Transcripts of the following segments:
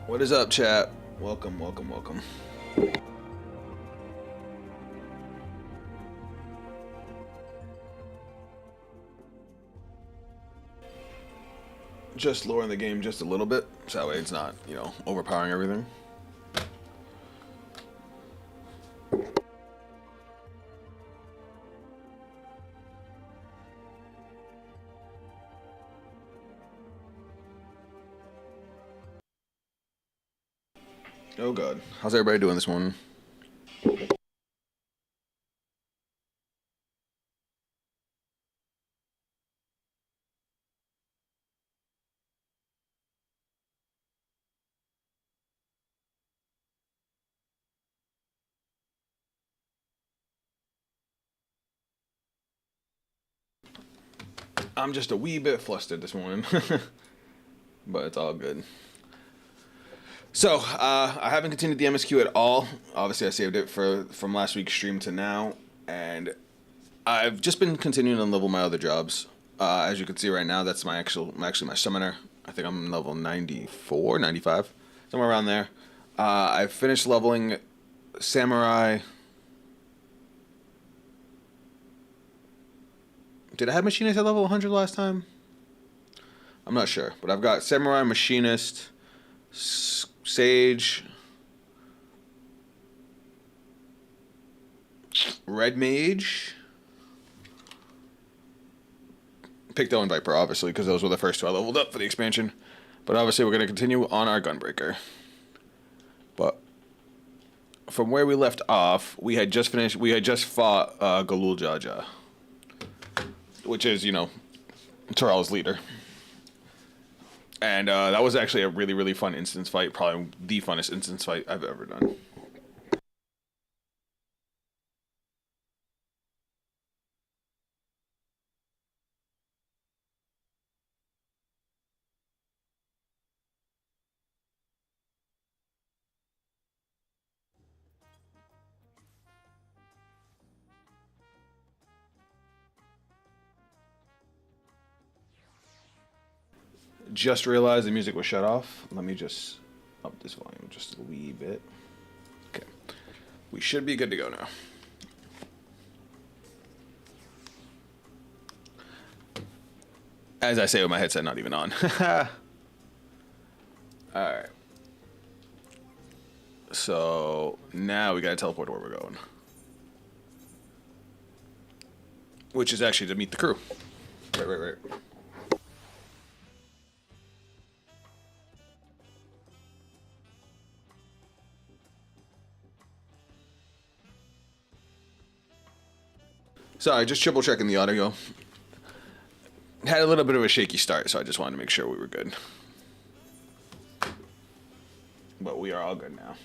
What is up, chat? Welcome, welcome, welcome. Just lowering the game just a little bit, so that way it's not, overpowering everything. Oh god. How's everybody doing this morning? I'm just a wee bit flustered this morning, but it's all good. So, I haven't continued the MSQ at all. Obviously, I saved it from last week's stream to now, and I've just been continuing to level my other jobs. As you can see right now, that's actually my summoner. I think I'm level 94, 95, somewhere around there. I finished leveling Samurai. Did I have Machinist at level 100 last time? I'm not sure, but I've got Samurai, Machinist, Sage, Red Mage. Picto and Viper, obviously, because those were the first two I leveled up for the expansion. But obviously, we're going to continue on our Gunbreaker. But from where we left off, we had just fought Galul Jaja, which is, Tural's leader. And that was actually a really, really fun instance fight. Probably the funnest instance fight I've ever done. Just realized the music was shut off. Let me just up this volume just a wee bit. Okay. We should be good to go now. As I say with my headset not even on. Alright. So now we gotta teleport to where we're going. Which is actually to meet the crew. Right. Sorry, just triple checking the audio. Had a little bit of a shaky start, so I just wanted to make sure we were good. But we are all good now.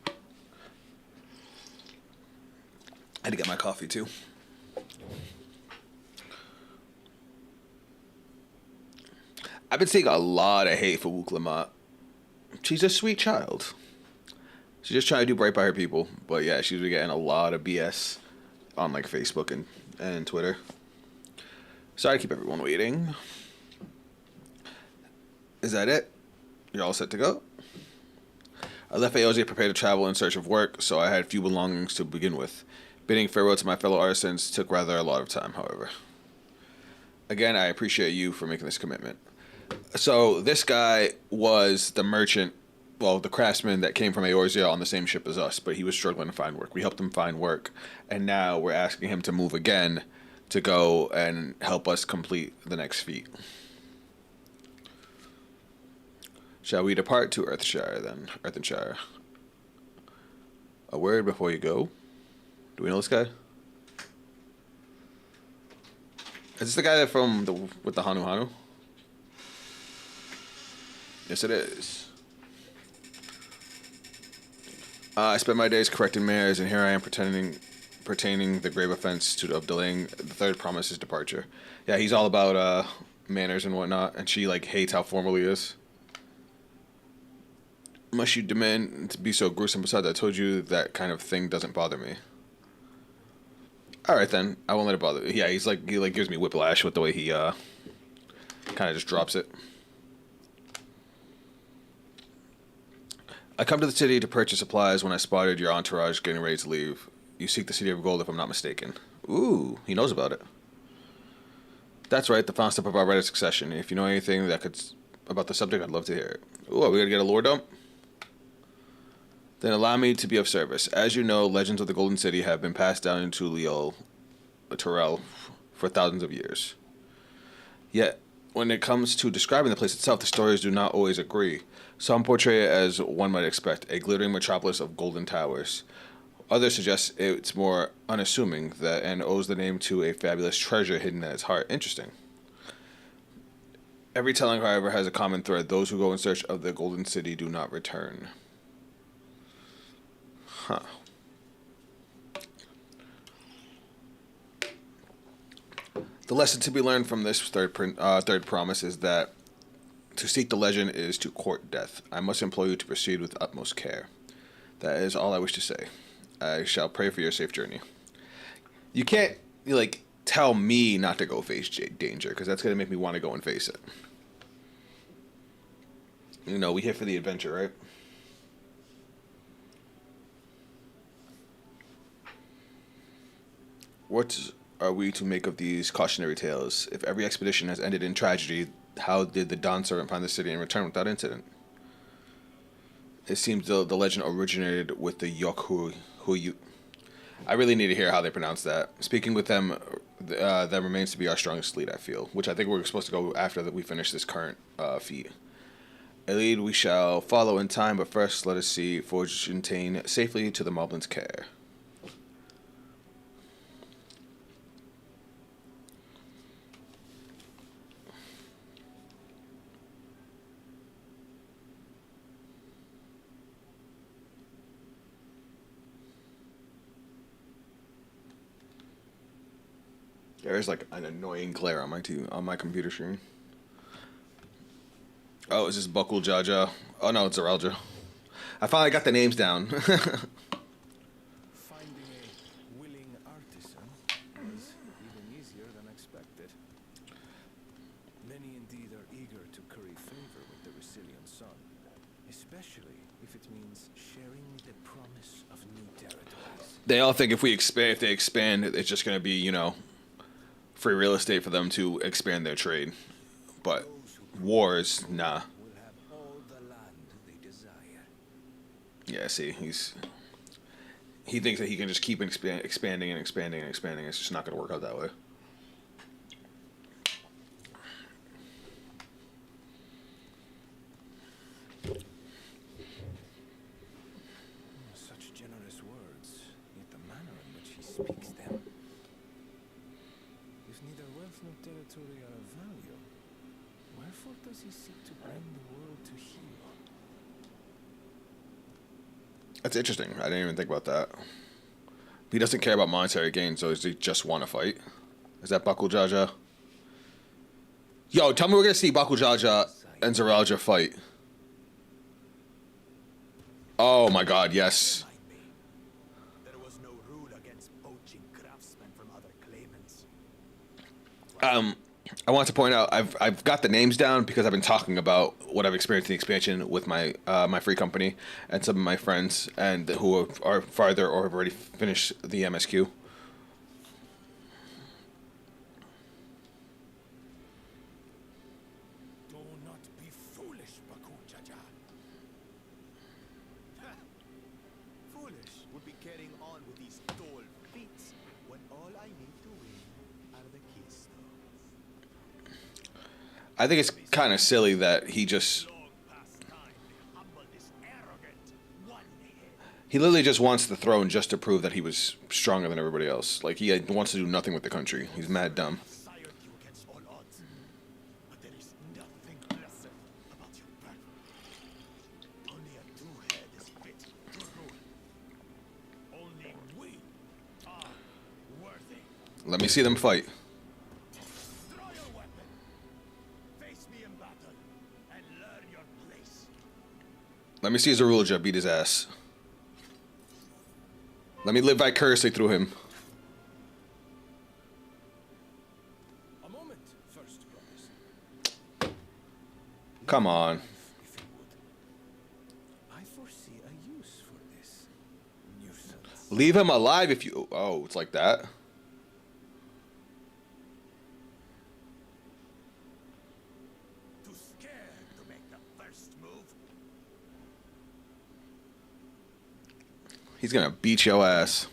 I had to get my coffee too. I've been seeing a lot of hate for Wuklamat. She's a sweet child. She's just trying to do right by her people. But yeah, she's been getting a lot of BS on like Facebook and Twitter. Sorry to keep everyone waiting. Is that it? You're all set to go? I left Aosia prepared to travel in search of work, so I had few belongings to begin with. Bidding farewell to my fellow artisans took rather a lot of time, however. Again, I appreciate you for making this commitment. So this guy was the merchant, well, the craftsman that came from Eorzea on the same ship as us, but he was struggling to find work. We helped him find work, and now we're asking him to move again to go and help us complete the next feat. Shall we depart to Earthshire then? Earthenshire. A word before you go. Do we know this guy? Is this the guy that with the Hanu Hanu? Yes, it is. I spend my days correcting mayors, and here I am pertaining the grave offense of delaying the third promise's departure. Yeah, he's all about manners and whatnot, and she like hates how formal he is. Must you demand to be so gruesome? Besides, I told you that kind of thing doesn't bother me. All right then, I won't let it bother me. Yeah, he like gives me whiplash with the way he kind of just drops it. I come to the city to purchase supplies when I spotted your entourage getting ready to leave. You seek the city of gold, if I'm not mistaken. Ooh, he knows about it. That's right, the final step of our rite of succession. If you know anything that could about the subject, I'd love to hear it. Ooh, are we gonna get a lore dump? Then allow me to be of service. As you know, legends of the Golden City have been passed down into Tural, for thousands of years. Yet, when it comes to describing the place itself, the stories do not always agree. Some portray it as one might expect, a glittering metropolis of golden towers. Others suggest it's more unassuming and owes the name to a fabulous treasure hidden at its heart. Interesting. Every telling, however, has a common thread. Those who go in search of the Golden City do not return. Huh. The lesson to be learned from this third promise is that to seek the legend is to court death. I must implore you to proceed with utmost care. That is all I wish to say. I shall pray for your safe journey. You can't, like, tell me not to go face danger, because that's going to make me want to go and face it. You know, we here for the adventure, right? What are we to make of these cautionary tales? If every expedition has ended in tragedy, how did the Dawn servant find the city and return without incident? It seems the legend originated with the who you. I really need to hear how they pronounce that. Speaking with them, that remains to be our strongest lead, I feel. Which I think we're supposed to go after that we finish this current feat. A lead we shall follow in time, but first let us see Fortune safely to the Moblin's care. There's like an annoying glare on my computer screen. Oh, is this Buckle Jaja? Oh no, it's Zeralja. I finally got the names down. Finding a willing artisan was even easier than expected. Many indeed are eager to curry favor with the Resilient Sun, especially if it means sharing the promise of new territories. They all think if they expand, it's just gonna be, you know, free real estate for them to expand their trade. But wars, nah. Will have all the land they desire. Yeah, see, he thinks that he can just keep expanding and expanding and expanding. It's just not gonna work out that way. Such generous words, yet the manner in which he speaks them. If neither wealth nor territory are of value, wherefore does he seek to bring the world to heel? That's interesting. I didn't even think about that. He doesn't care about monetary gain, so does he just want to fight? Is that Buckle Jaja? Yo, tell me we're gonna see Buckle Jaja and Zeralja fight. Oh my god, yes. There was no rule against poaching craftsmen from other claimants. I want to point out I've got the names down because I've been talking about what I've experienced in the expansion with my my free company and some of my friends and who are farther or have already finished the MSQ. Do not be foolish, Bakujaja. Foolish would be carrying on with these tall feats when all I need to win are the keystones. I think it's kind of silly that he just Long past time, the humble is arrogant, one-headed. he literally just wants the throne just to prove that he was stronger than everybody else. Like he wants to do nothing with the country. He's mad dumb. Sired you against all odds. But there is nothing blessed about your birth. Only a two-head is fit to rule. Only we are worthy. Let me see them fight. Draw your weapon. Face me in battle and learn your place. Let me see Zerulja beat his ass. Let me live vicariously through him. moment, first promise. Come on. If you would. I foresee a use for this nuisance. Leave him alive if you... Oh, it's like that. Too scared to make the first move. He's gonna beat your ass.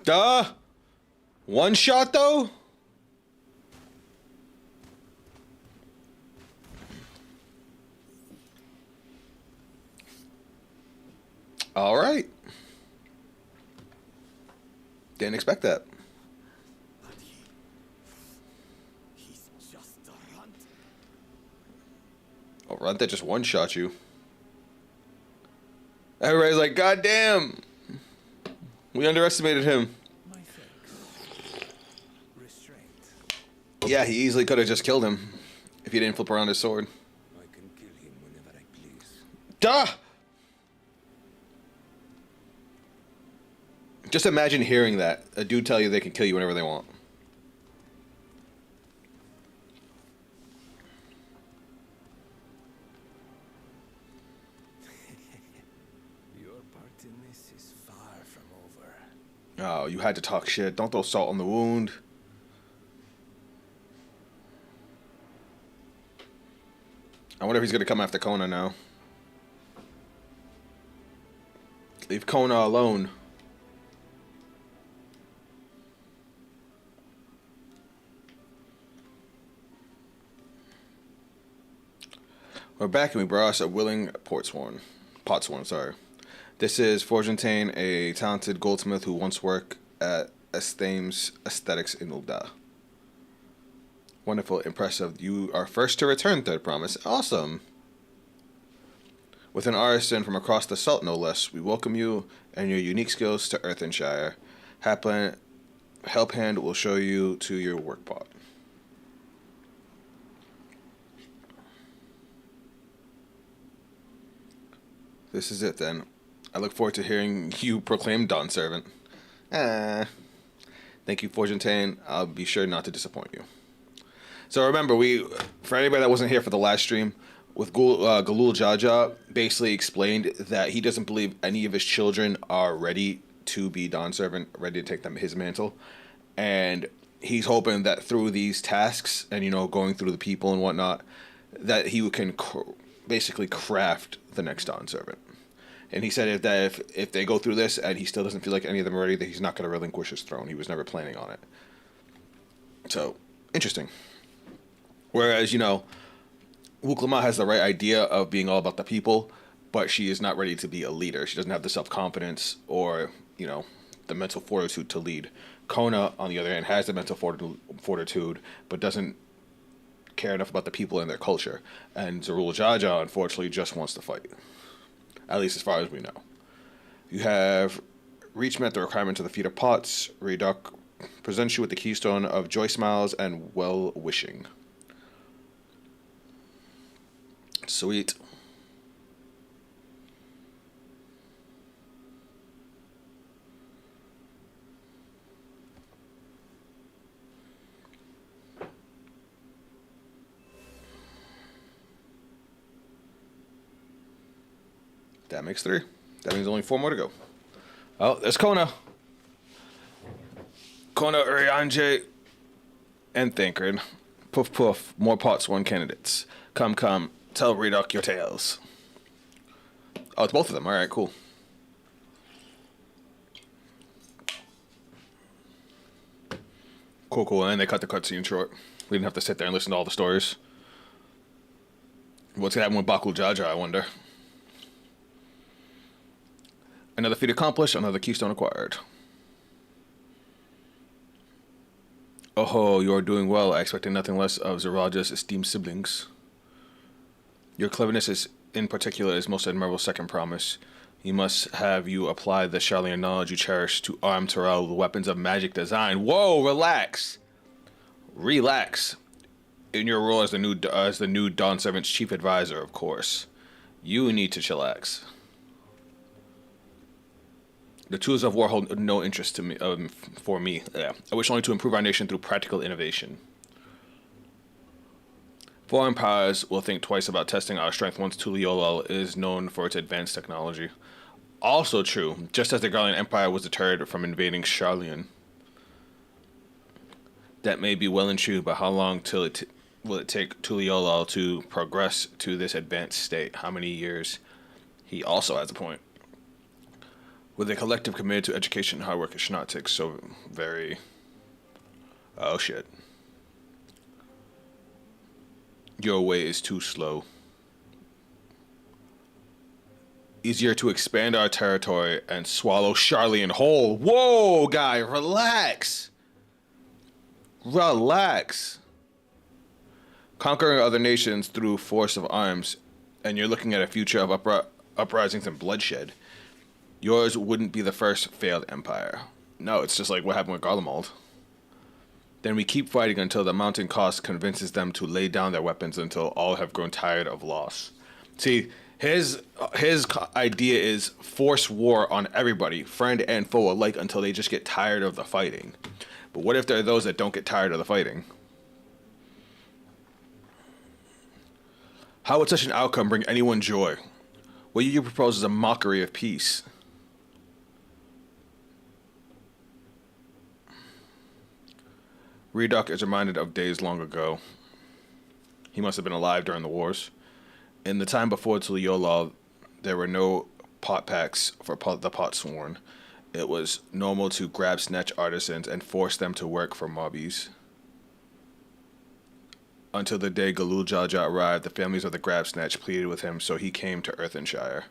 Duh! One shot, though? All right. Didn't expect that. But he's just a runt. Oh, Runt that just one shot you. Everybody's like, God damn! We underestimated him. My thanks. Restraint. Yeah, he easily could have just killed him if he didn't flip around his sword. I can kill him whenever I please. Duh! Just imagine hearing that. A dude tell you they can kill you whenever they want. Your part in this is far from over. Oh, you had to talk shit. Don't throw salt on the wound. I wonder if he's gonna come after Kona now. Leave Kona alone. We're back and we brought us a willing potsworn, sorry. This is Forgentane, a talented goldsmith who once worked at Esthame's Aesthetics in Ulda. Wonderful, impressive. You are first to return, third promise. Awesome. With an artisan from across the salt, no less, we welcome you and your unique skills to Earthenshire. Help Hand will show you to your work pot. This is it then. I look forward to hearing you proclaim Dawn Servant. Thank you, Forgentane. I'll be sure not to disappoint you. So remember, for anybody that wasn't here for the last stream, with Galul Jaja basically explained that he doesn't believe any of his children are ready to be Dawn Servant, ready to take his mantle. And he's hoping that through these tasks and, going through the people and whatnot, that he can basically craft the next Dawn Servant. And he said if they go through this and he still doesn't feel like any of them are ready, that he's not going to relinquish his throne. He was never planning on it. So, interesting. Whereas, Wuklama has the right idea of being all about the people, but she is not ready to be a leader. She doesn't have the self-confidence or, the mental fortitude to lead. Kona, on the other hand, has the mental fortitude, but doesn't care enough about the people and their culture. And Zarul Jaja, unfortunately, just wants to fight. At least as far as we know. You have met the requirement to the feat of pots. Reduc presents you with the keystone of joy smiles and well-wishing. Sweet. That makes 3. That means only 4 more to go. Oh, there's Kona. Kona, Urianje, and Thancred. Poof poof, more potsworn candidates. Come, tell Reduc your tales. Oh, it's both of them. All right, cool. Cool. And they cut the cutscene short. We didn't have to sit there and listen to all the stories. What's gonna happen with Bakul Jaja, I wonder. Another feat accomplished, another keystone acquired. Oh, you are doing well. I expected nothing less of Zaraja's esteemed siblings. Your cleverness in particular is most admirable second promise. You must have you apply the Charlian knowledge you cherish to arm Tural with weapons of magic design. Whoa, relax. In your role as the new Dawn Servant's chief advisor, of course. You need to chillax. The tools of war hold no interest to me. For me, yeah. I wish only to improve our nation through practical innovation. Foreign powers will think twice about testing our strength once Tural is known for its advanced technology. Also true, just as the Garlean Empire was deterred from invading Charlian. That may be well and true, but how long will it take Tuliolal to progress to this advanced state? How many years? He also has a point. With a collective committed to education and hard work, it should not take so very... Oh shit. Your way is too slow. Easier to expand our territory and swallow Charlian whole. Whoa, guy, relax. Relax. Conquering other nations through force of arms, and you're looking at a future of uprisings and bloodshed. Yours wouldn't be the first failed empire. No, it's just like what happened with Garlemald. Then we keep fighting until the mounting cost convinces them to lay down their weapons until all have grown tired of loss. See, his idea is force war on everybody, friend and foe alike, until they just get tired of the fighting. But what if there are those that don't get tired of the fighting? How would such an outcome bring anyone joy? What you propose is a mockery of peace. Redok is reminded of days long ago. He must have been alive during the wars. In the time before Tuliolal, there were no pot packs for the Potsworn. It was normal to grab snatch artisans and force them to work for mobbies. Until the day Galul Jaja arrived, the families of the grab snatch pleaded with him, so he came to Earthenshire.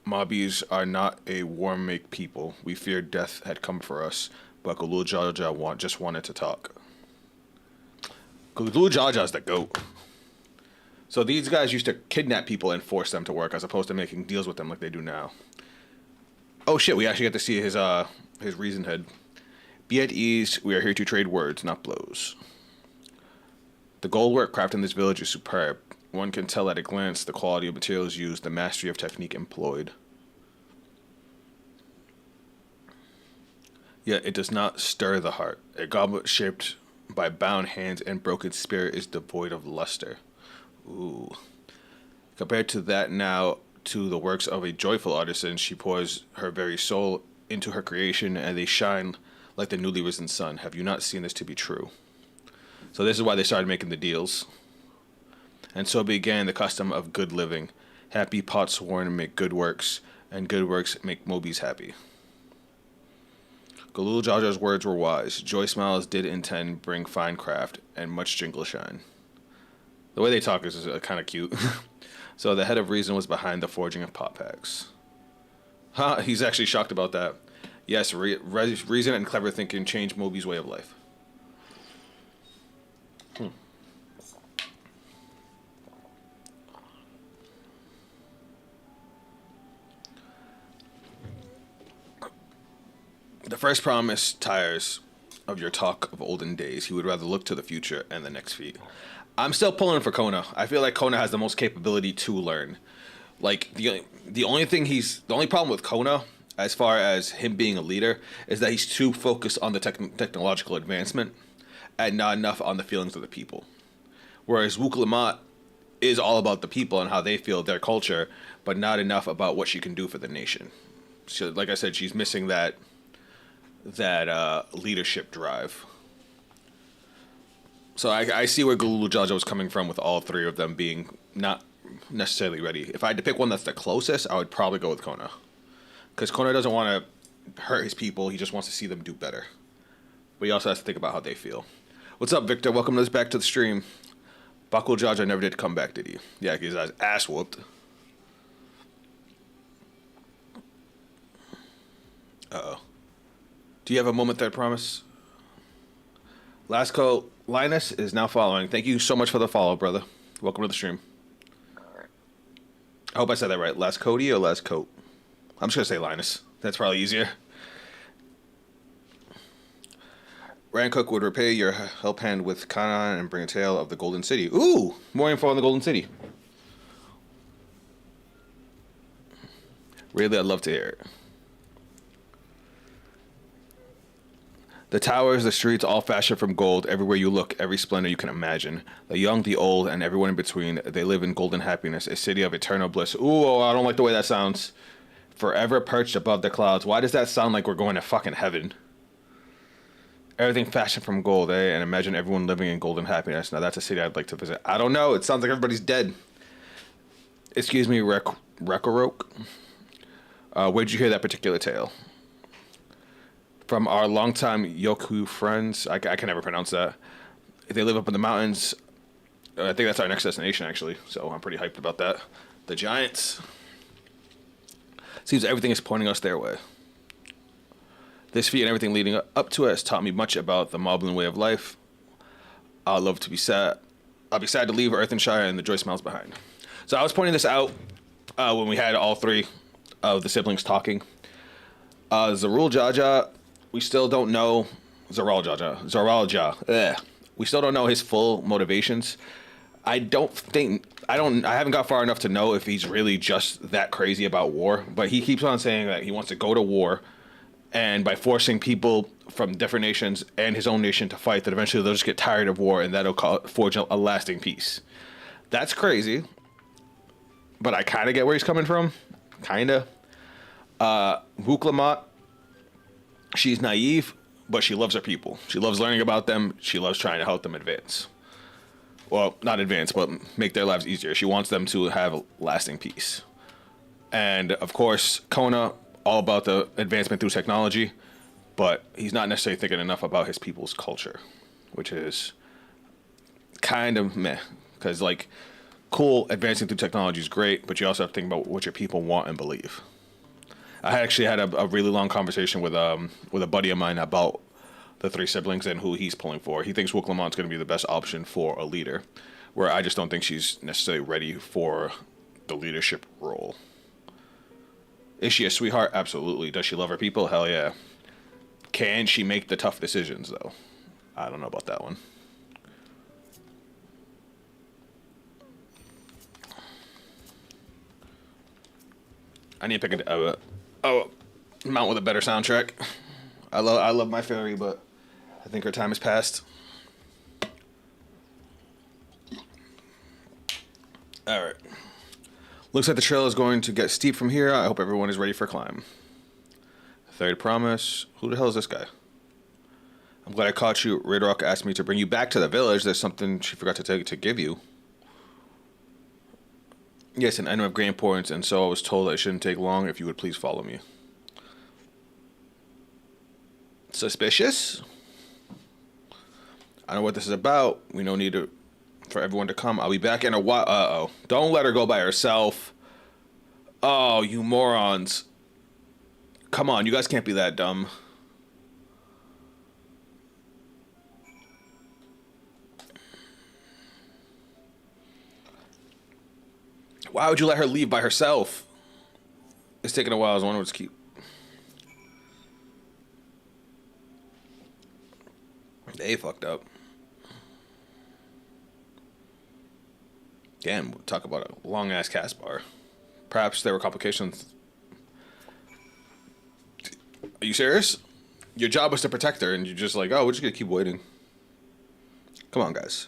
Mobbies are not a war-make people. We feared death had come for us, but Galul Jaja just wanted to talk. Galul Jaja is the goat. So these guys used to kidnap people and force them to work, as opposed to making deals with them like they do now. Oh shit, we actually get to see his reason head. Be at ease, we are here to trade words, not blows. The goldwork crafted in this village is superb. One can tell at a glance the quality of materials used, the mastery of technique employed. Yet it does not stir the heart. A goblet shaped by bound hands and broken spirit is devoid of luster. Ooh. Compared to that now, to the works of a joyful artisan, she pours her very soul into her creation, and they shine like the newly risen sun. Have you not seen this to be true? So this is why they started making the deals. And so began the custom of good living. Happy Potsworn make good works, and good works make Mobies happy. Galul Jaja's words were wise. Joy smiles did intend bring fine craft, and much jingle shine. The way they talk is kind of cute. So the head of reason was behind the forging of pot packs. Ha, he's actually shocked about that. Yes, reason and clever thinking change Moby's way of life. The first promise tires of your talk of olden days. He would rather look to the future and the next feat. I'm still pulling for Kona. I feel like Kona has the most capability to learn. Like the only problem with Kona, as far as him being a leader, is that he's too focused on the technological advancement and not enough on the feelings of the people. Whereas Wukalamat is all about the people and how they feel, their culture, but not enough about what she can do for the nation. So, like I said, she's missing that leadership drive. So I see where Galul Jaja was coming from with all three of them being not necessarily ready. If I had to pick one that's the closest, I would probably go with Kona. Because Kona doesn't want to hurt his people. He just wants to see them do better. But he also has to think about how they feel. What's up, Victor? Welcome us back to the stream. Bakul Jaja never did come back, did he? Yeah, he got his ass whooped. Uh-oh. Do you have a moment there, promise? Lasco Linus is now following. Thank you so much for the follow, brother. Welcome to the stream. I hope I said that right. Last Cody or last coat? I'm just going to say Linus. That's probably easier. Rancook would repay your help hand with Kanan and bring a tale of the Golden City. Ooh! More info on the Golden City. Really, I'd love to hear it. The towers, the streets, all fashioned from gold. Everywhere you look, every splendor you can imagine. The young, the old, and everyone in between, they live in golden happiness, a city of eternal bliss. Ooh, I don't like the way that sounds. Forever perched above the clouds. Why does that sound like we're going to fucking heaven? Everything fashioned from gold, eh? And imagine everyone living in golden happiness. Now that's a city I'd like to visit. I don't know. It sounds like everybody's dead. Excuse me, Rekorok. Where'd you hear that particular tale? From our longtime Yoku friends. I can never pronounce that. They live up in the mountains. I think that's our next destination, actually. So I'm pretty hyped about that. The Giants. Seems everything is pointing us their way. This feat and everything leading up to it has taught me much about the Moblin way of life. I'll love to be sad. I'll be sad to leave Earthenshire and the joy smiles behind. So I was pointing this out when we had all three of the siblings talking. Zarul Jaja, we still don't know. Zaral Jaja. We still don't know his full motivations. I haven't got far enough to know if he's really just that crazy about war, but he keeps on saying that he wants to go to war, and by forcing people from different nations and his own nation to fight, that eventually they'll just get tired of war and that'll forge a lasting peace. That's crazy, but I kind of get where he's coming from. Kind of. Vuklamat, she's naive, but she loves her people. She loves learning about them. She loves trying to help them advance. Well, not advance, but make their lives easier. She wants them to have a lasting peace. And, of course, Kona, all about the advancement through technology, but he's not necessarily thinking enough about his people's culture, which is kind of meh. Because, like, cool, advancing through technology is great, but you also have to think about what your people want and believe. I actually had a really long conversation with a buddy of mine about the three siblings and who he's pulling for. He thinks Wuklamon's going to be the best option for a leader, where I just don't think she's necessarily ready for the leadership role. Is she a sweetheart? Absolutely. Does she love her people? Hell yeah. Can she make the tough decisions, though? I don't know about that one. I need to pick a mount with a better soundtrack. I love my fairy, but I think her time has passed. All right. Looks like the trail is going to get steep from here. I hope everyone is ready for a climb. Third promise. Who the hell is this guy? I'm glad I caught you. Raidrock asked me to bring you back to the village. There's something she forgot to give you. Yes, an item of great importance, and so I was told that it shouldn't take long. If you would please follow me. Suspicious? I know what this is about. We no need for everyone to come. I'll be back in a while. Uh-oh. Don't let her go by herself. Oh, you morons. Come on, you guys can't be that dumb. Why would you let her leave by herself? It's taking a while. I was wondering what's cute. They fucked up. Damn, talk about a long-ass cast bar. Perhaps there were complications. Are you serious? Your job was to protect her, and you're just like, oh, we're just gonna keep waiting. Come on, guys.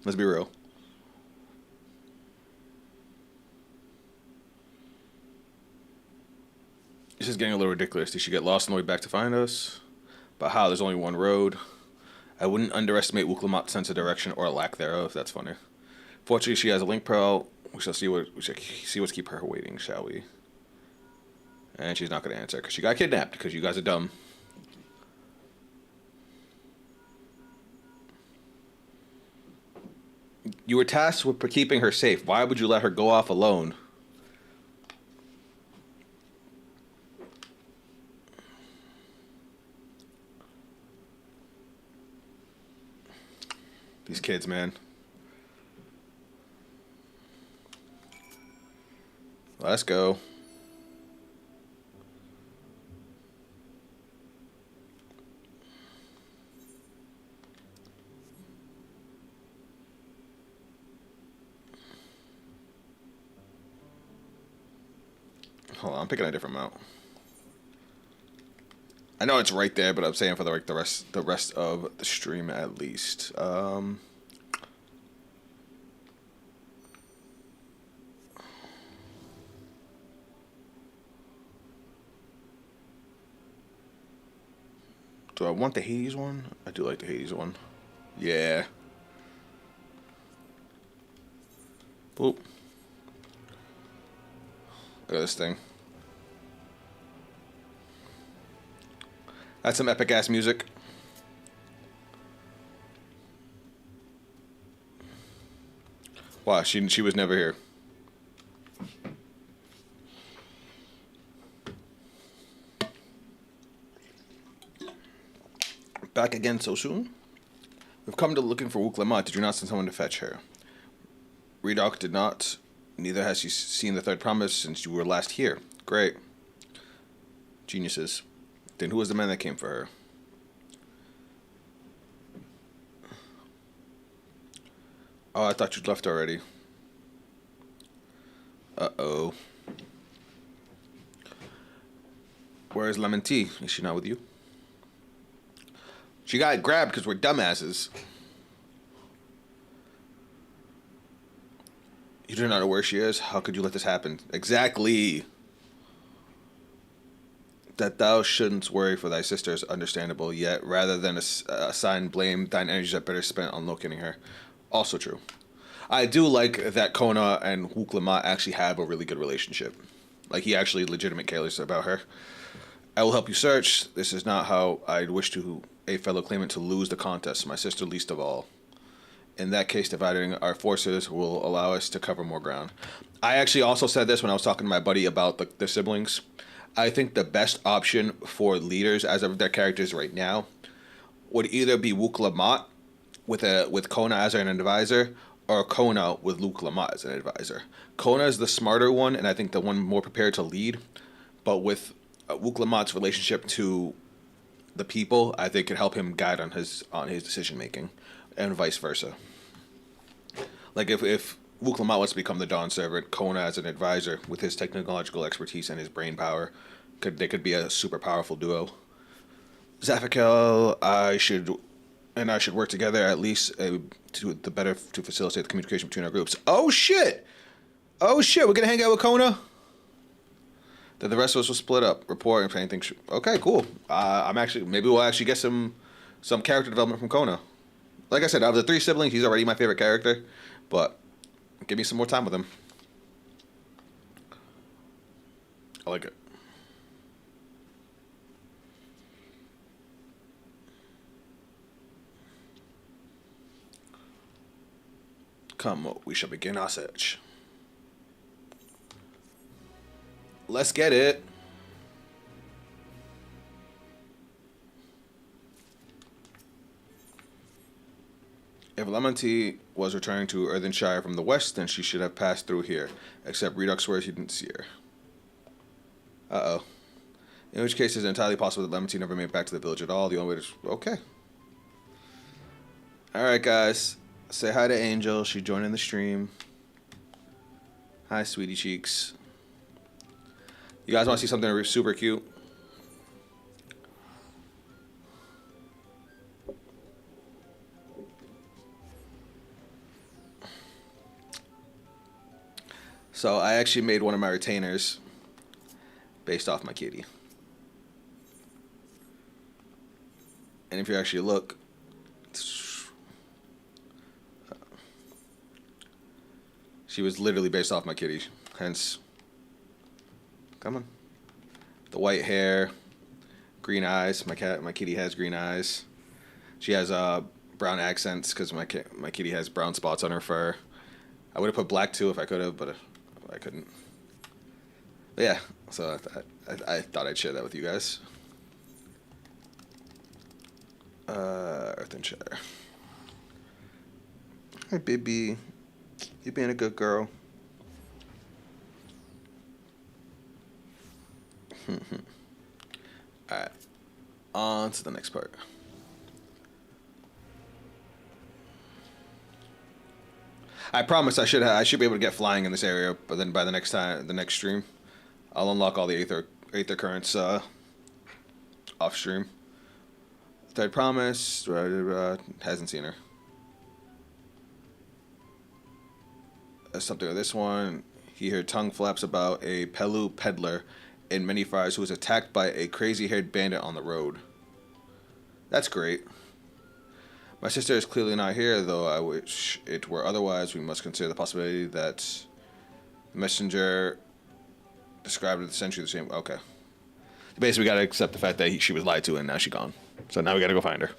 Let's be real. This is getting a little ridiculous. Did she get lost on the way back to find us? But how? There's only one road. I wouldn't underestimate Wuklamat's sense of direction or lack thereof. That's funny. Fortunately, she has a link pearl. We shall see what's keep her waiting, shall we? And she's not going to answer because she got kidnapped because you guys are dumb. You were tasked with keeping her safe. Why would you let her go off alone? These kids, man. Let's go. Hold on, I'm picking a different mount. I know it's right there, but I'm saying for the rest of the stream at least. Do I want the Hades one? I do like the Hades one. Yeah. Boop. Look at this thing. That's some epic ass music. Wow, she was never here. Back again so soon? We've come to looking for Wuklamat. Did you not send someone to fetch her? Redok did not. Neither has she seen the third promise since you were last here. Great. Geniuses. Then who was the man that came for her? Oh, I thought you'd left already. Uh-oh. Where's Lemon Tea? Is she not with you? She got grabbed because we're dumbasses. You do not know where she is? How could you let this happen? Exactly. That thou shouldn't worry for thy sister is understandable, yet rather than assign blame, thine energies are better spent on locating her. Also true. I do like that Kona and Wuklamat actually have a really good relationship. Like, he actually legitimate cares about her. I will help you search. This is not how I'd wish to a fellow claimant to lose the contest, my sister least of all. In that case, dividing our forces will allow us to cover more ground. I actually also said this when I was talking to my buddy about the siblings. I think the best option for leaders as of their characters right now would either be Wuklamat with Kona as an advisor, or Kona with Wuklamat as an advisor. Kona is the smarter one, and I think the one more prepared to lead. But with Wuklamat's relationship to the people, I think could help him guide on his decision making, and vice versa. Like if Wuklamat wants to become the Dawn servant, Kona as an advisor with his technological expertise and his brain power, they could be a super powerful duo. Zafikel, I should work together at least to facilitate the communication between our groups. Oh shit! We're gonna hang out with Kona. Then the rest of us will split up. Report if anything. Okay, cool. Maybe we'll actually get some character development from Kona. Like I said, out of the three siblings, he's already my favorite character, but give me some more time with him. I like it. Come, we shall begin our search. Let's get it. If Lemon Tea was returning to Earthenshire from the west, then she should have passed through here. Except Redux swears he didn't see her. Uh-oh. In which case, it's entirely possible that Lemon Tea never made it back to the village at all. The only way to... Okay. Alright, guys. Say hi to Angel. She joined in the stream. Hi, sweetie cheeks. You guys want to see something super cute? So I actually made one of my retainers based off my kitty. And if you actually look, she was literally based off my kitty. Hence, come on. The white hair, green eyes. My kitty has green eyes. She has brown accents because my kitty has brown spots on her fur. I would have put black too if I could have, but I couldn't. But yeah, so I thought I'd share that with you guys. Earthenshire. Hi, baby. You being a good girl. Alright. On to the next part. I promise I should be able to get flying in this area, but then by the next stream, I'll unlock all the Aether currents off stream. Third promise. Hasn't seen her. Something with this one. He heard tongue flaps about a Pelu peddler in many fires who was attacked by a crazy-haired bandit on the road. That's great. My sister is clearly not here, though I wish it were otherwise. We must consider the possibility that the messenger described it essentially the same. Okay. Basically, we gotta accept the fact that she was lied to and now she's gone. So now we gotta go find her.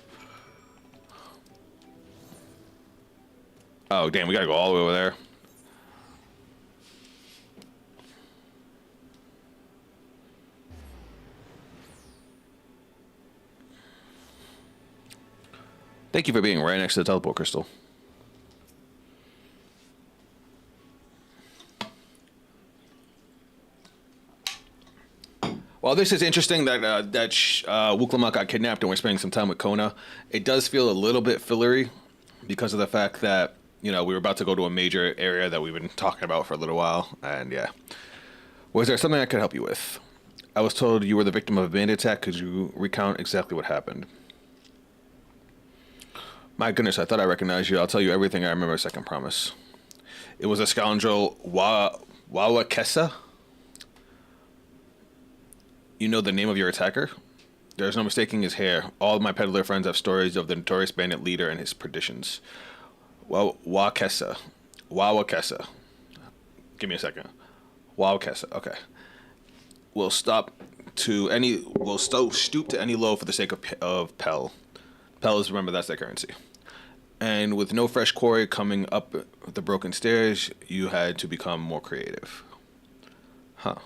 Oh, damn, we gotta go all the way over there. Thank you for being right next to the teleport crystal. Well, this is interesting that Wuklama got kidnapped and we're spending some time with Kona. It does feel a little bit fillery because of the fact that, you know, we were about to go to a major area that we've been talking about for a little while. And yeah. Was there something I could help you with? I was told you were the victim of a bandit attack. Could you recount exactly what happened? My goodness, I thought I recognized you. I'll tell you everything I remember, second promise. It was a scoundrel, Wawakesa. You know the name of your attacker? There's no mistaking his hair. All of my peddler friends have stories of the notorious bandit leader and his perditions. Wawakesa. Give me a second. Wawakesa, okay. We'll stoop to any low for the sake of Pell. Pell is, remember, that's their currency. And with no fresh quarry coming up the broken stairs, you had to become more creative. Huh.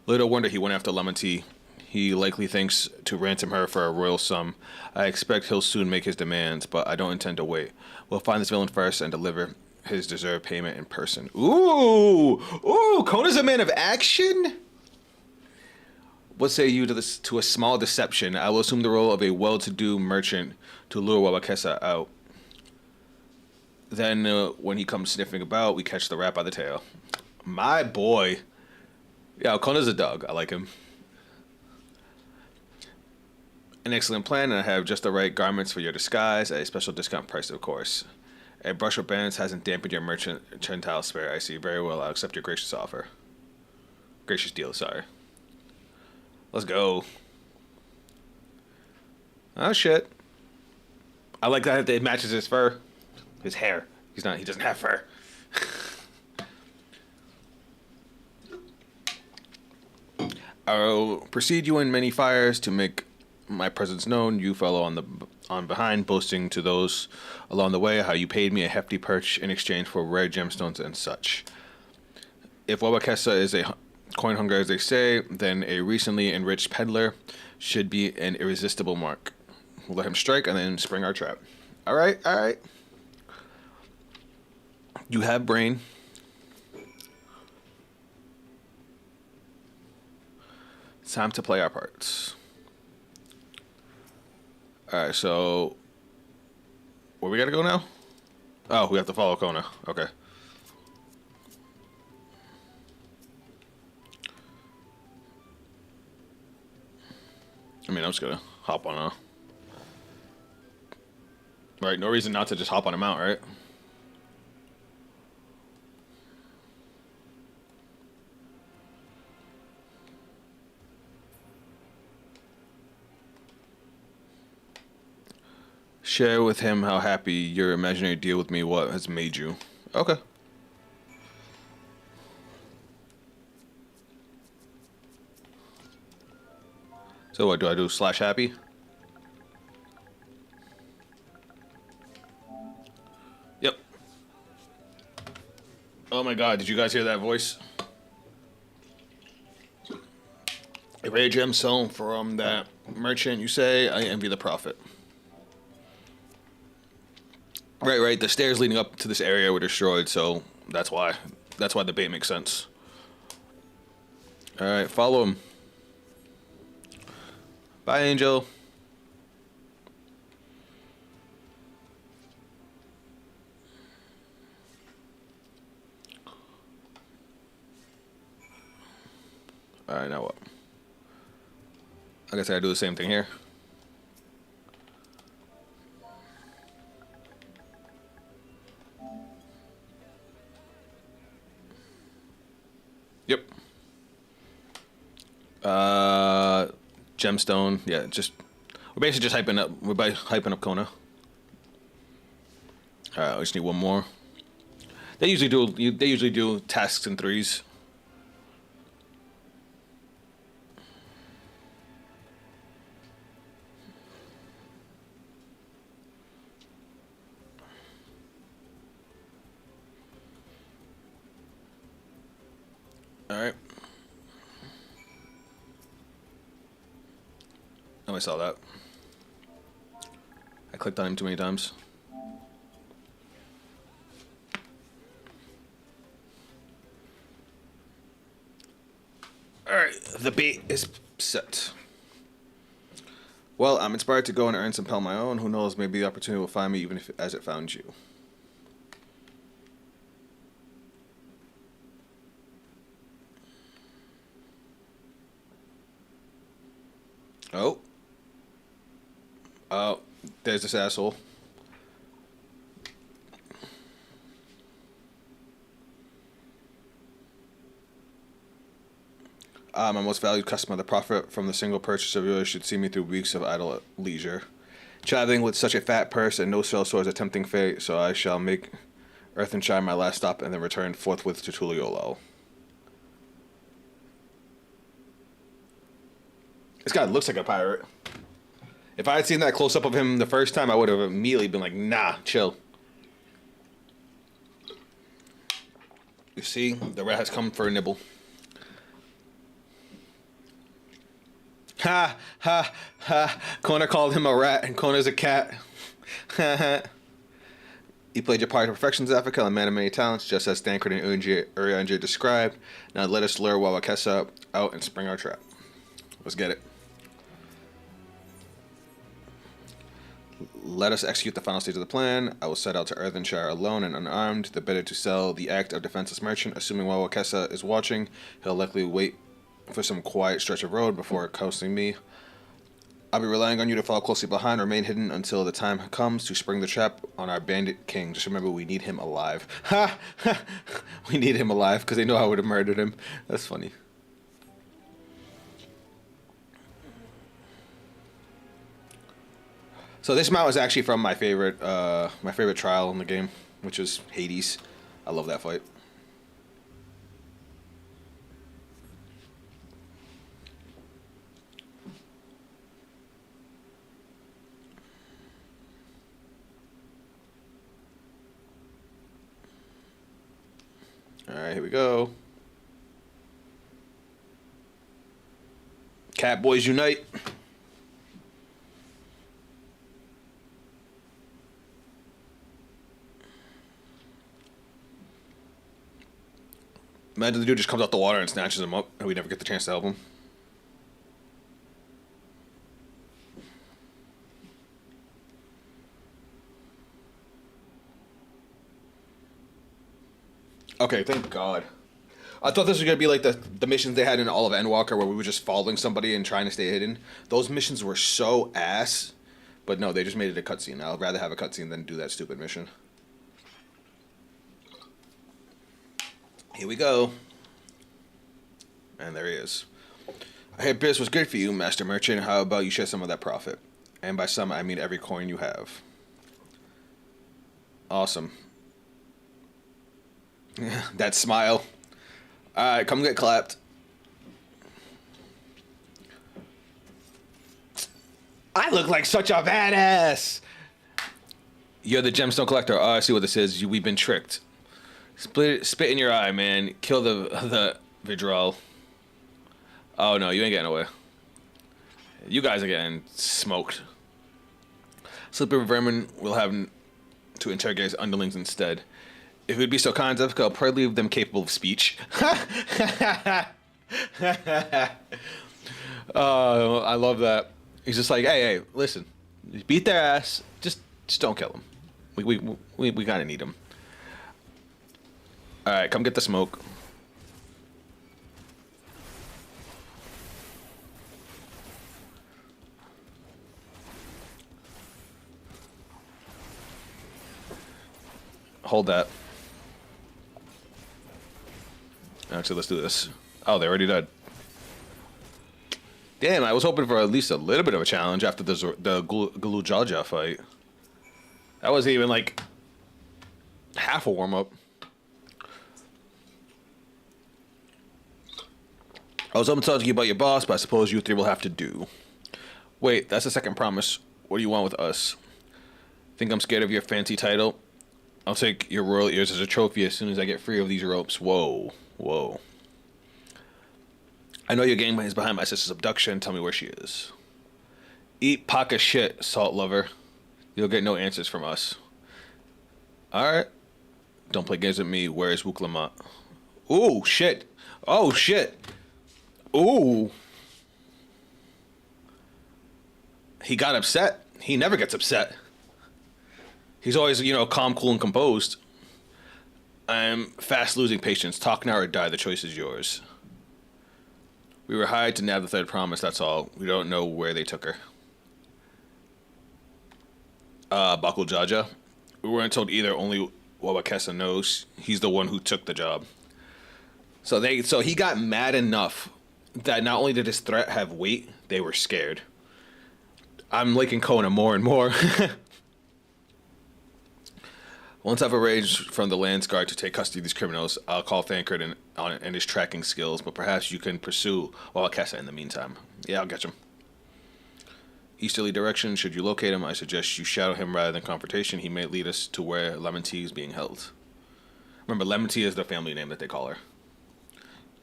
Little wonder he went after Lemon Tea. He likely thinks to ransom her for a royal sum. I expect he'll soon make his demands, but I don't intend to wait. We'll find this villain first and deliver his deserved payment in person. Ooh! Ooh! Kona's a man of action? What say you to a small deception? I will assume the role of a well-to-do merchant to lure Wawakesa out. Then, when he comes sniffing about, we catch the rat by the tail. My boy. Yeah, Kona's a dog. I like him. An excellent plan, and I have just the right garments for your disguise at a special discount price, of course. A brush with bands hasn't dampened your mercantile spirit, I see. Very well, I'll accept your gracious offer. Gracious deal, sorry. Let's go. Oh shit. I like that it matches his fur. His hair. He doesn't have fur. I'll precede you in many fires to make my presence known. You follow on behind, boasting to those along the way how you paid me a hefty perch in exchange for rare gemstones and such. If Wawakesa is a coin hunger, as they say, then a recently enriched peddler should be an irresistible mark. We'll let him strike and then spring our trap. All right. You have brain. It's time to play our parts. All right, so where we gotta go now? Oh, we have to follow Kona. Okay. I mean, I'm just gonna hop on a... Right, no reason not to just hop on a mount, right? Share with him how happy your imaginary deal with me what has made you. Okay. So what do I do? Slash happy? Yep. Oh my god, did you guys hear that voice? A rare gemstone from that merchant, you say? I envy the prophet. Right. The stairs leading up to this area were destroyed, so that's why. That's why the bait makes sense. Alright, follow him. Bye, Angel. I guess I gotta do the same thing here. Yep. Gemstone. Yeah, just we're basically just hyping up. We're hyping up Kona. All right, we just need one more. They usually do. They usually do tasks in threes. All right. Oh, I saw that. I clicked on him too many times. Alright, the bait is set. Well, I'm inspired to go and earn some pell of my own. Who knows, maybe the opportunity will find me even if as it found you. Oh. Oh, there's this asshole. My most valued customer, the profit from the single purchase of yours should see me through weeks of idle leisure. Traveling with such a fat purse and no sell swords a tempting fate, so I shall make Earthenshire my last stop and then return forthwith to Tural. This guy looks like a pirate. If I had seen that close up of him the first time, I would have immediately been like, nah, chill. You see, the rat has come for a nibble. Ha, ha, ha. Kona called him a rat, and Kona's a cat. You played your part to perfection, Zafika, a man of many talents, just as Thancred and Urianger described. Now let us lure Wawakesa out and spring our trap. Let's get it. Let us execute the final stage of the plan. I will set out to Earthenshire alone and unarmed, the better to sell the act of defenseless merchant. Assuming Wawakesa is watching, he'll likely wait for some quiet stretch of road before coasting me. I'll be relying on you to follow closely behind, remain hidden until the time comes to spring the trap on our bandit king. Just remember, we need him alive. Ha! We need him alive, because they know I would have murdered him. That's funny. So this mount is actually from my favorite trial in the game, which is Hades. I love that fight. Alright, here we go. Cat boys unite. Imagine the dude just comes out the water and snatches him up, and we never get the chance to help him. Okay, thank God. I thought this was gonna be like the missions they had in all of Endwalker, where we were just following somebody and trying to stay hidden. Those missions were so ass, but no, they just made it a cutscene. I'd rather have a cutscene than do that stupid mission. Here we go. And there he is. I heard business was good for you, Master Merchant. How about you share some of that profit? And by some, I mean every coin you have. Awesome. That smile. Alright, come get clapped. I look like such a badass! You're the gemstone collector. Oh, I see what this is. We've been tricked. Spit in your eye, man. Kill the Vidral. Oh no, you ain't getting away. You guys are getting smoked. Slippery vermin will have to interrogate his underlings instead. If it would be so kind, I'll probably leave them capable of speech. Oh, I love that. He's just like, hey, listen, beat their ass. Just don't kill them. We kind of need them. All right, come get the smoke. hold that. Actually, let's do this. Oh, they already died. Damn, I was hoping for at least a little bit of a challenge after the Gulu fight. That wasn't even like half a warm-up. I was hoping to talk to you about your boss, but I suppose you three will have to do. Wait, that's the second promise. What do you want with us? Think I'm scared of your fancy title? I'll take your royal ears as a trophy as soon as I get free of these ropes. Whoa. Whoa. I know your gang is behind my sister's abduction. Tell me where she is. Eat pocket shit, salt lover. You'll get no answers from us. Alright. Don't play games with me. Where is Wuklamont? Ooh, shit. Oh, shit. Ooh. He got upset. He never gets upset. He's always, you know, calm, cool, and composed. I'm fast losing patience. Talk now or die. The choice is yours. We were hired to nab the third promise, that's all. We don't know where they took her. Bakul Jaja. We weren't told either, only Wabakessa knows. He's the one who took the job. So he got mad enough that not only did his threat have weight, they were scared. I'm liking Kona more and more. Once I've arranged from the Lands Guard to take custody of these criminals, I'll call Thancred and his tracking skills, but perhaps you can pursue Wabakessa in the meantime. Yeah, I'll get him. Easterly direction, should you locate him, I suggest you shadow him rather than confrontation. He may lead us to where Lemon Tea is being held. Remember, Lemon Tea is the family name that they call her.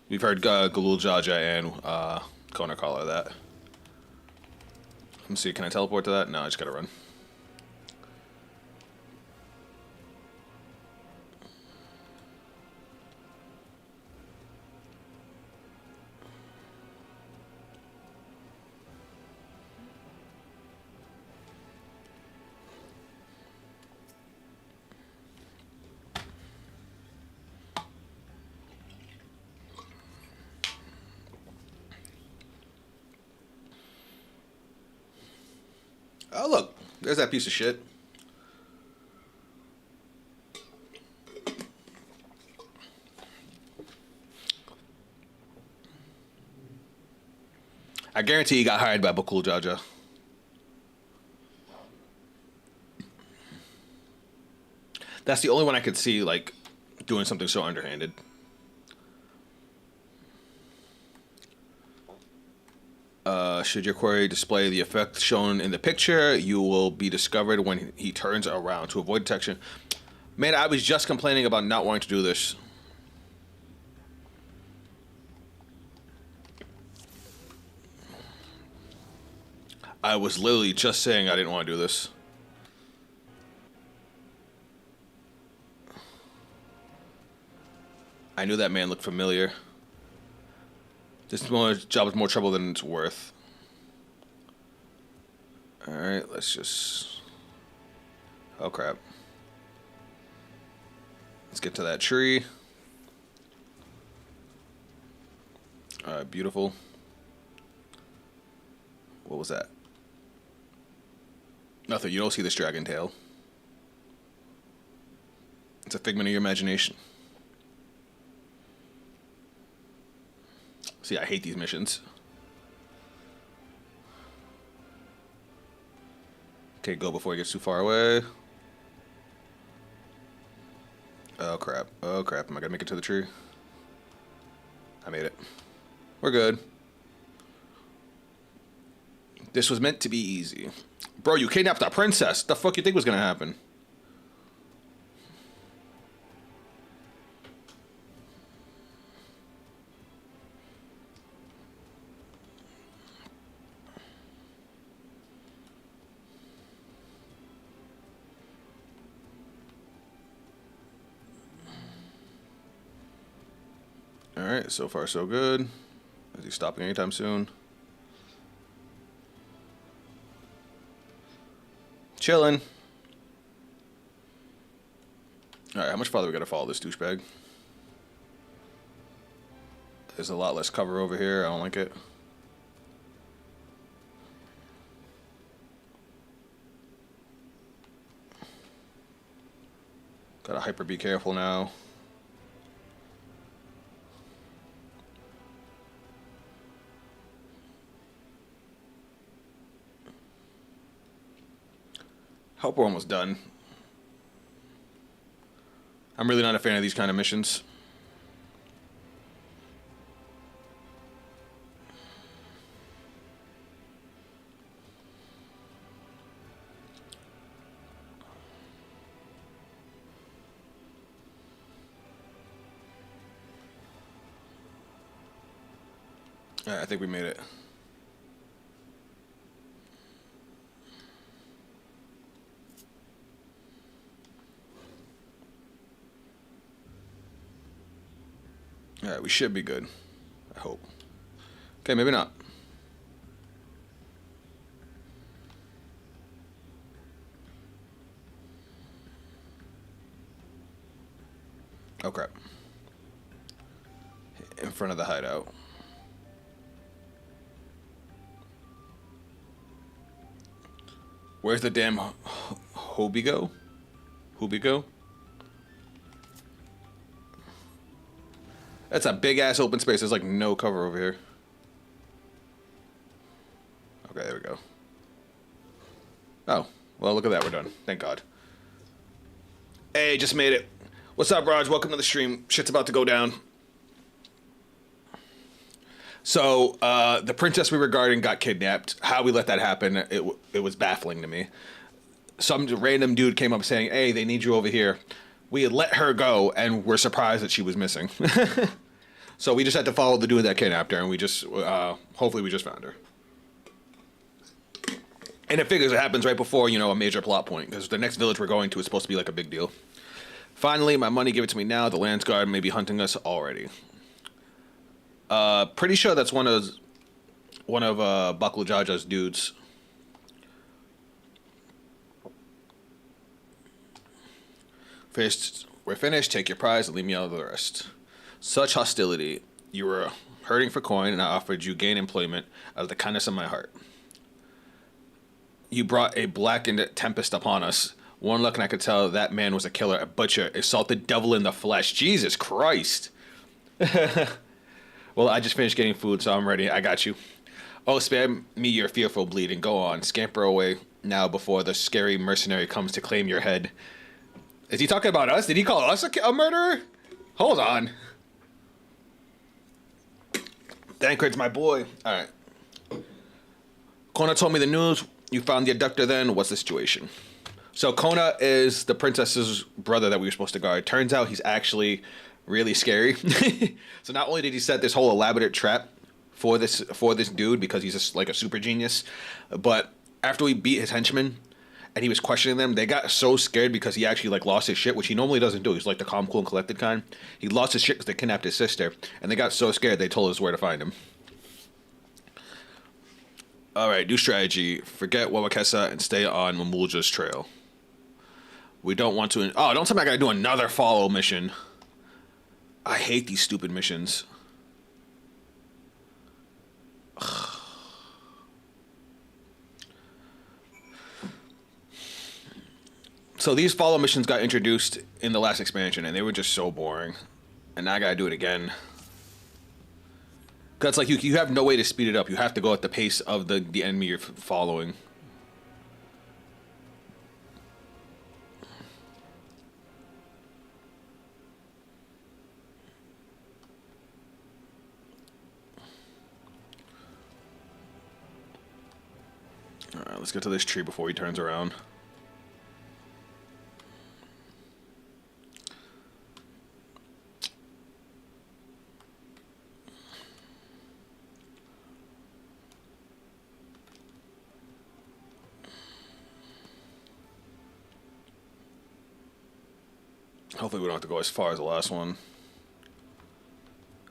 We've heard Galul Jaja and Kona call her that. Let me see, can I teleport to that? No, I just gotta run. Oh, look. There's that piece of shit. I guarantee he got hired by Bakul Jaja. That's the only one I could see, like, doing something so underhanded. Should your query display the effect shown in the picture, you will be discovered when he turns around. To avoid detection. Man, I was just complaining about not wanting to do this. I was literally just saying I didn't want to do this. I knew that man looked familiar. This job is more trouble than it's worth. Alright, let's just... Oh, crap. Let's get to that tree. Alright, beautiful. What was that? Nothing, you don't see this dragon tail. It's a figment of your imagination. See, I hate these missions. Okay, go before he gets too far away. Oh, crap. Oh, crap. Am I gonna make it to the tree? I made it. We're good. This was meant to be easy. Bro, you kidnapped a princess. The fuck you think was gonna happen? Alright, so far so good. Is he stopping anytime soon? Chilling. Alright, how much farther we gotta follow this douchebag? There's a lot less cover over here. I don't like it. Gotta hyper be careful now. Hope we're almost done. I'm really not a fan of these kind of missions. Alright, I think we made it. Alright, we should be good. I hope. Okay, maybe not. Oh crap. In front of the hideout. Where's the damn Hobigo? Hobigo? That's a big ass open space. There's like no cover over here. Okay, there we go. Oh, well, look at that. We're done. Thank God. Hey, just made it. What's up, Raj? Welcome to the stream. Shit's about to go down. So, the princess we were guarding got kidnapped. How we let that happen, it was baffling to me. Some random dude came up saying, hey, they need you over here. We had let her go, and we're surprised that she was missing. So we just had to follow the dude that kidnapped her, and we just, hopefully we just found her. And it figures it happens right before, you know, a major plot point, because the next village we're going to is supposed to be like a big deal. Finally, my money, give it to me now. The Landsguard may be hunting us already. Pretty sure that's one of Baklajaja's dudes. First, we're finished. Take your prize and leave me out of the rest. Such hostility. You were hurting for coin, and I offered you gain employment out of the kindness of my heart. You brought a blackened tempest upon us. One look and I could tell that man was a killer, a butcher, a salted devil in the flesh. Jesus Christ. Well, I just finished getting food, so I'm ready. I got you. Oh, spare me your fearful bleeding. Go on. Scamper away now before the scary mercenary comes to claim your head. Is he talking about us? Did he call us a murderer? Hold on. Thancred's my boy. All right. Kona told me the news. You found the abductor then. What's the situation? So Kona is the princess's brother that we were supposed to guard. Turns out he's actually really scary. So not only did he set this whole elaborate trap for this dude because he's just like a super genius, but after we beat his henchmen and he was questioning them, they got so scared because he actually like lost his shit, which he normally doesn't do. He's like the calm, cool, and collected kind. He lost his shit because they kidnapped his sister, and they got so scared they told us where to find him. All right, new strategy. Forget Wawakesa and stay on Mamulja's trail. We don't want to... Oh, don't tell me I gotta do another follow mission. I hate these stupid missions. So these follow missions got introduced in the last expansion, and they were just so boring. And now I gotta do it again. Cause it's like you have no way to speed it up. You have to go at the pace of the enemy you're following. Alright, let's get to this tree before he turns around. Hopefully we don't have to go as far as the last one.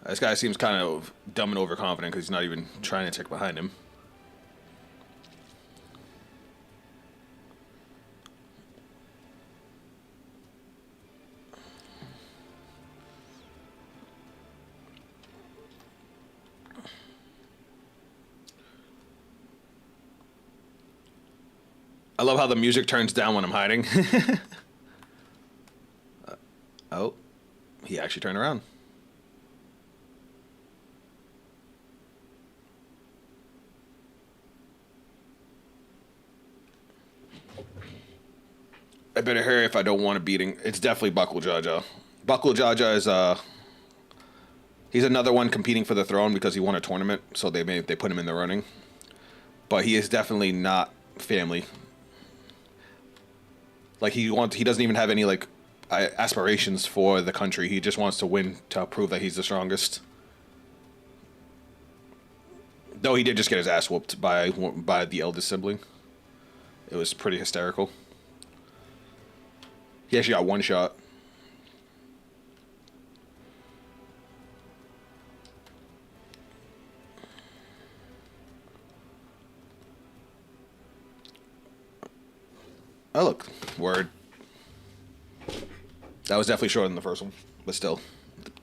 This guy seems kind of dumb and overconfident because he's not even trying to check behind him. I love how the music turns down when I'm hiding. He actually turned around. I better hurry if I don't want a beating. It's definitely Buckle Jaja. Buckle Jaja is he's another one competing for the throne because he won a tournament, so they put him in the running. But he is definitely not family. Like he doesn't even have any like aspirations for the country. He just wants to win to prove that he's the strongest. Though he did just get his ass whooped by the eldest sibling. It was pretty hysterical. He actually got one shot. Oh, look. Word. That was definitely shorter than the first one. But still.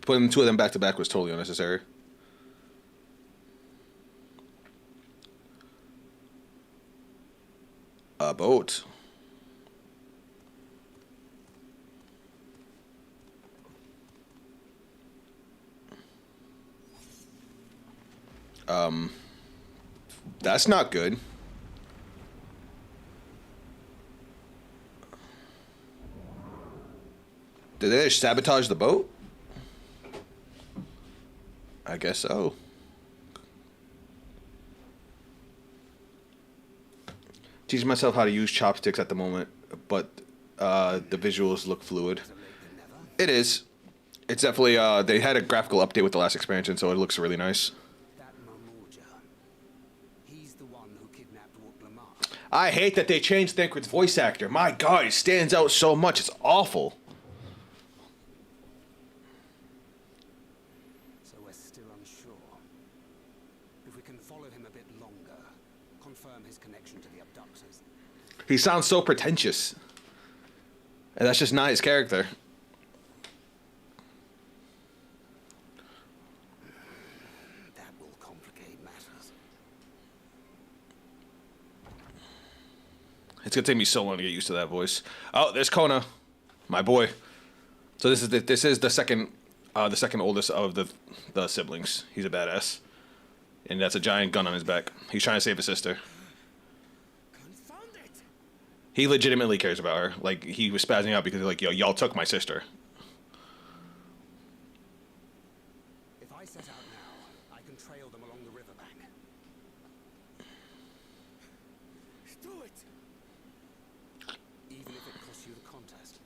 Putting two of them back to back was totally unnecessary. A boat. That's not good. Did they just sabotage the boat? I guess so. Teaching myself how to use chopsticks at the moment, but the visuals look fluid. It is. It's definitely, they had a graphical update with the last expansion, so it looks really nice. I hate that they changed Thancred's voice actor. My God, he stands out so much. It's awful. So we're still unsure. If we can follow him a bit longer, confirm his connection to the abductors. He sounds so pretentious. And that's just not his character. That will complicate matters. It's gonna take me so long to get used to that voice. Oh, there's Kona, my boy. So this is the second oldest of the siblings. He's a badass, and that's a giant gun on his back. He's trying to save his sister. Confound it! He legitimately cares about her. Like he was spazzing out because like, yo, y'all took my sister. If I set out now, I can trail them along the riverbank. Do it! Even if it costs you the contest.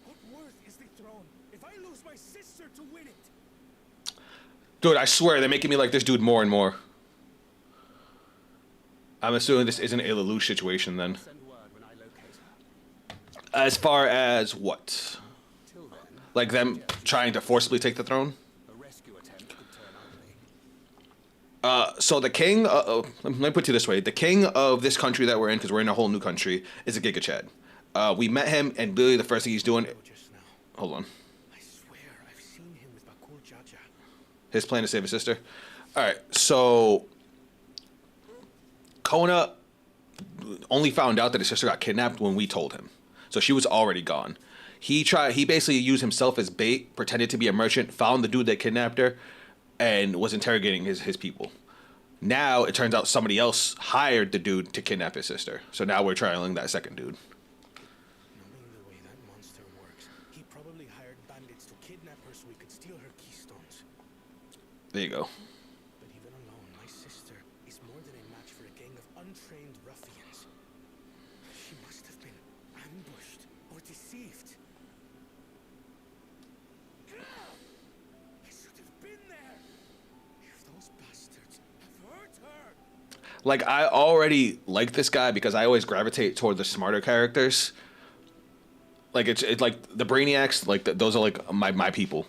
What worth is the throne if I lose my sister to win it? Dude, I swear they're making me like this dude more and more. I'm assuming this isn't a Lelouch situation then. Send word when I locate her. As far as what? Till then, Like them trying to forcibly take the throne? a rescue attempt could turn ugly. So the king, let me put it this way. The king of this country that we're in, because we're in a whole new country, is a Giga Chad. We met him, and literally the first thing he's doing... Just now, Hold on. I swear I've seen him with Bakul Jaja. His plan to save his sister. Alright, so... Kona only found out that his sister got kidnapped when we told him. So she was already gone. He basically used himself as bait, pretended to be a merchant, found the dude that kidnapped her, and was interrogating his people. Now, it turns out somebody else hired the dude to kidnap his sister. So now we're trialing that second dude. Knowing the way that monster works, he probably hired bandits to kidnap her so he could steal her keystones. There you go. But even alone, my sister is more than a match for a gang of untrained ruffians. She must have been ambushed or deceived. I should have been there. If those bastards have hurt her. Like, I already like this guy because I always gravitate toward the smarter characters. Like, it's like the Brainiacs, like, those are, like, my people.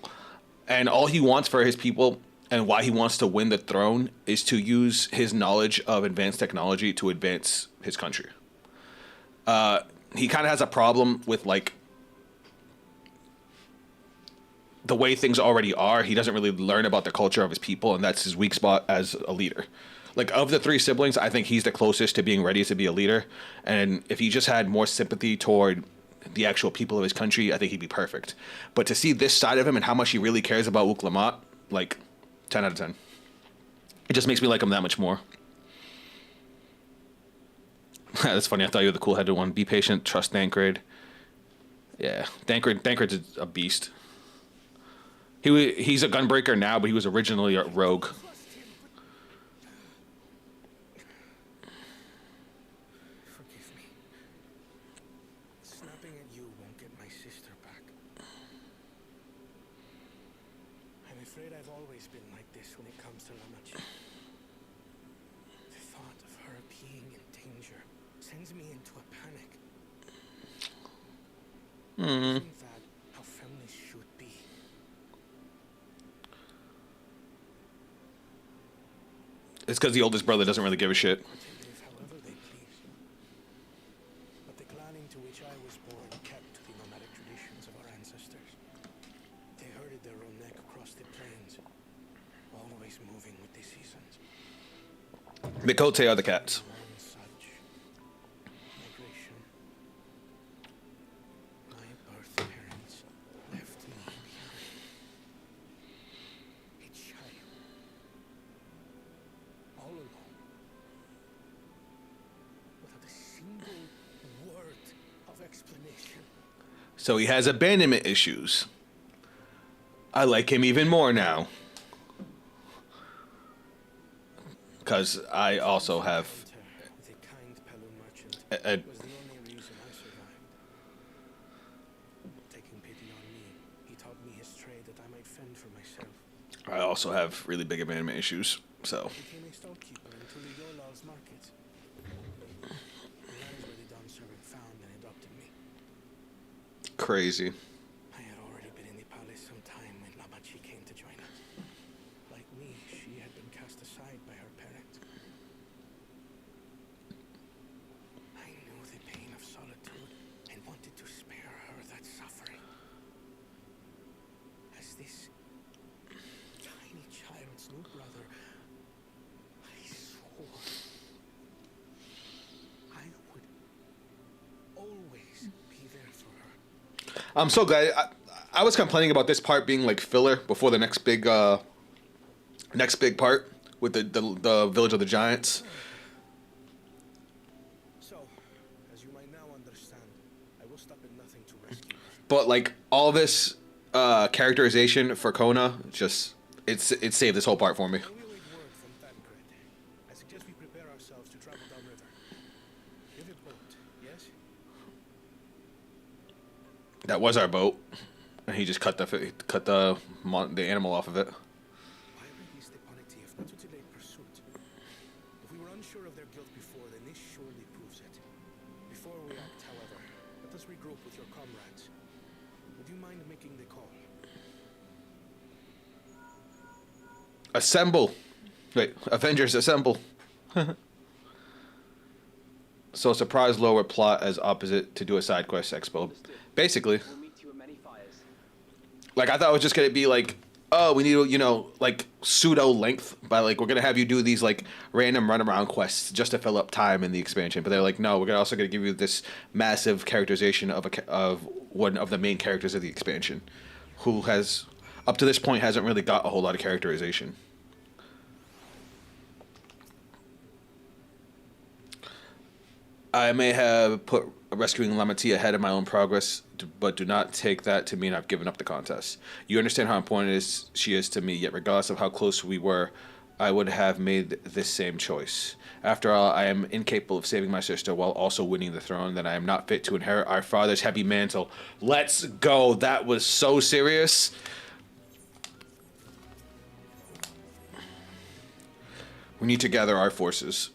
And all he wants for his people and why he wants to win the throne is to use his knowledge of advanced technology to advance his country. He kind of has a problem with, like, the way things already are. He doesn't really learn about the culture of his people, and that's his weak spot as a leader. Like, of the three siblings, I think he's the closest to being ready to be a leader. And if he just had more sympathy toward the actual people of his country, I think he'd be perfect. But to see this side of him and how much he really cares about Wuk-Lamat, like 10 out of 10. It just makes me like him that much more. That's funny. I thought you were the cool-headed one. Be patient. Trust Dankred. Yeah, Dankred's a beast. He's a gunbreaker now, but he was originally a rogue. Forgive me. Snapping at you won't get my sister back. I'm afraid I've always been like this when it comes to Lamachi. The thought of her being in danger sends me into a panic. Isn't that how families should be? It's because the oldest brother doesn't really give a shit. To live however they please. But the clan into which I was born kept to the nomadic traditions of our ancestors. They herded their own neck across the plains, always moving with the seasons. Mikote are the cats. One such migration. My birth parents left me behind. A child. All alone. Without a single word of explanation. So he has abandonment issues. I like him even more now. Because I also have With a kind Pelun merchant a was the only reason I survived. Taking pity on me, he taught me his trade that I might fend for myself. I also have really big abandonment issues. So I became a storekeeper in Tuliyolal's market. And that is where the Dawn servant found and adopted me. crazy. I had already been in the palace some time when Lamachi came to join us. Like me, she had been cast aside by her parents. I knew the pain of solitude and wanted to spare her that suffering. As this tiny child's new brother, I swore I would always be there for her. I'm so glad. I was complaining about this part being like filler before the next big part with the village of the giants. So, as you might now understand, I will stop at nothing to rescue her. But like all this characterization for Kona, just it saved this whole part for me. When we await word from Dankred, I suggest we prepare ourselves to travel downriver. We have a boat, yes? That was our boat, and he just cut the animal off of it. Why release the polity if not to delay pursuit? If we were unsure of their guilt before, then this surely proves it. Before we act, however, let us regroup with your comrades. Would you mind making the call? Assemble. Wait, Avengers assemble. So surprise lower plot as opposite to do a side quest expo. Basically, We'll meet you at many fires. like I thought it was just gonna be like, oh, we need like pseudo length, but like we're gonna have you do these like random runaround quests just to fill up time in the expansion. But they're like, no, we're also gonna give you this massive characterization of one of the main characters of the expansion, who has up to this point hasn't really got a whole lot of characterization. I may have put rescuing Lamati ahead of my own progress, but do not take that to mean I've given up the contest. You understand how important she is to me, yet regardless of how close we were, I would have made this same choice. After all, I am incapable of saving my sister while also winning the throne, that I am not fit to inherit our father's heavy mantle. Let's go. That was so serious. We need to gather our forces.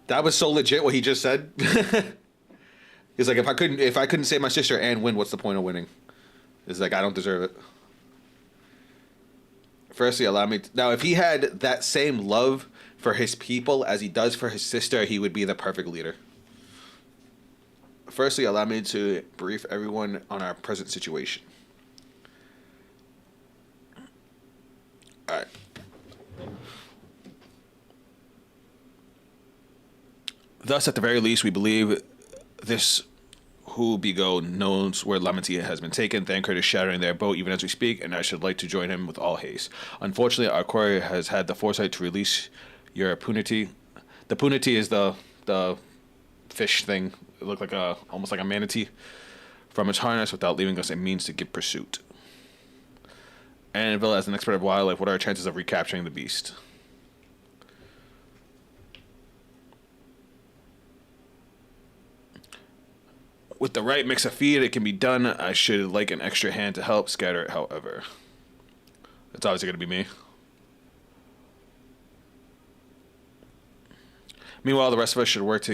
That was so legit what he just said. He's like, if I couldn't save my sister and win, what's the point of winning? It's like, I don't deserve it. Firstly, allow me now, if he had that same love for his people as he does for his sister, he would be the perfect leader. Firstly, allow me to brief everyone on our present situation. All right. Thus, at the very least, we believe This Hubigo knows where Lamantia has been taken. Thancred is shattering their boat even as we speak, and I should like to join him with all haste. Unfortunately, our courier has had the foresight to release your punity. The punity is the fish thing. It looked like almost like a manatee from its harness without leaving us a means to give pursuit. Annabelle, as an expert of wildlife, what are our chances of recapturing the beast? With the right mix of feed, it can be done. I should like an extra hand to help scatter it, however. It's obviously going to be me. Meanwhile, the rest of us should work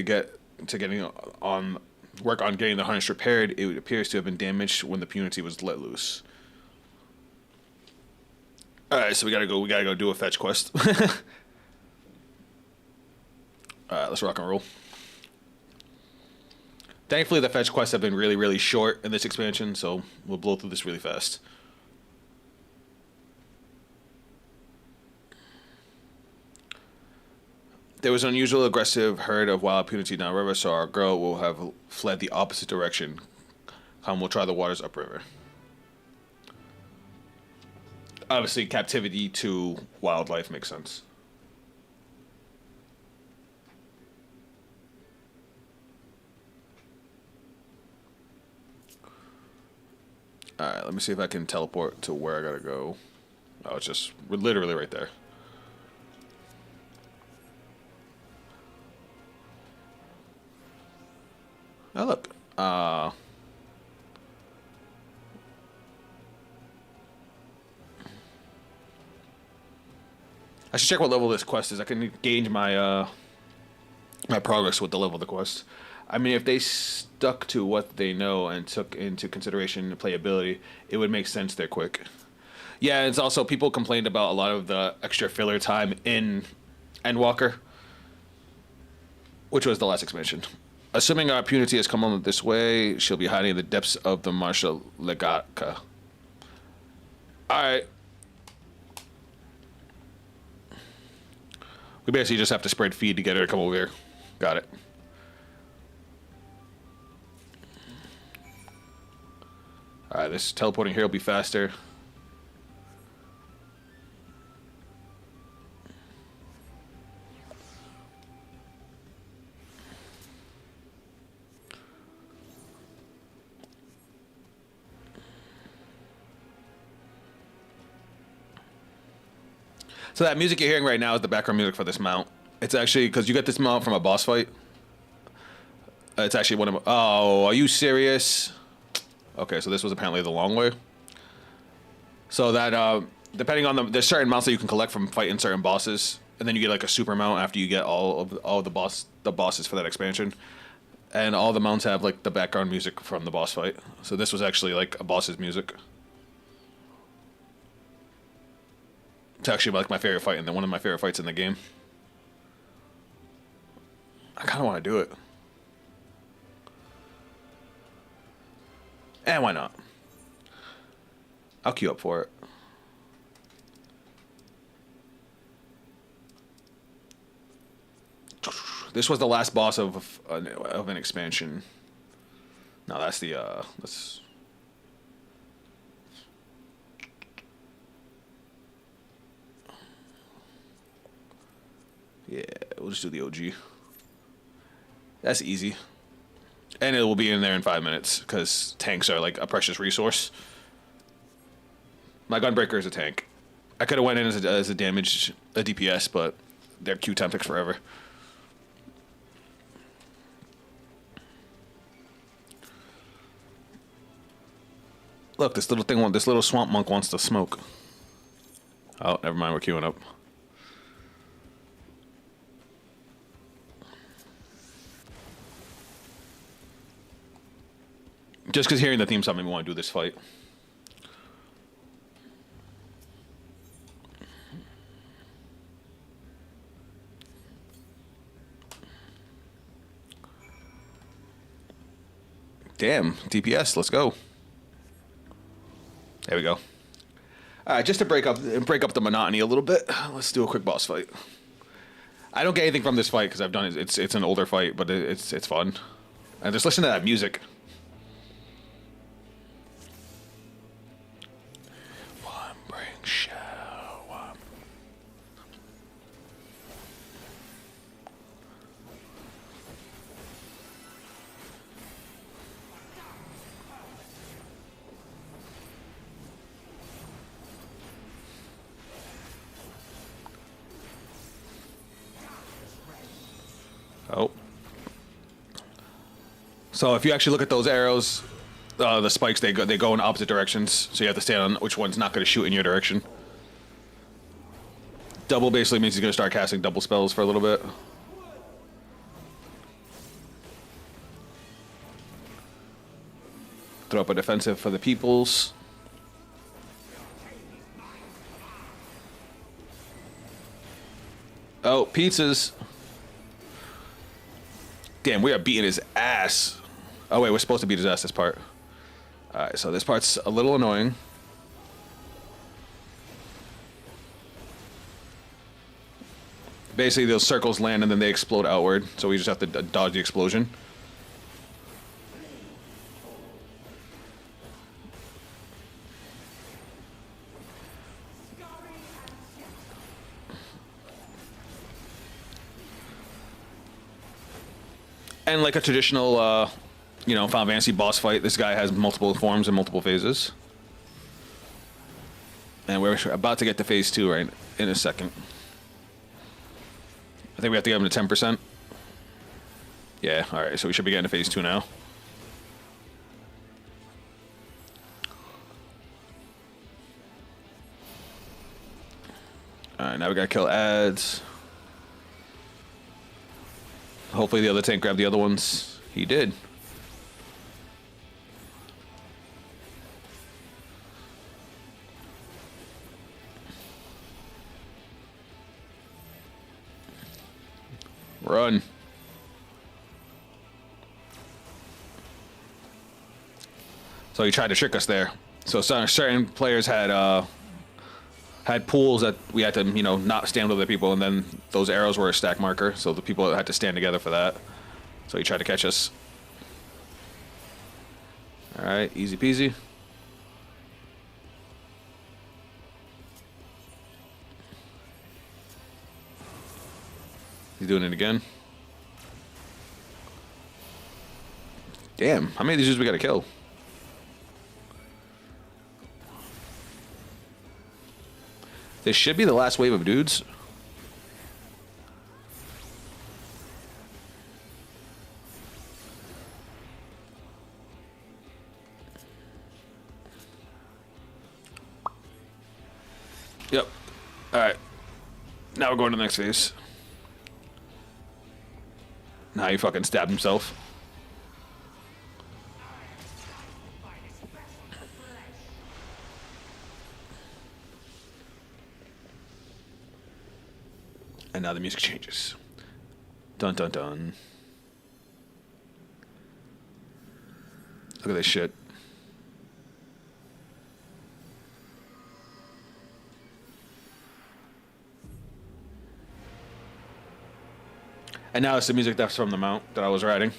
work on getting the harness repaired. It appears to have been damaged when the punity was let loose. Alright, so we gotta go do a fetch quest. Alright, let's rock and roll. Thankfully, the fetch quests have been really, really short in this expansion, so we'll blow through this really fast. There was an unusual aggressive herd of wild punity downriver, so our girl will have fled the opposite direction. Come, we'll try the waters upriver. Obviously, captivity to wildlife makes sense. Alright, let me see if I can teleport to where I gotta go. Oh, we're literally right there. Oh, look. I should check what level this quest is. I can gauge my my progress with the level of the quest. I mean, if they stuck to what they know and took into consideration playability, it would make sense they're quick. Yeah, it's also, people complained about a lot of the extra filler time in Endwalker, which was the last expansion. Assuming our punity has come on this way, she'll be hiding in the depths of the Marsha Legatka. Alright. We basically just have to spread feed to get her to come over here. Got it. Alright, this teleporting here will be faster. So that music you're hearing right now is the background music for this mount. It's actually, because you get this mount from a boss fight. It's actually one of... Oh, are you serious? Okay, so this was apparently the long way. So that, depending on there's certain mounts that you can collect from fighting certain bosses, and then you get like a super mount after you get all of the bosses for that expansion. And all the mounts have like the background music from the boss fight. So this was actually like a boss's music. It's actually like my favorite fight, and then one of my favorite fights in the game. I kind of want to do it. And why not? I'll queue up for it. This was the last boss of an expansion. No, that's the let's. Yeah, we'll just do the OG. That's easy. And it will be in there in 5 minutes, because tanks are like a precious resource. My Gunbreaker is a tank. I could have went in as a DPS, but their Q time takes forever. Look, this little swamp monk wants to smoke. Oh, never mind, we're queuing up. Just because hearing the theme song made me want to do this fight. Damn, DPS, let's go. There we go. Alright, just to break up the monotony a little bit, let's do a quick boss fight. I don't get anything from this fight because I've done it. It's an older fight, but it's fun. And just listen to that music. One bring shower. Oh. So if you actually look at those arrows, the spikes, they go in opposite directions. So you have to stand on which one's not going to shoot in your direction. Double basically means he's going to start casting double spells for a little bit. Throw up a defensive for the peoples. Oh, pizzas. Damn, we are beating his ass. Oh, wait, we're supposed to beat his ass this part. Alright, so this part's a little annoying. Basically, those circles land and then they explode outward, so we just have to dodge the explosion. And like a traditional, you know, Final Fantasy boss fight, this guy has multiple forms and multiple phases. And we're about to get to phase 2 right in a second. I think we have to get him to 10%. Yeah, alright, so we should be getting to phase 2 now. Alright, now we gotta kill ads. Hopefully the other tank grabbed the other ones. He did. Run. So he tried to trick us there. So certain players had pools that we had to, you know, not stand with other people, and then those arrows were a stack marker, so the people had to stand together for that. So he tried to catch us. Alright, easy peasy. He's doing it again. Damn, how many of these dudes we gotta kill? This should be the last wave of dudes. Yep. Alright. Now we're going to the next phase. Now he fucking stabbed himself. And now the music changes. Dun dun dun. Look at this shit. And now it's the music that's from the mount that I was riding.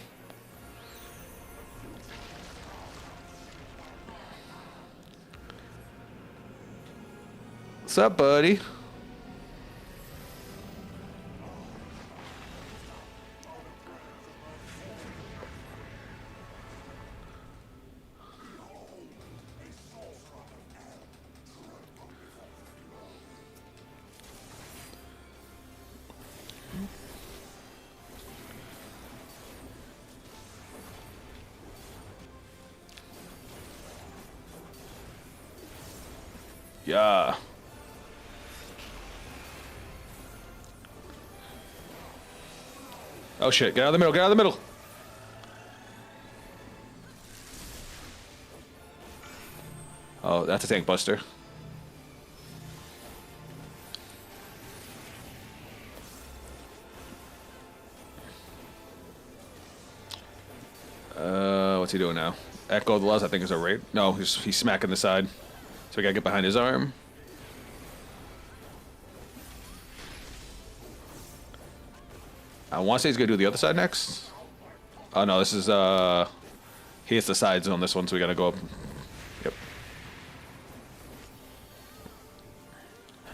What's up, buddy? Yeah. Oh shit, get out of the middle, get out of the middle. Oh, that's a tank buster. What's he doing now? Echo the Laws, I think, is a raid. No, he's smacking the side. So we gotta get behind his arm. I want to say he's gonna do the other side next. Oh no, this is he hits the sides on this one, so we gotta go up. Yep.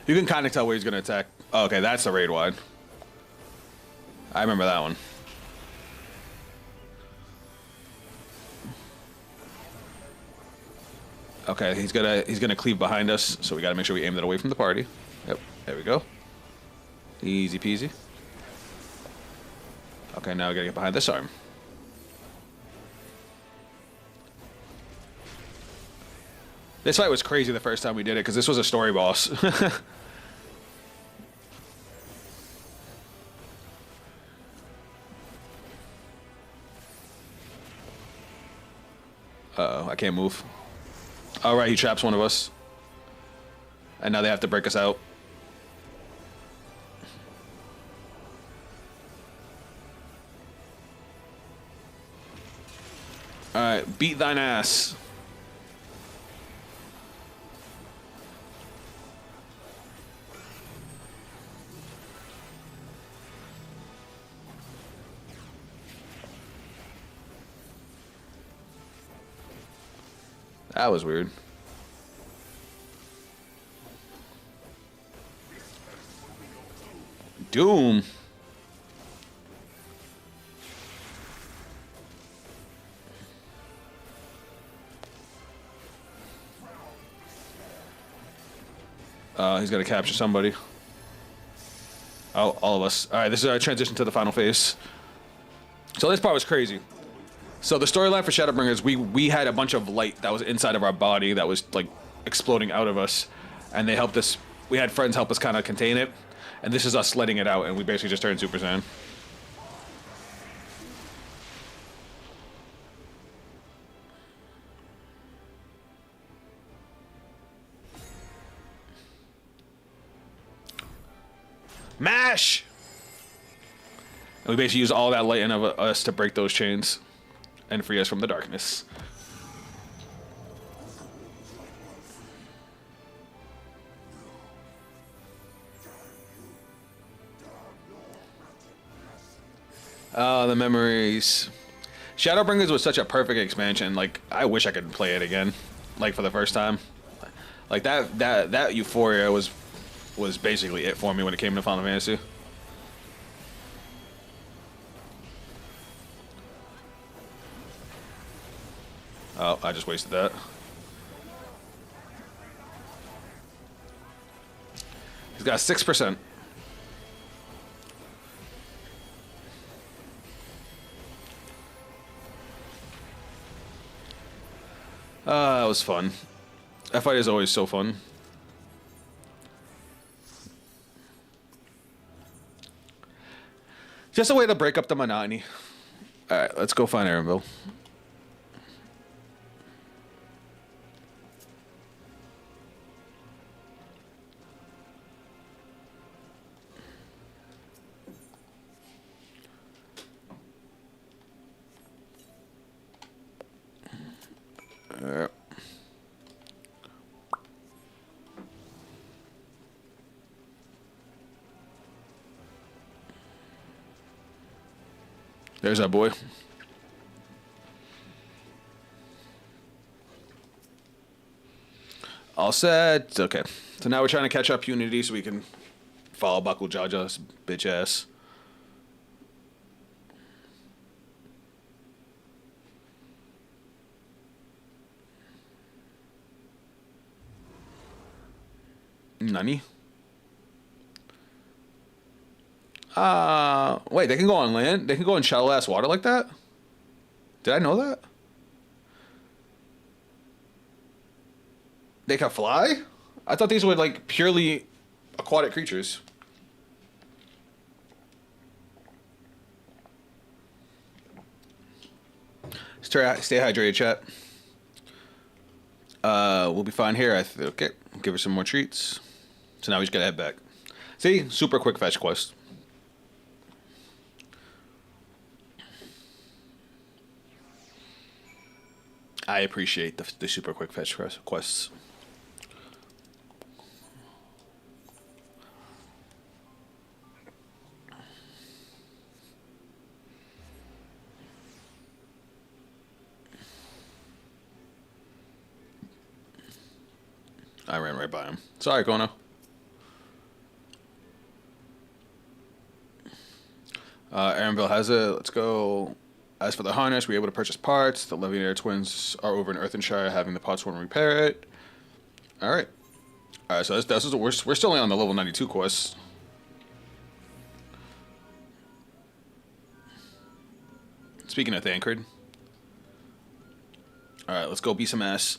You can kind of tell where he's gonna attack. Oh, okay, that's the raid wide. I remember that one. Okay, he's gonna cleave behind us, so we gotta make sure we aim that away from the party. Yep, there we go. Easy peasy. Okay, now we gotta get behind this arm. This fight was crazy the first time we did it, because this was a story boss. Uh-oh, I can't move. All right, he traps one of us. And now they have to break us out. All right, beat thine ass. That was weird. Doom. He's got to capture somebody. Oh, all of us. All right, this is our transition to the final phase. So this part was crazy. So the storyline for Shadowbringers, we had a bunch of light that was inside of our body that was like exploding out of us, and they helped us. We had friends help us kind of contain it, and this is us letting it out, and we basically just turned Super Saiyan. Mash! And we basically use all that light in of us to break those chains and free us from the darkness. The memories. Shadowbringers was such a perfect expansion. Like, I wish I could play it again, like for the first time. Like that euphoria was basically it for me when it came to Final Fantasy. Oh, I just wasted that. He's got 6%. That was fun. That fight is always so fun. Just a way to break up the monotony. Alright, let's go find Aaronville. There's our boy. All set. Okay. So now we're trying to catch up Unity so we can follow Buckle Jaja's bitch ass. Nani? Wait, they can go on land? They can go in shallow ass water like that? Did I know that? They can fly? I thought these were like purely aquatic creatures. Stay hydrated, chat. We'll be fine here. Okay, give her some more treats. So now we just gotta head back. See, super quick fetch quest. I appreciate the super quick fetch quests. I ran right by him. Sorry, Kono. Aaronville has it. Let's go. As for the harness, we're able to purchase parts. The Legionnaire twins are over in Earthenshire having the parts one repair it. Alright. Alright, so we're still only on the level 92 quest. Speaking of Thancred. Alright, let's go beat some ass.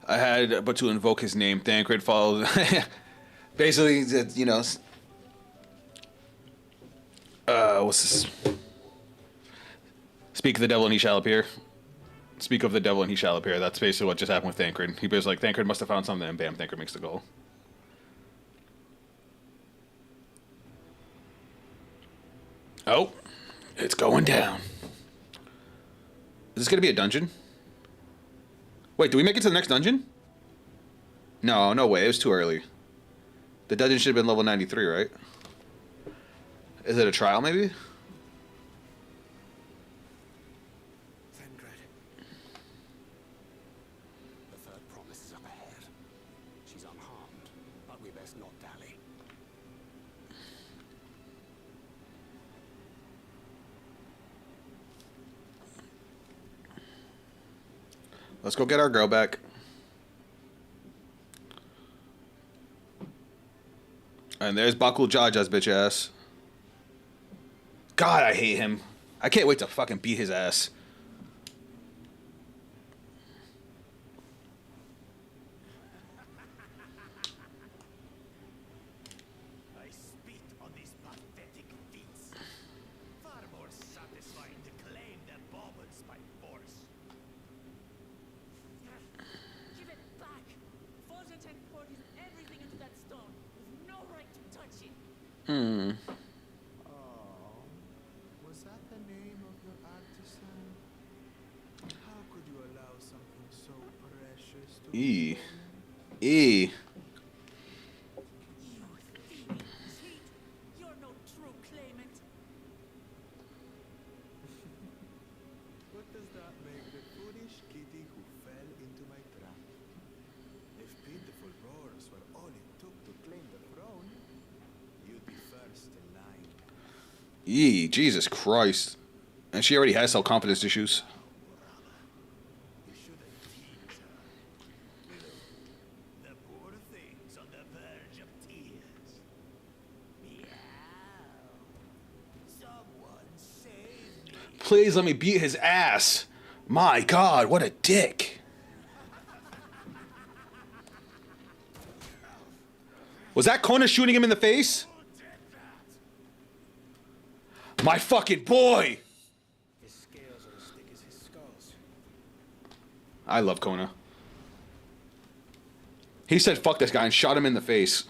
I had but to invoke his name. Thancred followed. Basically, you know. What's this? Speak of the devil and he shall appear. Speak of the devil and he shall appear. That's basically what just happened with Thancred. He was like, Thancred must have found something, and bam, Thancred makes the goal. Oh, it's going down. Is this going to be a dungeon? Wait, do we make it to the next dungeon? No, no way. It was too early. The dungeon should have been level 93, right? Is it a trial, maybe? Thancred. The third promise is up ahead. She's unharmed, but we best not dally. Let's go get our girl back. And there's Bakul Jaja's bitch ass. God, I hate him. I can't wait to fucking beat his ass. I spit on these pathetic feats. Far more satisfying to claim their baubles by force. Give it back! Fortune poured his everything into that stone. With no right to touch it. Oh, was that the name of your artisan? How could you allow something so precious to E. be stolen? E. You thieving cheat! You're no true claimant. What does that make the foolish kitty who fell into my trap? If pitiful roars were all it took to claim the throne, you'd be first in line. E. Jesus Christ. And she already has self-confidence issues. You shouldn't tease her. Look, the poor thing's on the verge of tears. Meow. Someone save me. Please let me beat his ass. My God, what a dick. Was that Kona shooting him in the face? Who did that? My fucking boy. His scales are as thick as his skulls. I love Kona. He said fuck this guy and shot him in the face.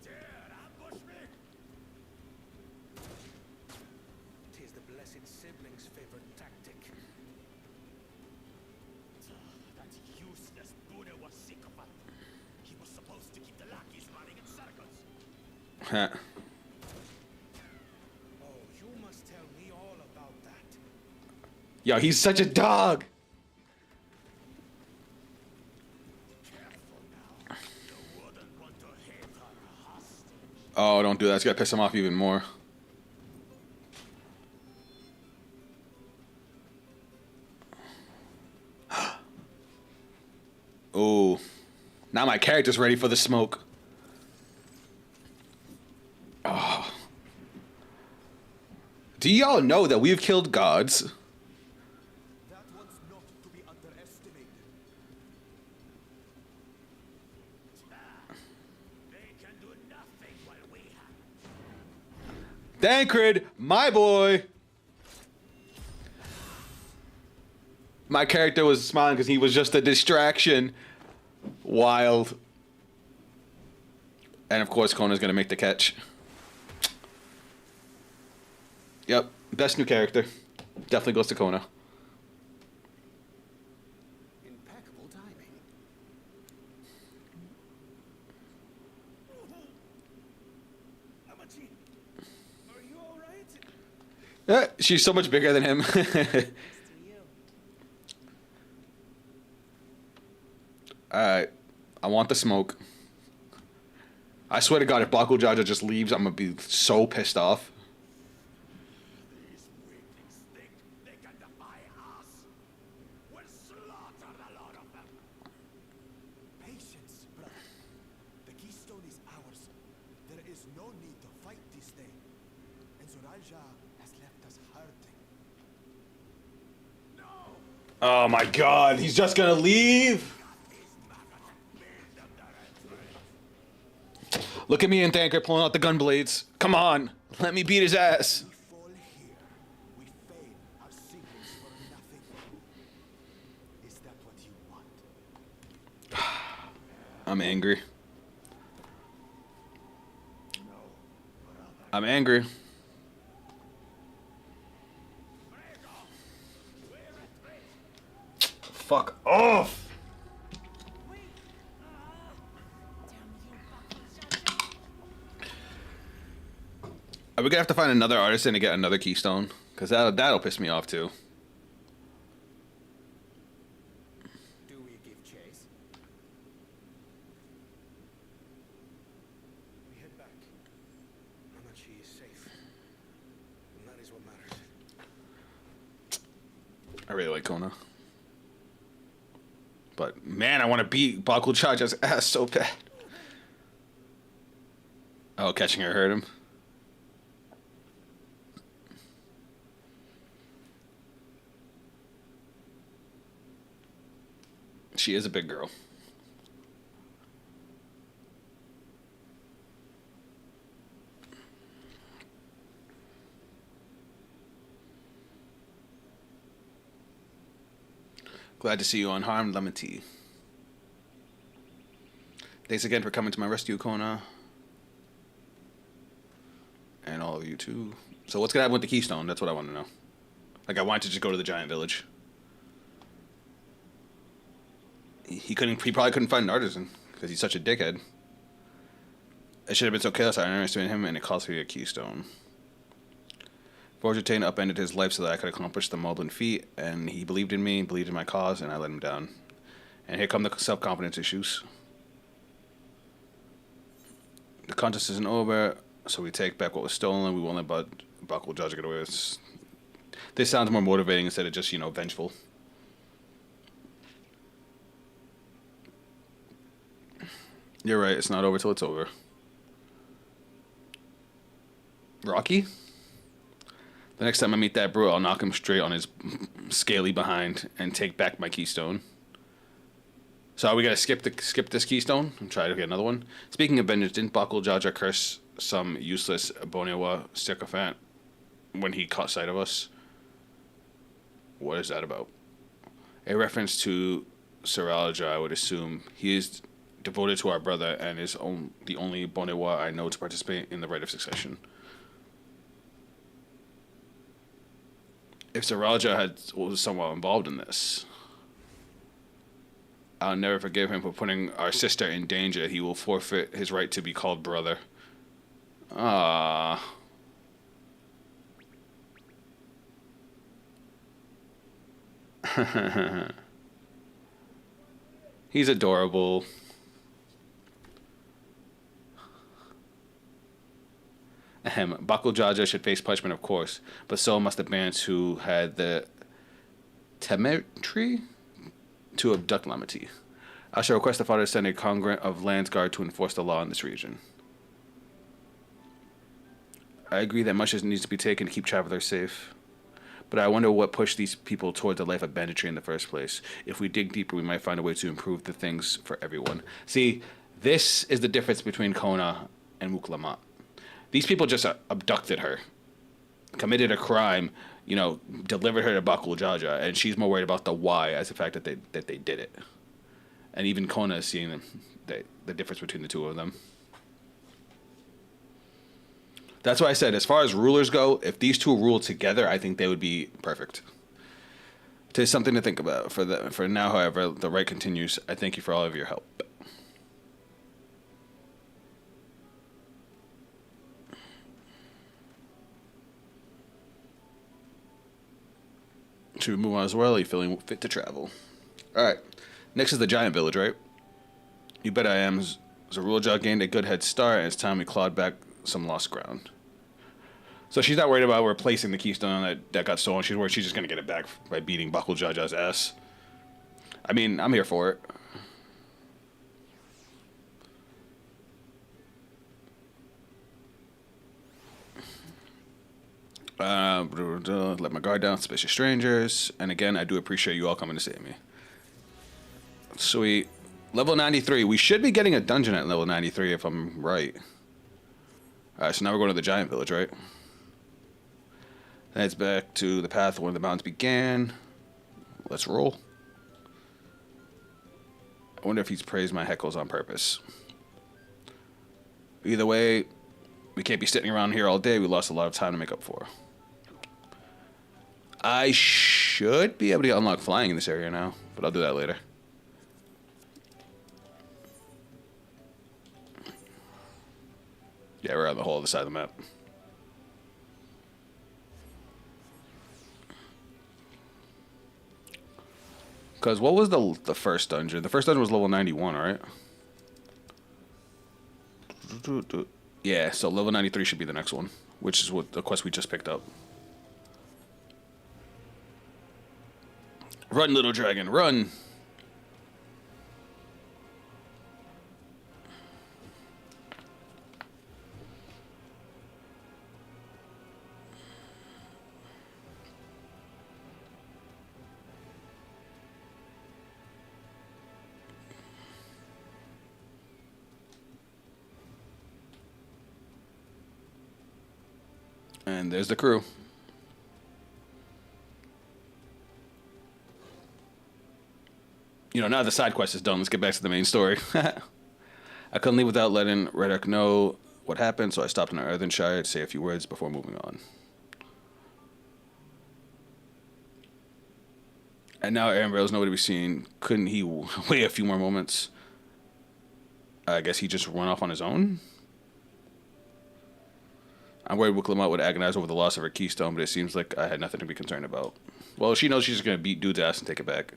Dare ambush me? Tis the blessed sibling's favorite tactic. That useless Buddha was sycophant. He was supposed to keep the lackeys running in circles. Huh. Oh, you must tell me all about that. Yo, he's such a dog. Careful now. You wouldn't want to hit her hostage. Oh, don't do that. It's gonna piss him off even more. Oh, now my character's ready for the smoke. Oh. Do y'all know that we've killed gods? That one's not to be underestimated. They can do nothing while we have. Thancred, my boy. My character was smiling because he was just a distraction. Wild. And of course, Kona's gonna make the catch. Yep, best new character. Definitely goes to Kona. Impeccable timing. Amati, are you all right? She's so much bigger than him. Thanks to you. Alright. I want the smoke. I swear to God, if Baku Jaja just leaves, I'm gonna be so pissed off. These weaklings think they can defy us. We'll slaughter the lot of them. Patience, brother. The keystone is ours. There is no need to fight this day. And Zoralja has left us hurting. Oh my God, he's just gonna leave. Look at me and Thanker pulling out the gun blades. Come on, let me beat his ass. We fall here. We fail our siblings for nothing. Is that what you want? I'm angry. I'm angry. Fuck off. Are we gonna have to find another artisan to get another keystone? Because that'll piss me off too. Do we give chase? We head back. Hamachi is safe. And that is what matters. I really like Kona. But man, I want to beat Baku Chaja's ass so bad. Oh, catching her hurt him. She is a big girl. Glad to see you unharmed, Lemon Tea. Thanks again for coming to my rescue, Kona. And all of you too. So what's gonna happen with the keystone? That's what I want to know. Like, I wanted to just go to the giant village. He probably couldn't find an artisan because he's such a dickhead. It should have been so chaos. I underestimated him, and it cost me a keystone. Fortune upended his life so that I could accomplish the Malden feat, and he believed in me, believed in my cause, and I let him down. And here come the self-confidence issues. The contest isn't over, so we take back what was stolen. We won't let Baku Jaja get away with this. This sounds more motivating instead of just, vengeful. You're right, it's not over till it's over. Rocky? The next time I meet that bro, I'll knock him straight on his scaly behind and take back my keystone. So are we gonna skip this keystone and try to get another one? Speaking of vengeance, didn't Baku Jaja curse some useless Bonewa sycophant when he caught sight of us? What is that about? A reference to Saralja, I would assume. He is devoted to our brother and is the only Bonewa I know to participate in the rite of succession. If Saralja was somewhat involved in this, I'll never forgive him for putting our sister in danger. He will forfeit his right to be called brother. Ah. He's adorable. Ahem. Baku Jaja should face punishment, of course, but so must the bandits who had the temerity to abduct Lamati. I shall request the father send a congregant of Landsguard to enforce the law in this region. I agree that much needs to be taken to keep travelers safe. But I wonder what pushed these people toward the life of banditry in the first place. If we dig deeper, we might find a way to improve the things for everyone. See, this is the difference between Kona and Muklamat. These people just abducted her, committed a crime, delivered her to Baku Jaja, and she's more worried about the why as the fact that they did it. And even Kona is seeing the difference between the two of them. That's why I said, as far as rulers go, if these two ruled together, I think they would be perfect. There's something to think about. For now, however, the right continues. I thank you for all of your help. Should we move on as well? Are you feeling fit to travel? Alright. Next is the giant village, right? You bet I am. Zarulja gained a good head start, and it's time we clawed back some lost ground. So she's not worried about replacing the keystone that got stolen. She's worried she's just going to get it back by beating Bakul Jaja's ass. I mean, I'm here for it. Let my guard down, suspicious strangers. And again, I do appreciate you all coming to save me. Sweet. Level 93. We should be getting a dungeon at level 93 if I'm right. Alright, so now we're going to the giant village, right? Then it's back to the path where the mountains began. Let's roll. I wonder if he's praised my heckles on purpose. Either way, we can't be sitting around here all day. We lost a lot of time to make up for. I should be able to unlock flying in this area now, but I'll do that later. Yeah, we're on the whole other side of the map. Because what was the first dungeon? The first dungeon was level 91, right? Yeah, so level 93 should be the next one, which is what the quest we just picked up. Run, little dragon, run! And there's the crew. You know, now the side quest is done. Let's get back to the main story. I couldn't leave without letting Reddick know what happened, so I stopped in Earthenshire to say a few words before moving on. And now Aaron nowhere to be seen. Couldn't he wait a few more moments? I guess he just run off on his own? I'm worried Wicklamat would agonize over the loss of her keystone, but it seems like I had nothing to be concerned about. Well, she knows she's just going to beat dude's ass and take it back.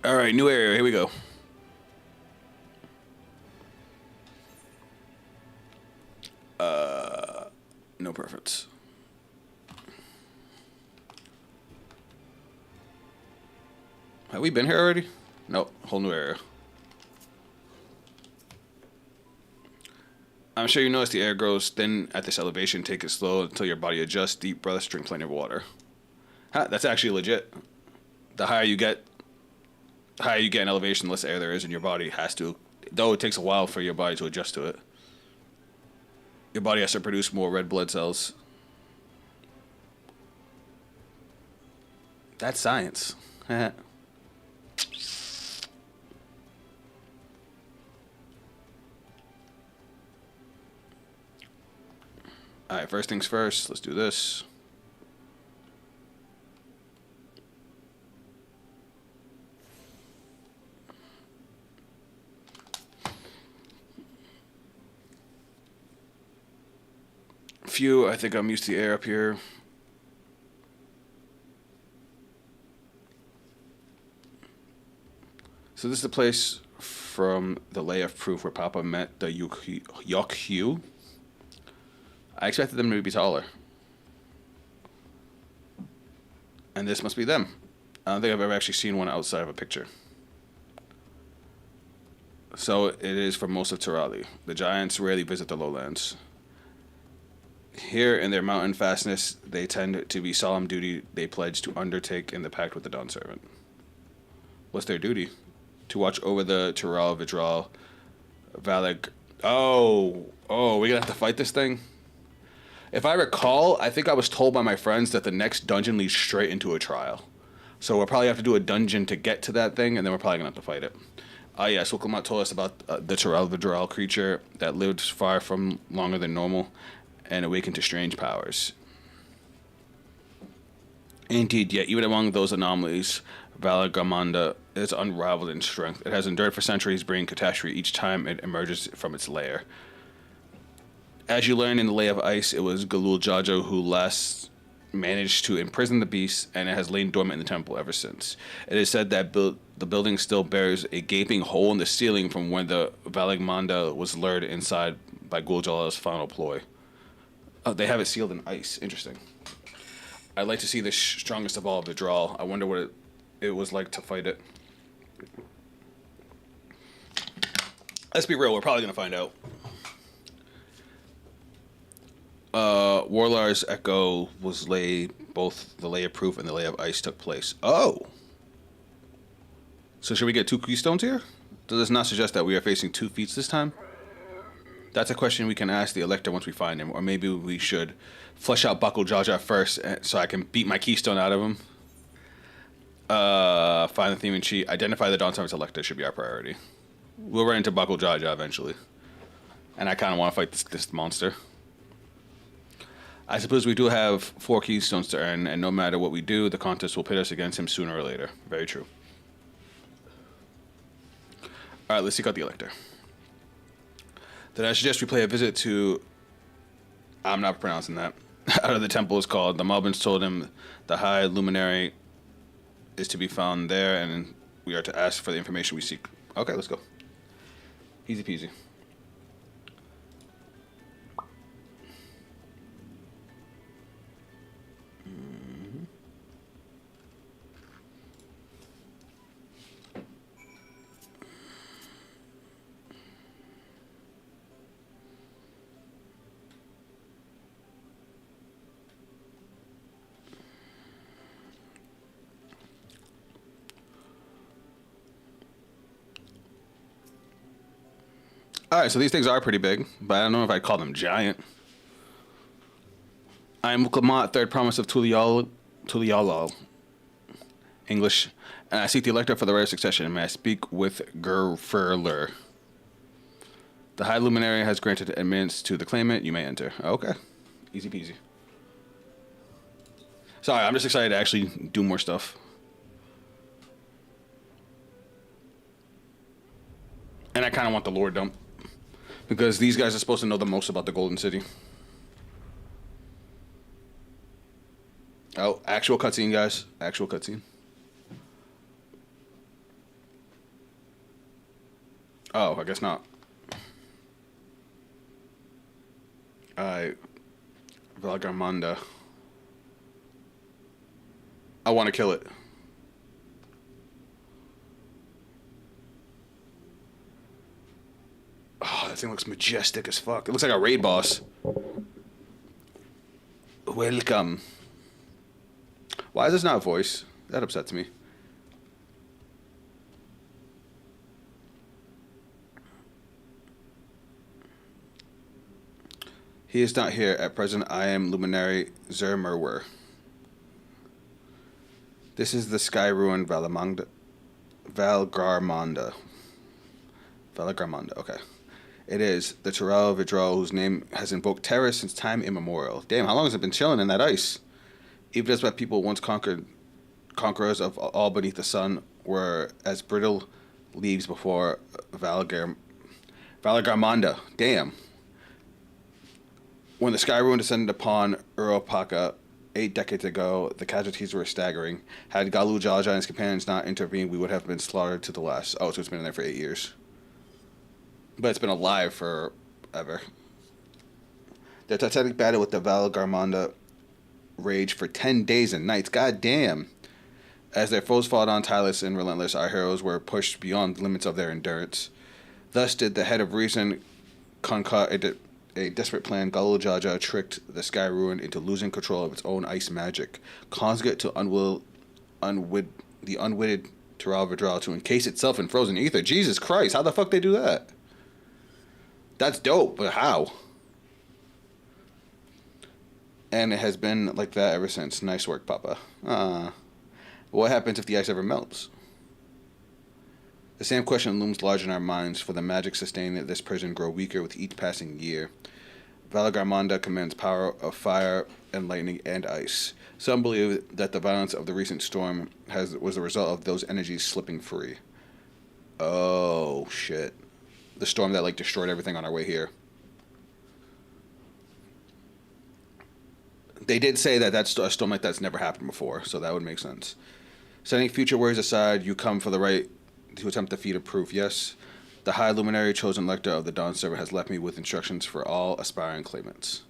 Alright, new area. Here we go. No preference. Have we been here already? Nope, whole new area. I'm sure you notice the air grows thin at this elevation. Take it slow until your body adjusts. Deep breaths, drink plenty of water. Huh, that's actually legit. The higher you get in elevation, the less air there is in your body. Has to. Though it takes a while for your body to adjust to it. Your body has to produce more red blood cells. That's science. Alright, first things first. Let's do this. Phew, I think I'm used to the air up here. So this is the place from the Lay of Proof where Papa met the Yok-Hugh. I expected them to be taller. And this must be them. I don't think I've ever actually seen one outside of a picture. So it is for most of Tural. The giants rarely visit the lowlands. Here in their mountain fastness, they tend to be solemn duty they pledge to undertake in the pact with the Dawn Servant. What's their duty? To watch over the Tural, Vidral, Valeg. Oh, we're gonna have to fight this thing? If I recall, I think I was told by my friends that the next dungeon leads straight into a trial. So we'll probably have to do a dungeon to get to that thing, and then we're probably gonna have to fight it. Yes, Wicklamat told us about the Tural Vidral creature that lived far from longer than normal and awakened to strange powers. Indeed, yet even among those anomalies, Valagamanda is unrivaled in strength. It has endured for centuries, bringing catastrophe each time it emerges from its lair. As you learn in the Lay of Ice, it was Galul Jaja who last managed to imprison the beast, and it has lain dormant in the temple ever since. It is said that the building still bears a gaping hole in the ceiling from when the Valagmanda was lured inside by Gul'Jala's final ploy. Oh, they have it sealed in ice. Interesting. I'd like to see the strongest of all of the draw. I wonder what it was like to fight it. Let's be real, we're probably going to find out. Warlar's Echo was both the Lay of Proof and the Lay of Ice took place. Oh! So should we get 2 keystones here? Does this not suggest that we are facing 2 feats this time? That's a question we can ask the Elector once we find him, or maybe we should flesh out Buckle Jaja first so I can beat my keystone out of him. Find the theme and cheat. Identify the Dawntrail Elector should be our priority. We'll run into Buckle Jaja eventually. And I kind of want to fight this monster. I suppose we do have 4 keystones to earn, and no matter what we do, the contest will pit us against him sooner or later. Very true. Alright, let's seek out the Elector. Then I suggest we pay a visit to... I'm not pronouncing that. Out of the temple is called. The Malbins told him the High Luminary is to be found there, and we are to ask for the information we seek. Okay, let's go. Easy peasy. Alright, so these things are pretty big, but I don't know if I'd call them giant. I am Muklamat, third promise of Tulial, English, and I seek the Elector for the right of succession. May I speak with Gerfurler? The High Luminary has granted admittance to the claimant. You may enter. Okay. Easy peasy. Sorry, I'm just excited to actually do more stuff. And I kind of want the lore dump. Because these guys are supposed to know the most about the Golden City. Oh, actual cutscene, guys. Actual cutscene. Oh, I guess not. Alright. Valgarmanda. I want to kill it. Oh, that thing looks majestic as fuck. It looks like a raid boss. Welcome. Why is this not a voice? That upsets me. He is not here. At present, I am Luminary Zermerwer. This is the Sky Ruin Valgarmanda. Valgarmanda, okay. It is the Tural Vidral, whose name has invoked terror since time immemorial. Damn, how long has it been chilling in that ice? Even as my people once conquerors of all beneath the sun were as brittle leaves before Valgarmanda. Damn. When the Sky Ruin descended upon Uropaka 8 decades ago, the casualties were staggering. Had Galu Jaja and his companions not intervened, we would have been slaughtered to the last. Oh, so it's been in there for 8 years. But it's been alive forever. The titanic battle with the Valgarmanda raged for 10 days and nights. God damn. As their foes fought on tireless and relentless, our heroes were pushed beyond the limits of their endurance. Thus did the head of reason concoct a desperate plan. Galu Jaja tricked the Sky Ruin into losing control of its own ice magic, causing it to the unwitted Tural Vidral to encase itself in frozen ether. Jesus Christ, how the fuck they do that? That's dope, but how? And it has been like that ever since. Nice work, Papa. What happens if the ice ever melts? The same question looms large in our minds, for the magic sustaining this prison grow weaker with each passing year. Valgarmanda commands power of fire and lightning and ice. Some believe that the violence of the recent storm was the result of those energies slipping free. Oh, shit. The storm that, destroyed everything on our way here. They did say that that's a storm like that's never happened before, so that would make sense. Setting future worries aside, you come for the right to attempt to defeat a proof. Yes, the High Luminary, chosen lector of the Dawn Servant, has left me with instructions for all aspiring claimants.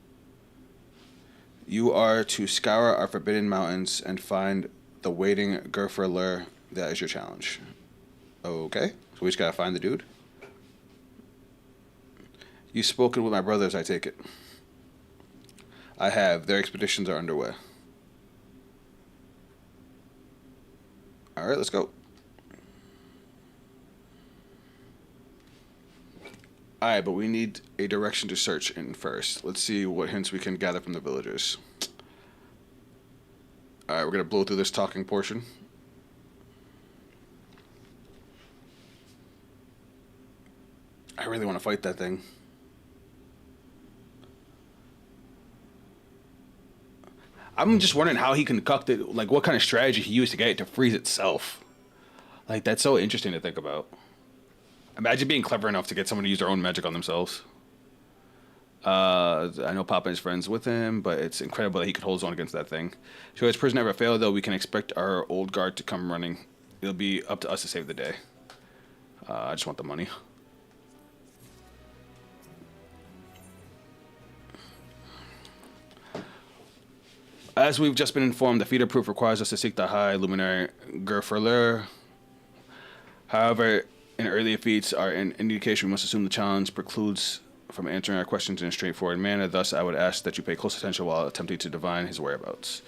You are to scour our forbidden mountains and find the waiting Gurfer. That is your challenge. Okay, so we just gotta find the dude. You've spoken with my brothers, I take it. I have. Their expeditions are underway. Alright, let's go. Alright, but we need a direction to search in first. Let's see what hints we can gather from the villagers. Alright, we're going to blow through this talking portion. I really want to fight that thing. I'm just wondering how he concocted, like what kind of strategy he used to get it to freeze itself. Like, that's so interesting to think about. Imagine being clever enough to get someone to use their own magic on themselves. I know Papa and his friends with him, but it's incredible that he could hold his own against that thing. So his prison never failed, though we can expect our old guard to come running. It'll be up to us to save the day. I just want the money. As we've just been informed, the feeder proof requires us to seek the High Luminary Gurfer. However, in earlier feats are an indication we must assume the challenge precludes from answering our questions in a straightforward manner. Thus, I would ask that you pay close attention while attempting to divine his whereabouts.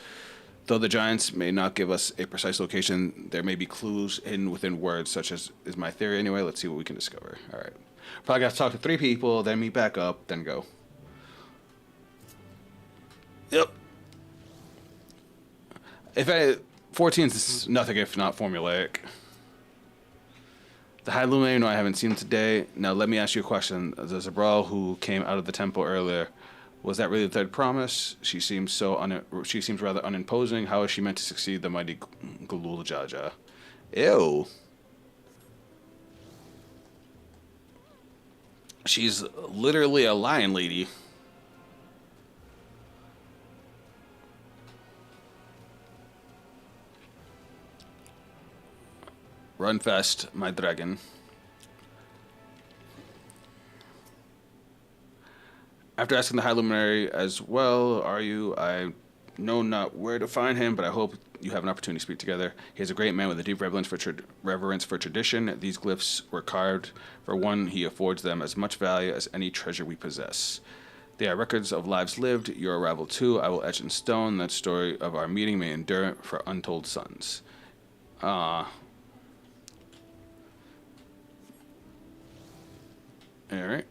Though the giants may not give us a precise location, there may be clues hidden within words, such as is my theory anyway. Let's see what we can discover. All right. Probably got to talk to 3 people, then meet back up, then go. Yep. If 14 is nothing if not formulaic. The High Luminary, no, I haven't seen him today. Now, let me ask you a question. The Zabral who came out of the temple earlier, was that really the third promise? She seems she seems rather unimposing. How is she meant to succeed the mighty Gulul Jaja? Ew. She's literally a lion lady. Run fast, my dragon. After asking the High Luminary as well, are you? I know not where to find him, but I hope you have an opportunity to speak together. He is a great man with a deep reverence for tradition. These glyphs were carved. For one, he affords them as much value as any treasure we possess. They are records of lives lived. Your arrival too, I will etch in stone. That story of our meeting may endure for untold sons. All right.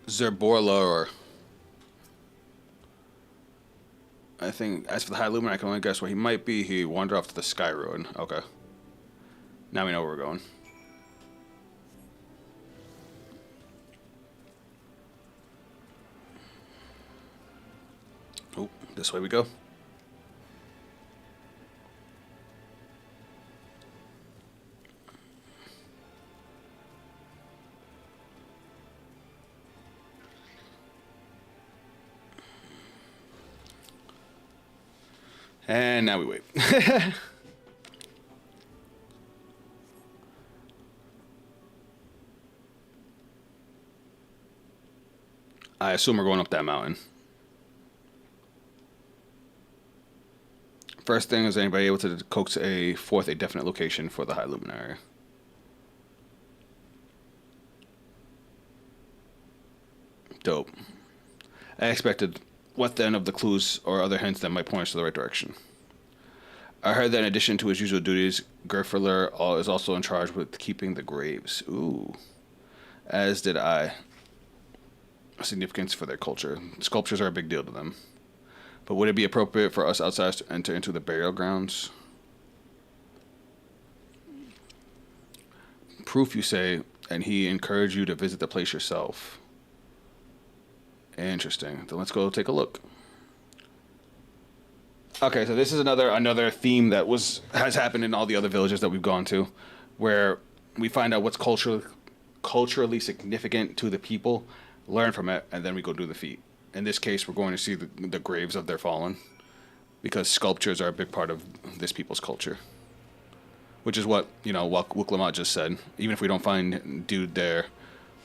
Zerborlor. I think, as for the High Luminary, I can only guess where he might be. He wandered off to the Sky Ruin. Okay. Now we know where we're going. Oh, this way we go. And now we wait. I assume we're going up that mountain. First thing, is anybody able to coax a definite location for the High Luminary? Dope. I expected. What then of the clues or other hints that might point us to the right direction? I heard that in addition to his usual duties, Gurfer is also in charge with keeping the graves. Ooh. As did I. Significance for their culture. Sculptures are a big deal to them. But would it be appropriate for us outsiders to enter into the burial grounds? Proof, you say, and he encouraged you to visit the place yourself. Interesting. Then let's go take a look. Okay, so this is another theme that has happened in all the other villages that we've gone to, where we find out what's culturally significant to the people, learn from it, and then we go do the feat. In this case, we're going to see the graves of their fallen, because sculptures are a big part of this people's culture. Which is what, Wuklamat just said. Even if we don't find dude there,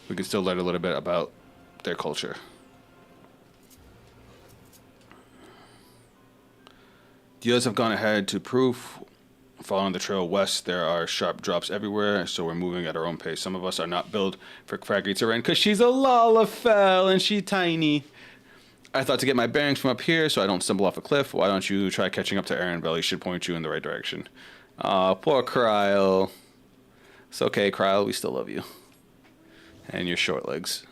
we can still learn a little bit about their culture. The others have gone ahead to proof. Following the trail west, there are sharp drops everywhere, so we're moving at our own pace. Some of us are not built for craggy terrain because she's a Lalafell and she's tiny. I thought to get my bearings from up here so I don't stumble off a cliff. Why don't you try catching up to Aaron? Belly should point you in the right direction. Aw, poor Kryle. It's okay, Kryle. We still love you. And your short legs.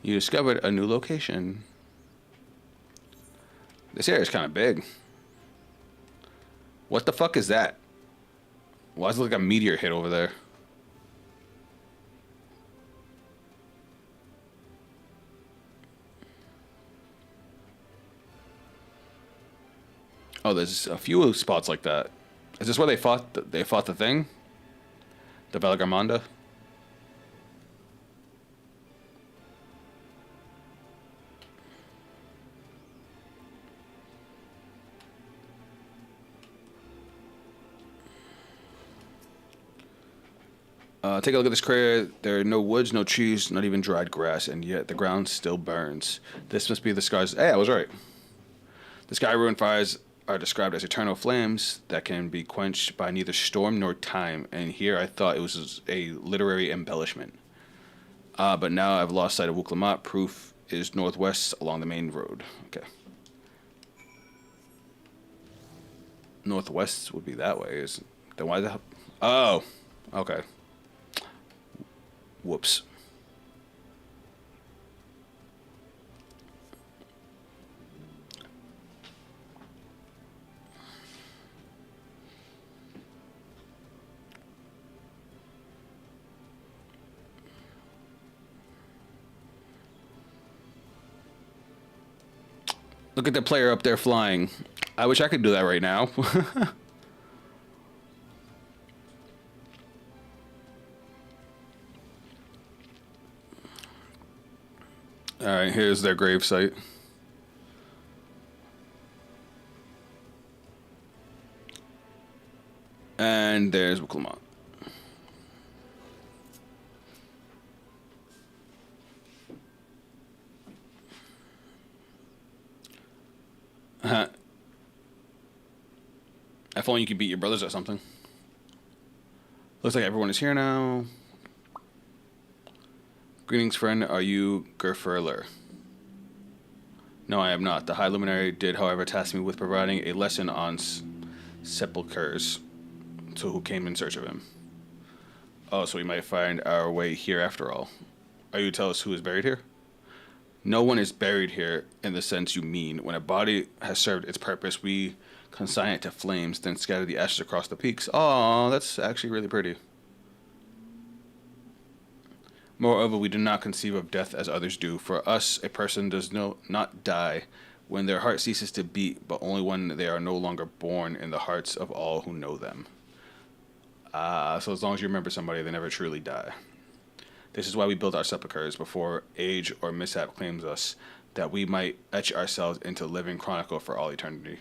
You discovered a new location. This area is kind of big. What the fuck is that? Why does it look like a meteor hit over there? Oh, there's a few spots like that. Is this where they fought? They fought the thing, the Velagarmanda. Take a look at this crater. There are no woods, no trees, not even dried grass, and yet the ground still burns. This must be the scars. Hey, I was right. The sky ruined fires are described as eternal flames that can be quenched by neither storm nor time, and here I thought it was a literary embellishment. But now I've lost sight of Wuklamat. Proof is northwest along the main road. Okay. Northwest would be that way. Then why the hell? Oh, okay. Whoops. Look at the player up there flying. I wish I could do that right now. Alright, here's their gravesite. And there's Wuklamat. If only you could beat your brothers or something. Looks like everyone is here now. Greetings, friend. Are you Gerfurler? No, I am not. The High Luminary did, however, task me with providing a lesson on sepulchres to who came in search of him. Oh, so we might find our way here after all. Are you to tell us who is buried here? No one is buried here in the sense you mean. When a body has served its purpose, we consign it to flames, then scatter the ashes across the peaks. Oh, that's actually really pretty. Moreover, we do not conceive of death as others do. For us, a person does not die when their heart ceases to beat, but only when they are no longer born in the hearts of all who know them. So as long as you remember somebody, they never truly die. This is why we build our sepulchres before age or mishap claims us, that we might etch ourselves into living chronicle for all eternity,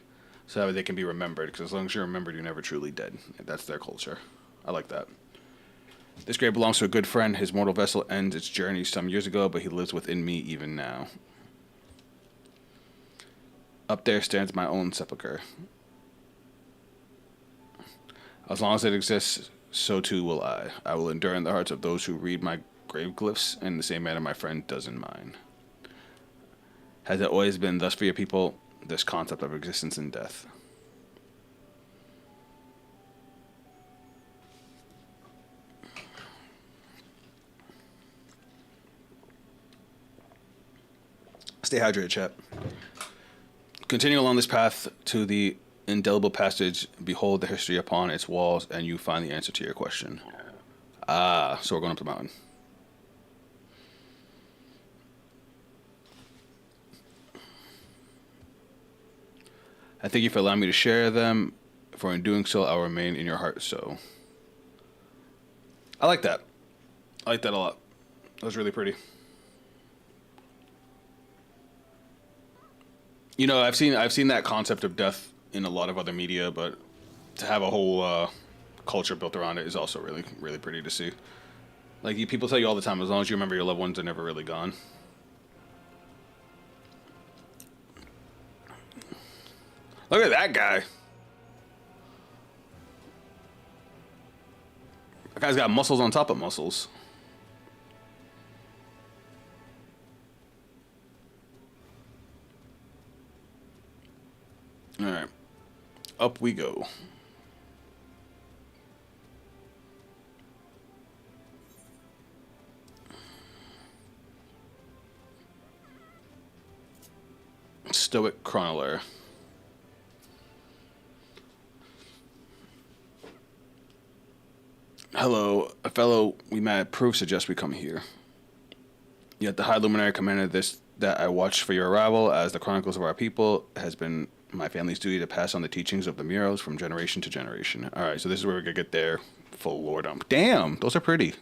so that they can be remembered, because as long as you're remembered, you're never truly dead. That's their culture. I like that. This grave belongs to a good friend. His mortal vessel ends its journey some years ago, but he lives within me even now. Up there stands my own sepulcher. As long as it exists, so too will I. I will endure in the hearts of those who read my grave glyphs in the same manner my friend does in mine. Has it always been thus for your people, this concept of existence and death? Stay hydrated, chat. Continue along this path to the indelible passage. Behold the history upon its walls, and you find the answer to your question. Ah, so we're going up the mountain. I thank you for allowing me to share them, for in doing so, I'll remain in your heart. So, I like that. I like that a lot. That was really pretty. You know, I've seen that concept of death in a lot of other media, but to have a whole culture built around it is also really, really pretty to see. Like people tell you all the time, as long as you remember your loved ones, they're never really gone. Look at that guy. That guy's got muscles on top of muscles. All right, up we go. Stoic Chronoler. Hello, a fellow we met. Proof suggests we come here. Yet the High Luminary commanded this that I watch for your arrival, as the chronicles of our people has been my family's duty to pass on the teachings of the Muros from generation to generation. All right, so this is where we're gonna get their full lore dump. Damn, those are pretty.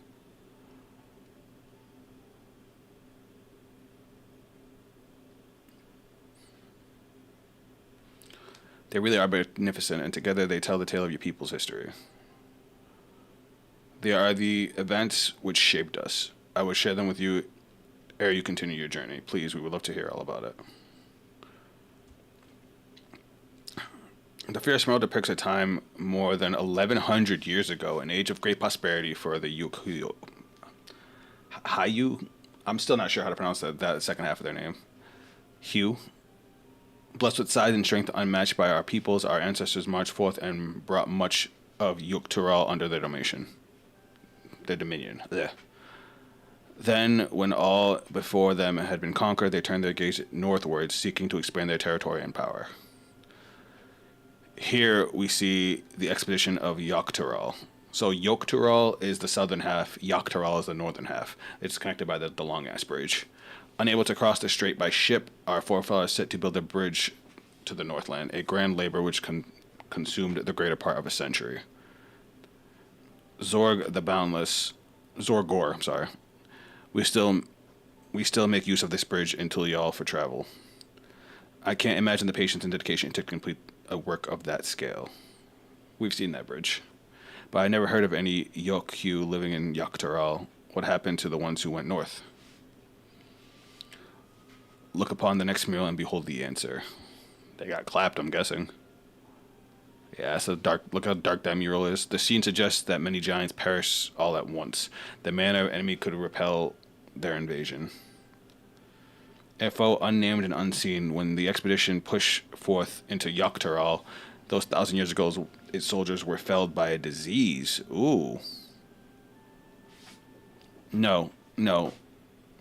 They really are magnificent, and together they tell the tale of your people's history. They are the events which shaped us. I will share them with you ere you continue your journey. Please, we would love to hear all about it. The Fierce Merle depicts a time more than 1,100 years ago, an age of great prosperity for the Yukio. Hayu? I'm still not sure how to pronounce that second half of their name. Hugh. Blessed with size and strength unmatched by our peoples, our ancestors marched forth and brought much of Tural under their dominion. Blech. Then, when all before them had been conquered, they turned their gaze northwards, seeking to expand their territory and power. Here we see the expedition of Tural. So Tural is the southern half, Tural is the northern half. It's connected by the long-ass bridge. Unable to cross the strait by ship, our forefathers set to build a bridge to the Northland, a grand labor which consumed the greater part of a century. Zorgor, I'm sorry. We still make use of this bridge in Tural for travel. I can't imagine the patience and dedication to complete a work of that scale. We've seen that bridge. But I never heard of any Yokyu living in Tural. What happened to the ones who went north? Look upon the next mural and behold the answer. They got clapped, I'm guessing. Yeah, so dark. Look how dark that mural is. The scene suggests that many giants perish all at once. The man or enemy could repel their invasion. A foe unnamed and unseen, when the expedition pushed forth into Tural, those 1,000 years ago, its soldiers were felled by a disease. Ooh. No.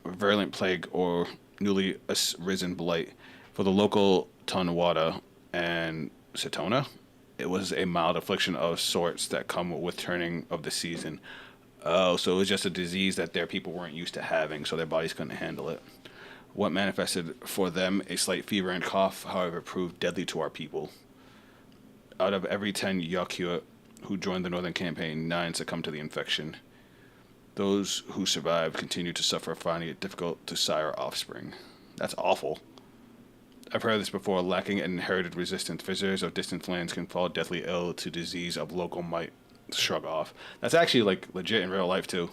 Virulent plague or newly risen blight. For the local Tonawada and Setona, it was a mild affliction of sorts that come with turning of the season. Oh, so it was just a disease that their people weren't used to having, so their bodies couldn't handle it. What manifested for them a slight fever and cough, however, proved deadly to our people. Out of every 10 Yakua who joined the Northern Campaign, 9 succumbed to the infection. Those who survived continued to suffer, finding it difficult to sire offspring. That's awful. I've heard this before. Lacking an inherited resistance, visitors of distant lands can fall deathly ill to disease of local might. Shrug off. That's actually like legit in real life too.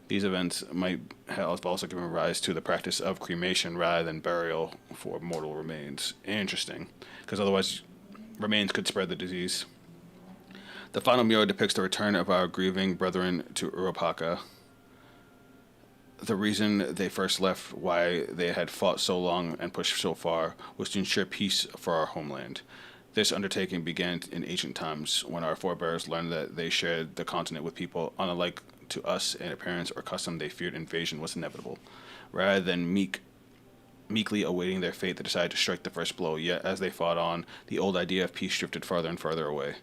These events might have also given rise to the practice of cremation rather than burial for mortal remains. Interesting, because otherwise remains could spread the disease. The final mural depicts the return of our grieving brethren to Urupaka. The reason they first left, why they had fought so long and pushed so far, was to ensure peace for our homeland. This undertaking began in ancient times, when our forebears learned that they shared the continent with people unlike to us in appearance or custom. They feared invasion was inevitable. Rather than meekly awaiting their fate, they decided to strike the first blow. Yet, as they fought on, the old idea of peace drifted farther and farther away.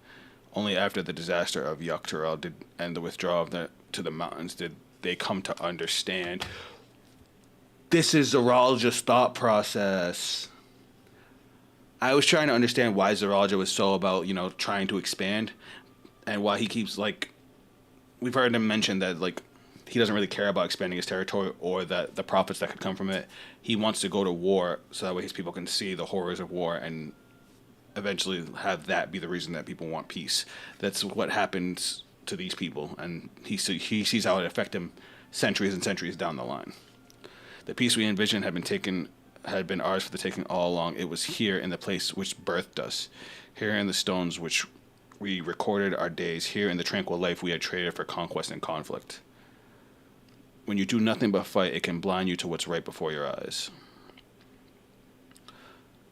Only after the disaster of Tural and the withdrawal of the to the mountains did they come to understand this is Zoralja's thought process. I was trying to understand why Zoralja was so about, trying to expand, and why he keeps, like, we've heard him mention that, like, he doesn't really care about expanding his territory or the profits that could come from it. He wants to go to war so that way his people can see the horrors of war and eventually have that be the reason that people want peace. That's what happens to these people, and he sees how it affect him centuries and centuries down the line. The peace we envisioned had been ours for the taking all along. It was here in the place which birthed us, here in the stones which we recorded our days, here in the tranquil life we had traded for conquest and conflict. When you do nothing but fight, it can blind you to what's right before your eyes.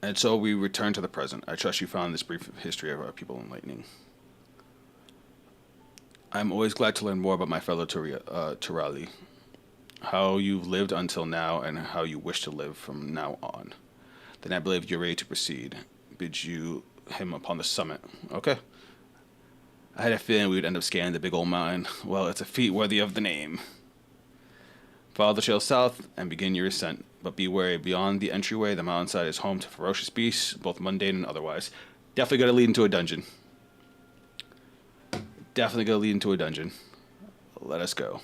And so we return to the present. I trust you found this brief history of our people enlightening. I'm always glad to learn more about my fellow Turali, how you've lived until now and how you wish to live from now on. Then I believe you're ready to proceed. Bid you him upon the summit. Okay. I had a feeling we would end up scaling the big old mountain. Well, it's a feat worthy of the name. Follow the trail south and begin your ascent, but be wary. Beyond the entryway, the mountainside is home to ferocious beasts, both mundane and otherwise. Definitely going to lead into a dungeon. Definitely going to lead into a dungeon. Let us go.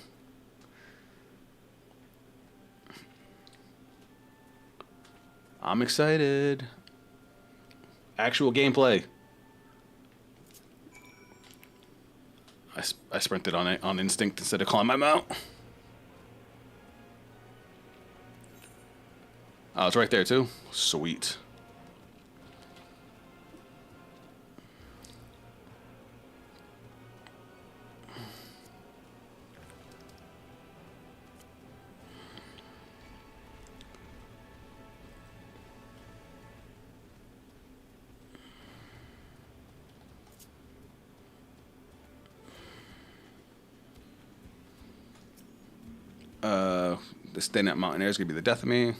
I'm excited. Actual gameplay. I sprinted on instinct instead of calling my mount. Oh, it's right there too. Sweet. This thing at Mountain Air is gonna be the death of me.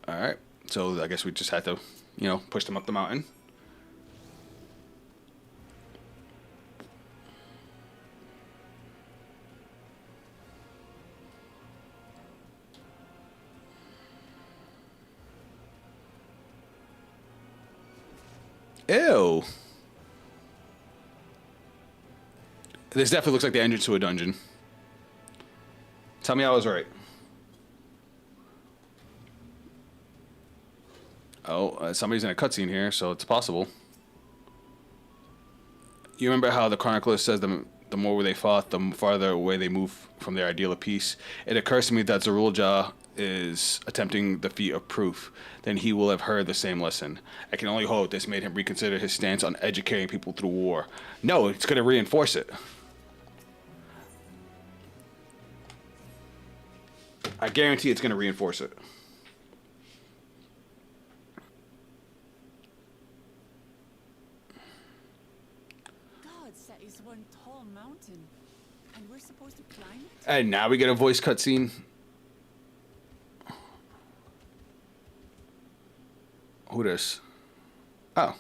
Alright, so I guess we just had to, push them up the mountain. Ew. This definitely looks like the entrance to a dungeon. Tell me I was right. Oh, somebody's in a cutscene here, so it's possible. You remember how the chronicler says the more they fought, the farther away they move from their ideal of peace? It occurs to me that Zoralja is attempting the feat of proof. Then he will have heard the same lesson. I can only hope this made him reconsider his stance on educating people through war. No, it's going to reinforce it. I guarantee it's going to reinforce it. That is one tall mountain, and we're supposed to climb it? And now we get a voice cutscene. Who this? Oh.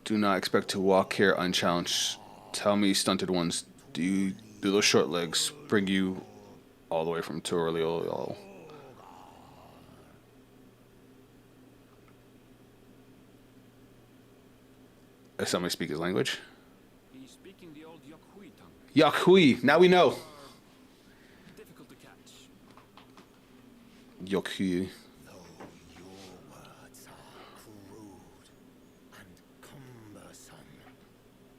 Do not expect to walk here unchallenged. Tell me, stunted ones, do those short legs bring you all the way from Tural? Does somebody speak his language? He's speaking the old Yokhui tongue. Yokhui. Now we know. Difficult to catch. Yokhui. Though your words are crude and cumbersome,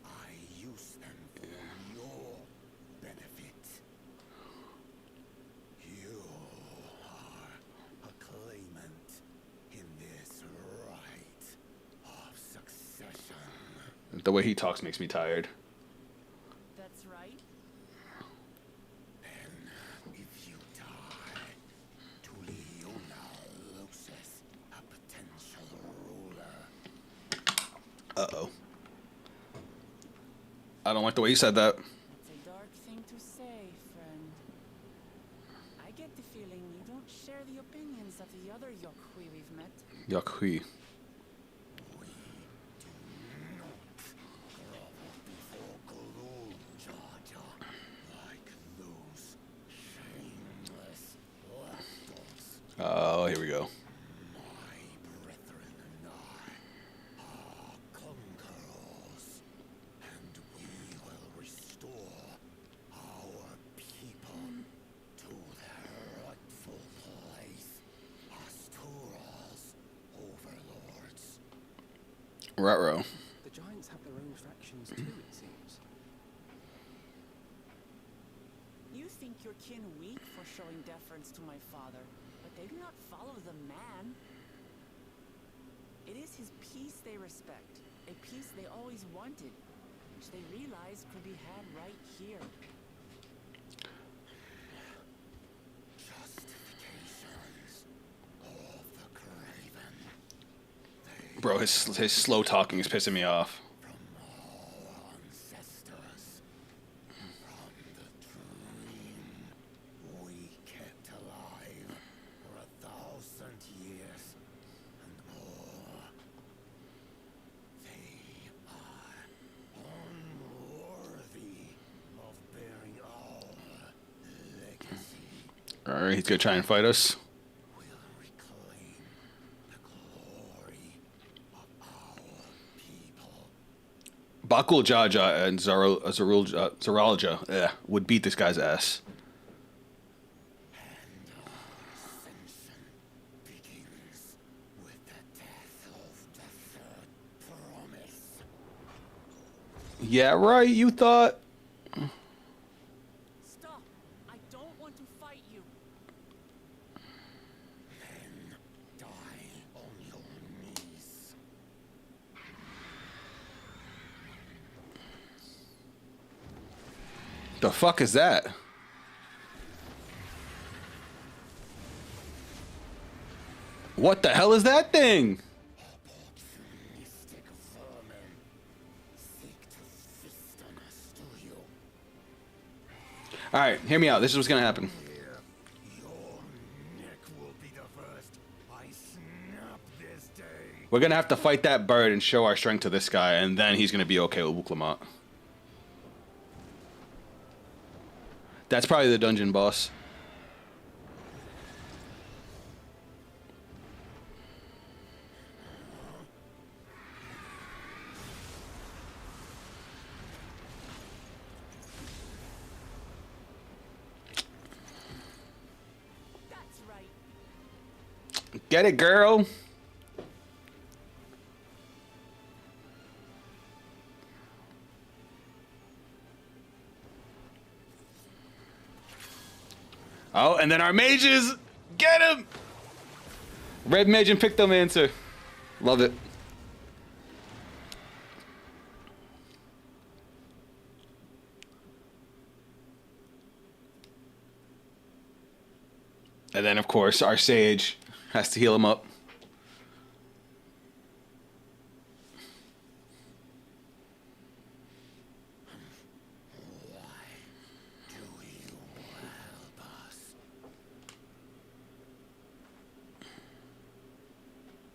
I use them for your benefit. You are a claimant in this right of succession. The way he talks makes me tired. That's right. Then, if you die, Tuliona loses a potential ruler. Uh-oh. I don't like the way he said that. It's a dark thing to say, friend. I get the feeling you don't share the opinions of the other Yokhui we've met. Yokhui. here we go. My brethren and I are conquerors, and we will restore our people to their rightful place as Tural's overlords. Ruh-roh. The giants have their own factions too, it seems. You think your kin weak for showing deference to my father, but they do not follow the man. It is his peace they respect, a peace they always wanted, which they realize could be had right here. Justifications of the craven. Bro, his slow talking is pissing me off. From our ancestors, from the dream we kept alive for 1,000 years and more. They are unworthy of bearing our legacy. Alright, he's gonna try and fight us. We'll reclaim the glory of our people. Bakul Jaja and Zaralja would beat this guy's ass. And our ascension begins with the death of the third promise. Yeah, right, you thought. Stop! I don't want to fight you. Then die on your knees. The fuck is that? What the hell is that thing? Opportunistic vermin seek to feast on us, do you? Alright, hear me out. This is what's gonna happen. Here, your neck will be the first I snap this day. We're gonna have to fight that bird and show our strength to this guy, and then he's gonna be okay with Wuklamot. That's probably the dungeon boss. That's right. Get it, girl? Oh, and then our mages! Get him! Red mage and Pictomancer. Love it. And then, of course, our sage has to heal him up. Do you help us?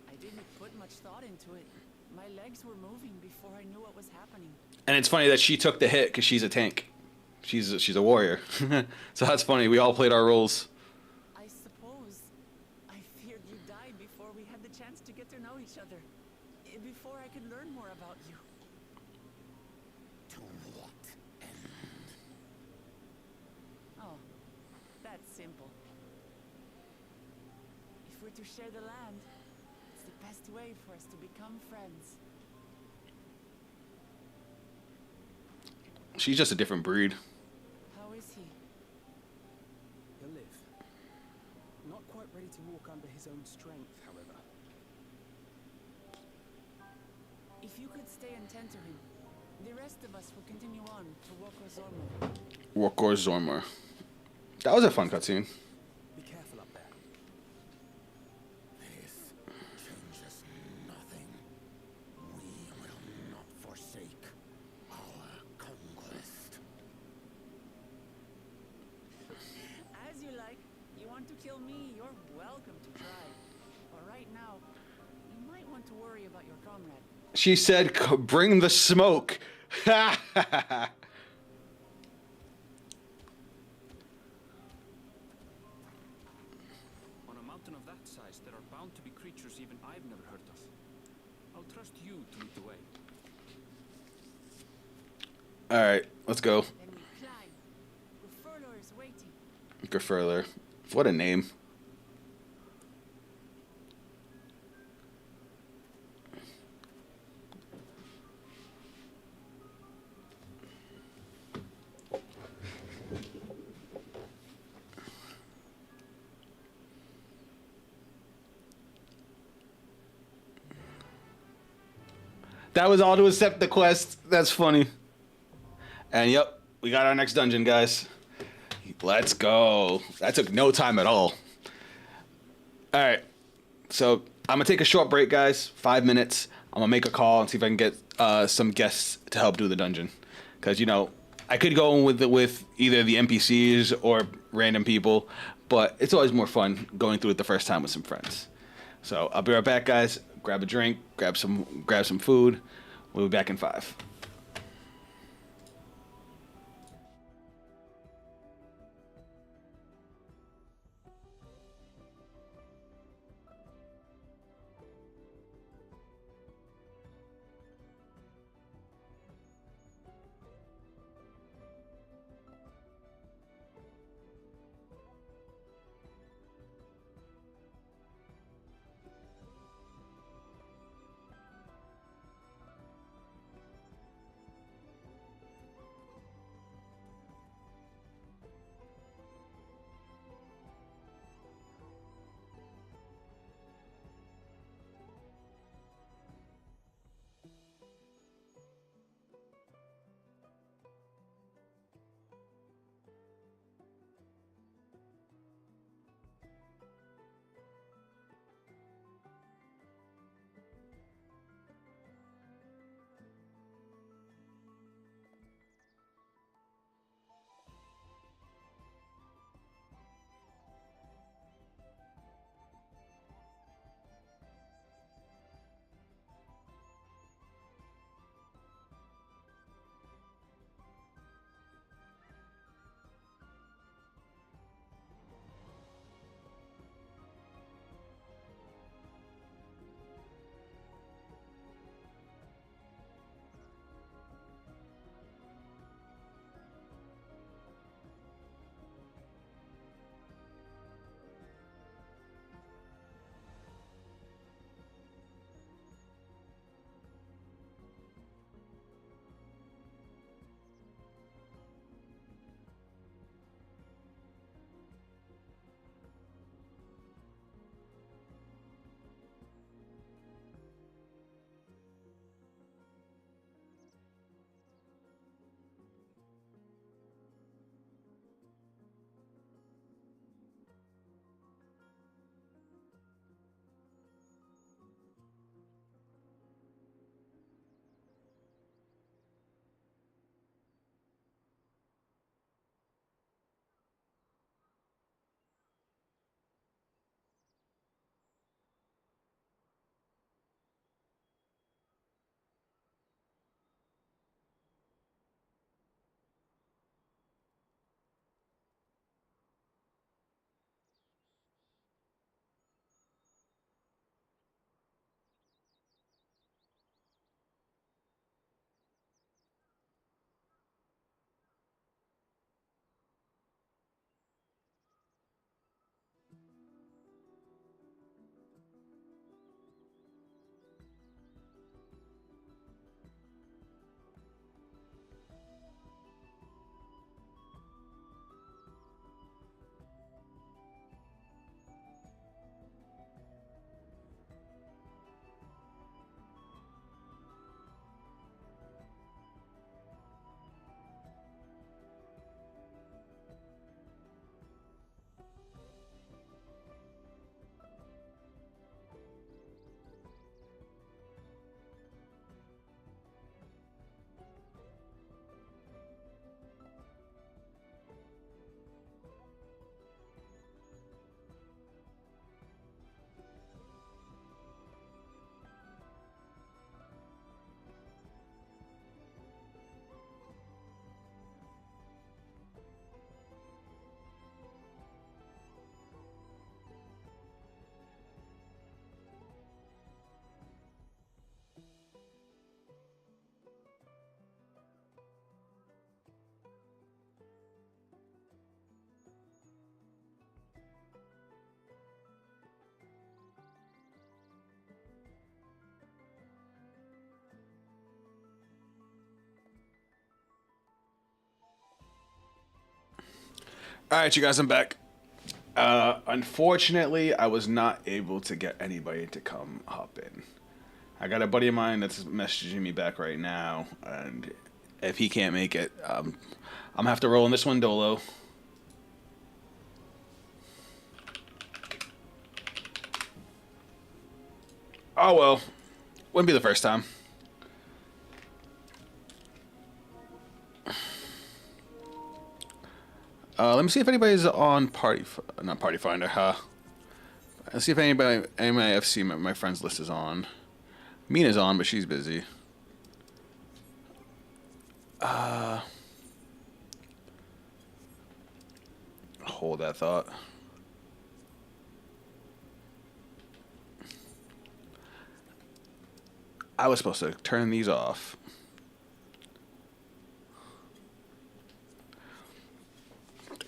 I didn't put much thought into it. My legs were moving before I knew what was happening. And it's funny that she took the hit because she's a tank. She's a warrior. So that's funny. We all played our roles. I suppose I feared you died before we had the chance to get to know each other. Before I could learn more about you. To what end? Oh, that's simple. If we're to share the land, it's the best way for us to become friends. She's just a different breed. How is he? He'll live. Not quite ready to walk under his own strength, however. If you could stay and tend to him, the rest of us will continue on to Wokor Zormo. Wokor Zormar. That was a fun cutscene. Be careful up there. This changes nothing. We will not forsake our conquest. As you like. You want to kill me, you're welcome to try. But right now, you might want to worry about your comrade. She said, bring the smoke. On a month mountain of that size, there are bound to be creatures even I've never heard of. I'll trust you to lead the way. All right, let's go. Then we climb. Furler is waiting. Gerfurler. What a name. That was all to accept the quest. That's funny. And yep, we got our next dungeon, guys. Let's go. That took no time at all. All right. So I'm going to take a short break, guys. 5 minutes. I'm going to make a call and see if I can get some guests to help do the dungeon. Because, you know, I could go with either the NPCs or random people, but it's always more fun going through it the first time with some friends. So I'll be right back, guys. Grab a drink, grab some food. We'll be back in 5. All right, you guys, I'm back. Unfortunately, I was not able to get anybody to come hop in. I got a buddy of mine that's messaging me back right now, and if he can't make it, I'm gonna have to roll in this one dolo. Oh well, wouldn't be the first time. Let me see if anybody's on not Party Finder, huh? Let's see if anybody FC my friends list is on. Mina's on, but she's busy. Hold that thought. I was supposed to turn these off.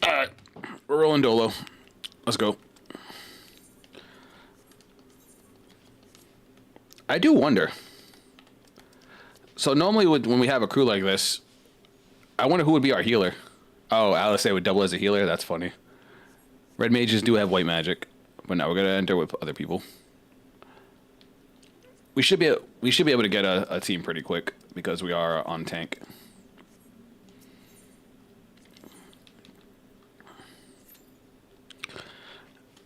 Alright, we're rolling dolo. Let's go. I do wonder. So normally when we have a crew like this, I wonder who would be our healer. Oh, Alice would double as a healer? That's funny. Red mages do have white magic, but now we're going to enter with other people. We should be able to get a team pretty quick because we are on tank.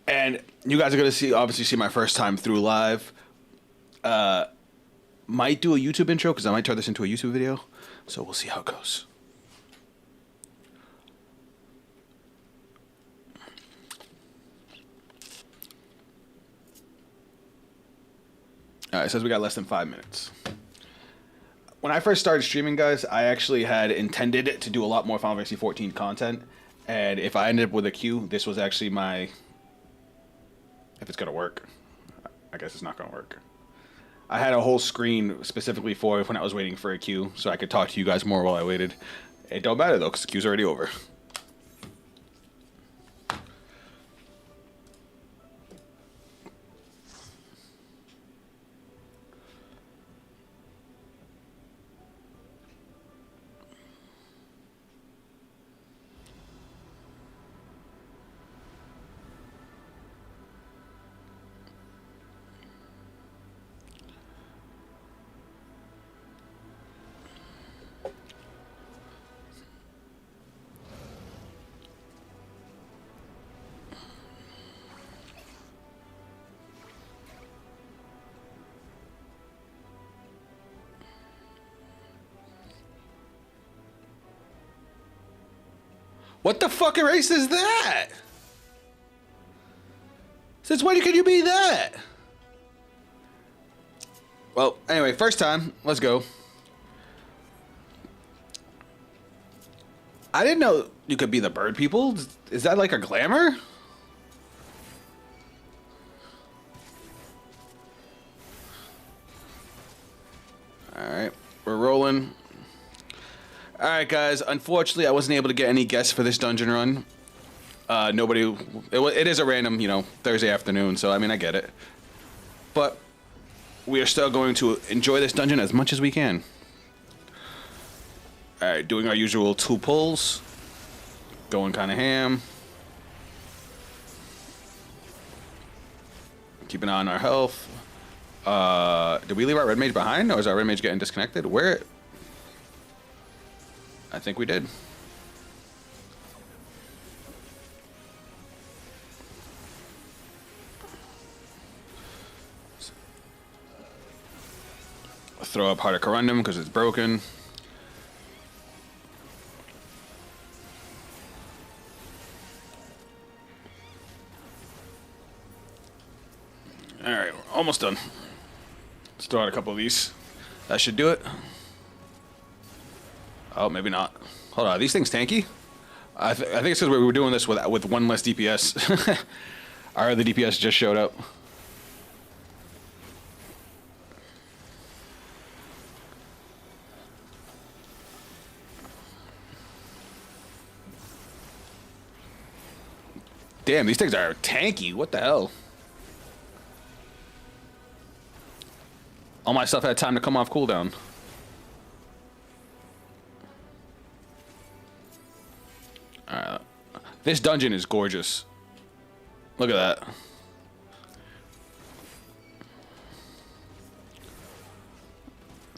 And you guys are going to obviously see my first time through live. Might do a YouTube intro because I might turn this into a YouTube video. So we'll see how it goes. Alright, it says we got less than 5 minutes. When I first started streaming, guys, I actually had intended to do a lot more Final Fantasy 14 content. And if I ended up with a queue, this was actually my... If it's going to work. I guess it's not going to work. I had a whole screen specifically for when I was waiting for a queue, so I could talk to you guys more while I waited. It don't matter, though, because the queue's already over. What the fucking race is that? Since when can you be that? Well, anyway, first time. Let's go. I didn't know you could be the bird people. Is that like a glamour? Alright, we're rolling. Alright guys, unfortunately I wasn't able to get any guests for this dungeon run. It is a random, Thursday afternoon, so I mean I get it. But we are still going to enjoy this dungeon as much as we can. Alright, doing our usual 2 pulls. Going kind of ham. Keep an eye on our health. Did we leave our red mage behind, or is our red mage getting disconnected? Where? I think we did. Throw up Heart of Corundum because it's broken. Alright, we're almost done. Let's throw out a couple of these. That should do it. Oh, maybe not. Hold on, are these things tanky? I think it's because we were doing this with one less DPS. Our other DPS just showed up. Damn, these things are tanky. What the hell? All my stuff had time to come off cooldown. Alright. This dungeon is gorgeous. Look at that.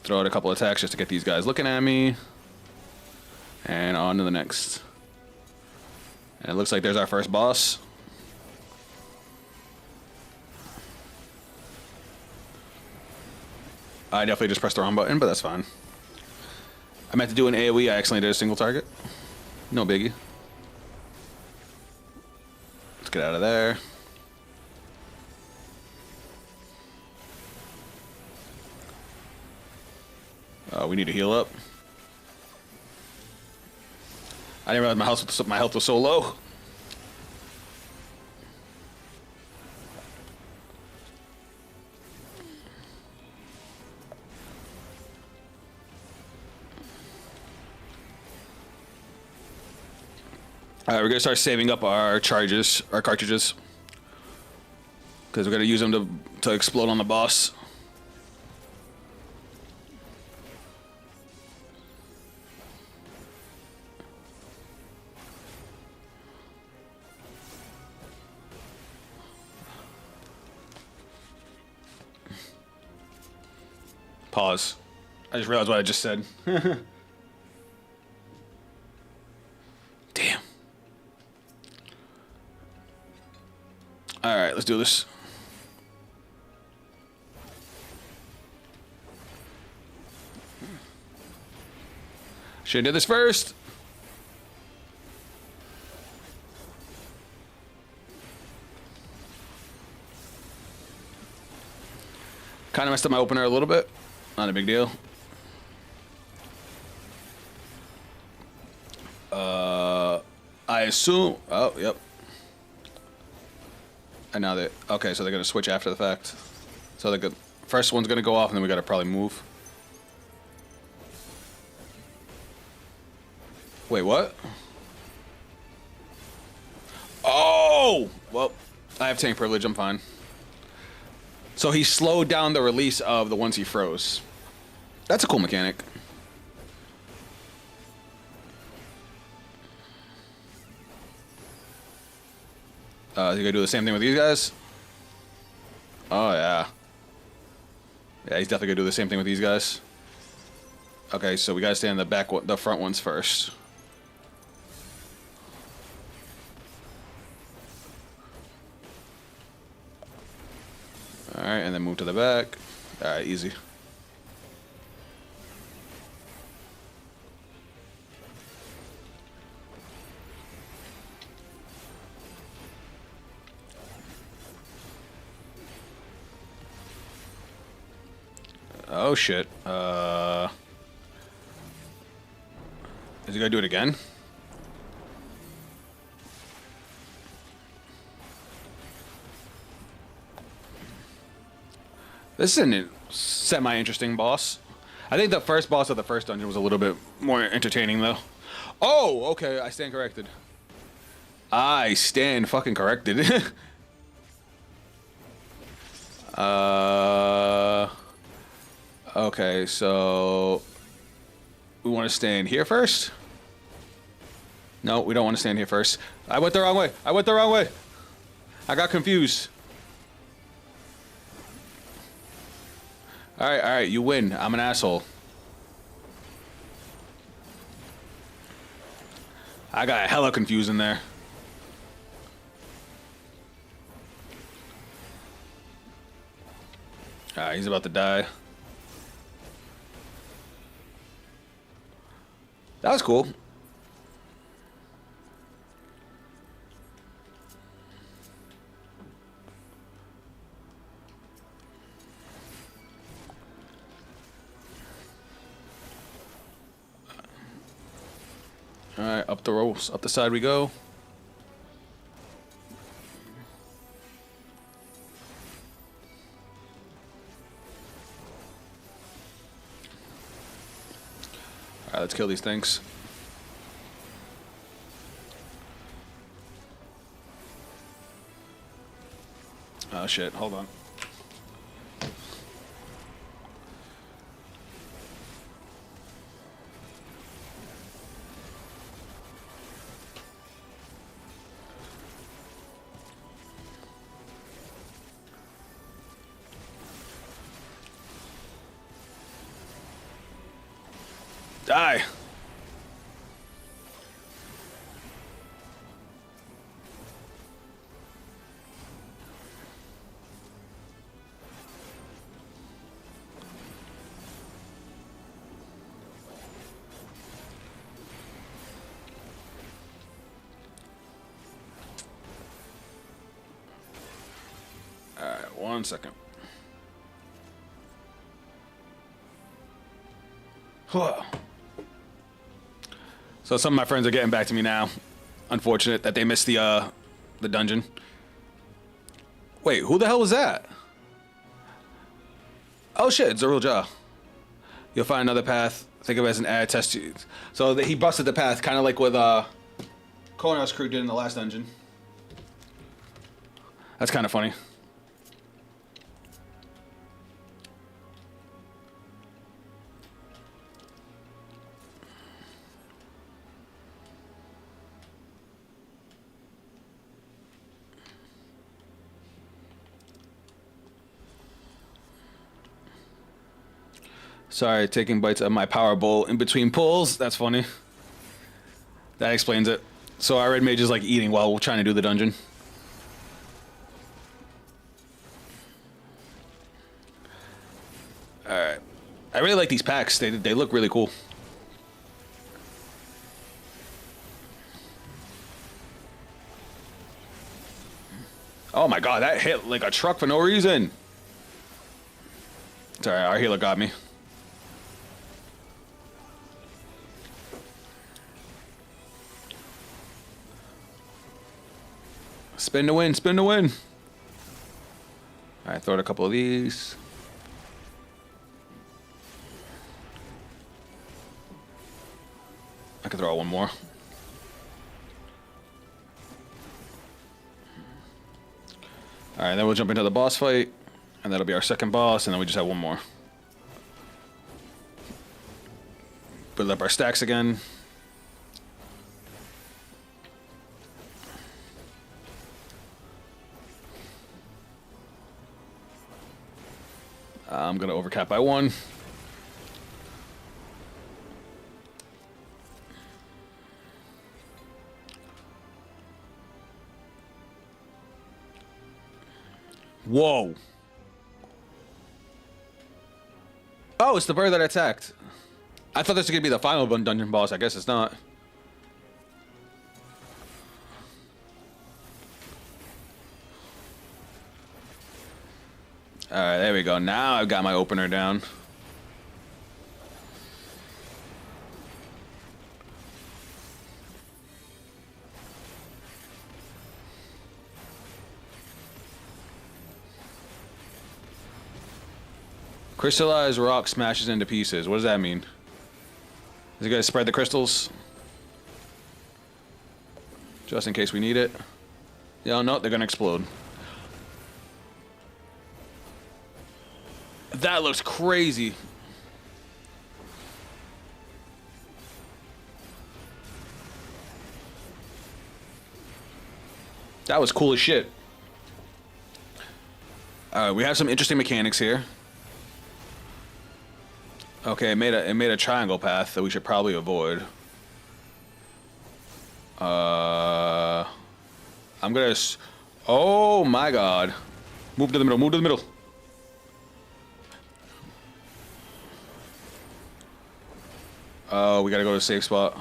Throw out a couple attacks just to get these guys looking at me. And on to the next. And it looks like there's our first boss. I definitely just pressed the wrong button, but that's fine. I meant to do an AoE, I accidentally did a single target. No biggie. Let's get out of there. We need to heal up. I didn't realize my health was so low. Alright, we're gonna start saving up our cartridges, because we're gonna use them to explode on the boss. Pause. I just realized what I just said. Damn. Alright, let's do this. Should've did this first. Kind of messed up my opener a little bit. Not a big deal. I assume. Oh, yep. And now they. Okay, so they're gonna switch after the fact. So the first one's gonna go off, and then we gotta probably move. Wait, what? Oh! Well, I have tank privilege. I'm fine. So he slowed down the release of the ones he froze. That's a cool mechanic. Is he gonna do the same thing with these guys? Oh yeah. Yeah, he's definitely gonna do the same thing with these guys. Okay, so we gotta stay in the front ones first. Alright, and then move to the back. Alright, easy. Oh shit. Is he gonna do it again? This is a semi-interesting boss. I think the first boss of the first dungeon was a little bit more entertaining, though. Oh, okay, I stand corrected. I stand fucking corrected. Okay, so we want to stand here first? No, we don't want to stand here first. I went the wrong way. I went the wrong way. I got confused. Alright, you win. I'm an asshole. I got hella confused in there. Alright, he's about to die. That was cool. Alright, up the ropes, up the side we go. Alright, let's kill these things. Oh shit, hold on. Die. Alright, 1 second. Whoa. So some of my friends are getting back to me now. Unfortunate that they missed the dungeon. Wait, who the hell was that? Oh shit, it's a real jaw. You'll find another path. Think of it as an add test. So he busted the path, kind of like what Konar's crew did in the last dungeon. That's kind of funny. Sorry, taking bites of my power bowl in between pulls. That's funny. That explains it. So our red mage is like eating while we're trying to do the dungeon. Alright. I really like these packs. They look really cool. Oh my god, that hit like a truck for no reason. Sorry, our healer got me. Spin to win, spin to win. Alright, throw out a couple of these. I can throw out one more. Alright, then we'll jump into the boss fight. And that'll be our second boss, and then we just have one more. Build up our stacks again. I'm gonna overcap by 1. Whoa. Oh, it's the bird that attacked. I thought this was gonna be the final dungeon boss. I guess it's not. Alright, there we go. Now I've got my opener down. Crystallized rock smashes into pieces. What does that mean? Is it gonna spread the crystals? Just in case we need it. Yeah, no, they're gonna explode. That looks crazy. That was cool as shit. Alright, we have some interesting mechanics here. Okay, it made a triangle path that we should probably avoid. I'm gonna. Oh my god! Move to the middle. Move to the middle. Oh, we gotta go to a safe spot.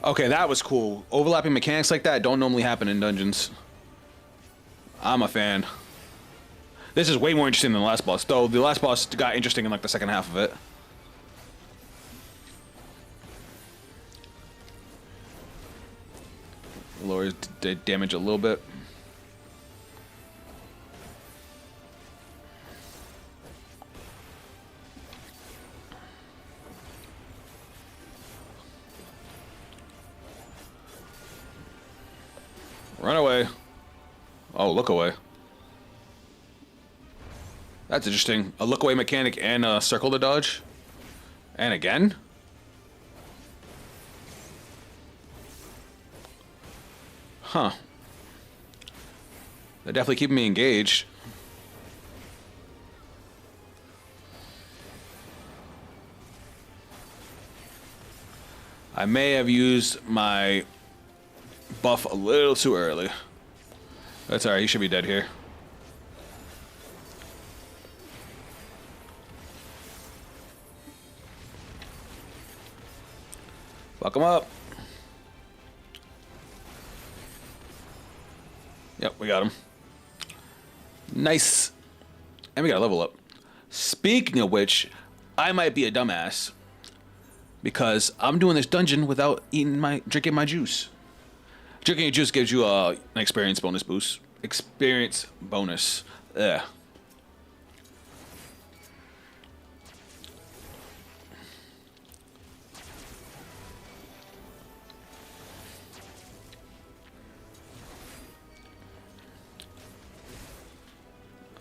Okay, that was cool. Overlapping mechanics like that don't normally happen in dungeons. I'm a fan. This is way more interesting than the last boss, though the last boss got interesting in like the second half of it. Lowers damage a little bit. Run away. Oh, look away. That's interesting. A look away mechanic and a circle to dodge. And again? Huh. They're definitely keeping me engaged. I may have used my buff a little too early. That's alright, he should be dead here. Fuck him up. Yep, we got him. Nice. And we got a level up. Speaking of which, I might be a dumbass because I'm doing this dungeon without drinking my juice. Drinking your juice gives you an experience bonus boost. Experience bonus. Yeah.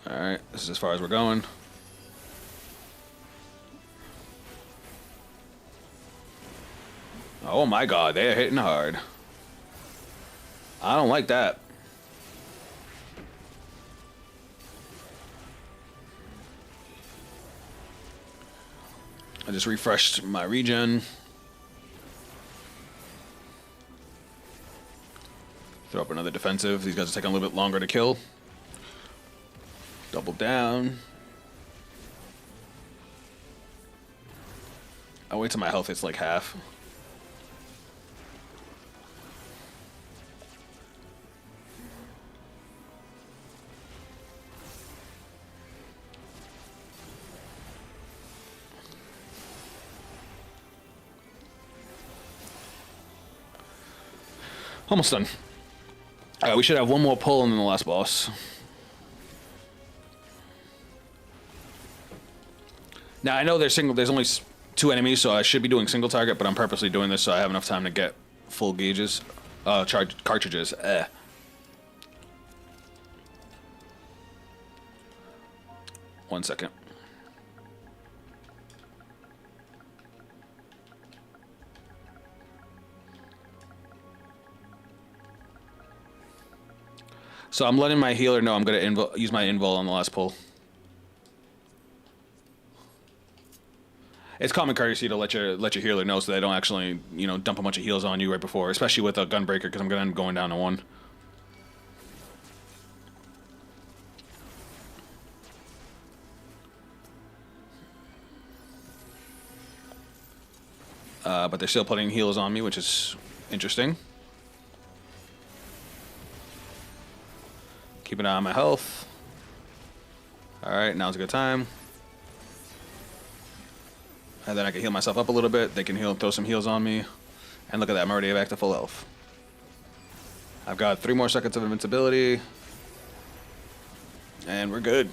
Alright, this is as far as we're going. Oh my god, they're hitting hard. I don't like that. I just refreshed my regen. Throw up another defensive. These guys are taking a little bit longer to kill. Double down. I'll wait till my health hits like half. Almost done. Alright, we should have one more pull and then the last boss. Now I know there's only 2 enemies, so I should be doing single target, but I'm purposely doing this so I have enough time to get full gauges, cartridges. 1 second. So I'm letting my healer know I'm gonna use my invul on the last pull. It's common courtesy to let your healer know so they don't actually, you know, dump a bunch of heals on you right before, especially with a Gunbreaker, because I'm gonna end up going down to 1. But they're still putting heals on me, which is interesting. Keep an eye on my health. Alright, now's a good time. And then I can heal myself up a little bit. They can throw some heals on me. And look at that, I'm already back to full health. I've got 3 more seconds of invincibility. And we're good.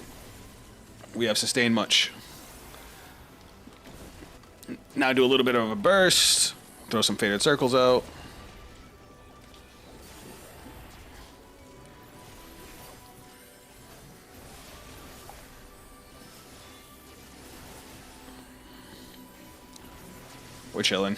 We have sustained much. Now do a little bit of a burst. Throw some faded circles out. We're chilling.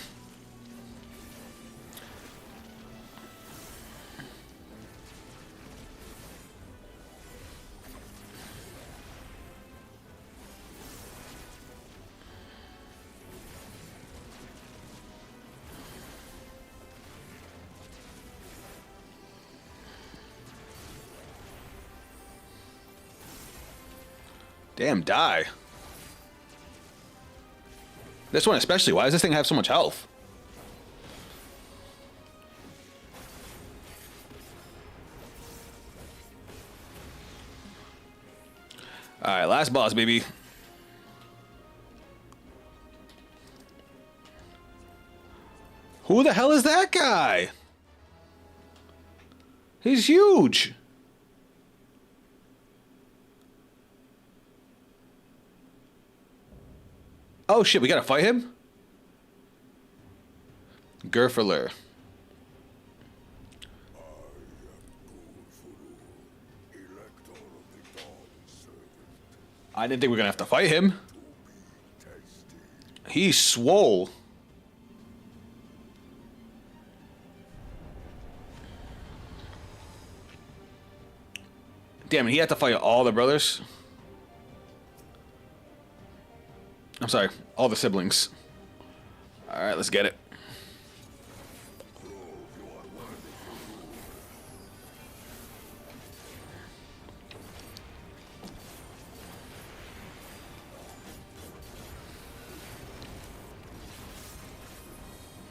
Damn, die. This one especially. Why does this thing have so much health? Alright, last boss, baby. Who the hell is that guy? He's huge. Oh shit, we gotta fight him? Gerferler. I didn't think we were gonna have to fight him. He's swole. Damn it, he had to fight all the brothers. I'm sorry, all the siblings. Alright, let's get it.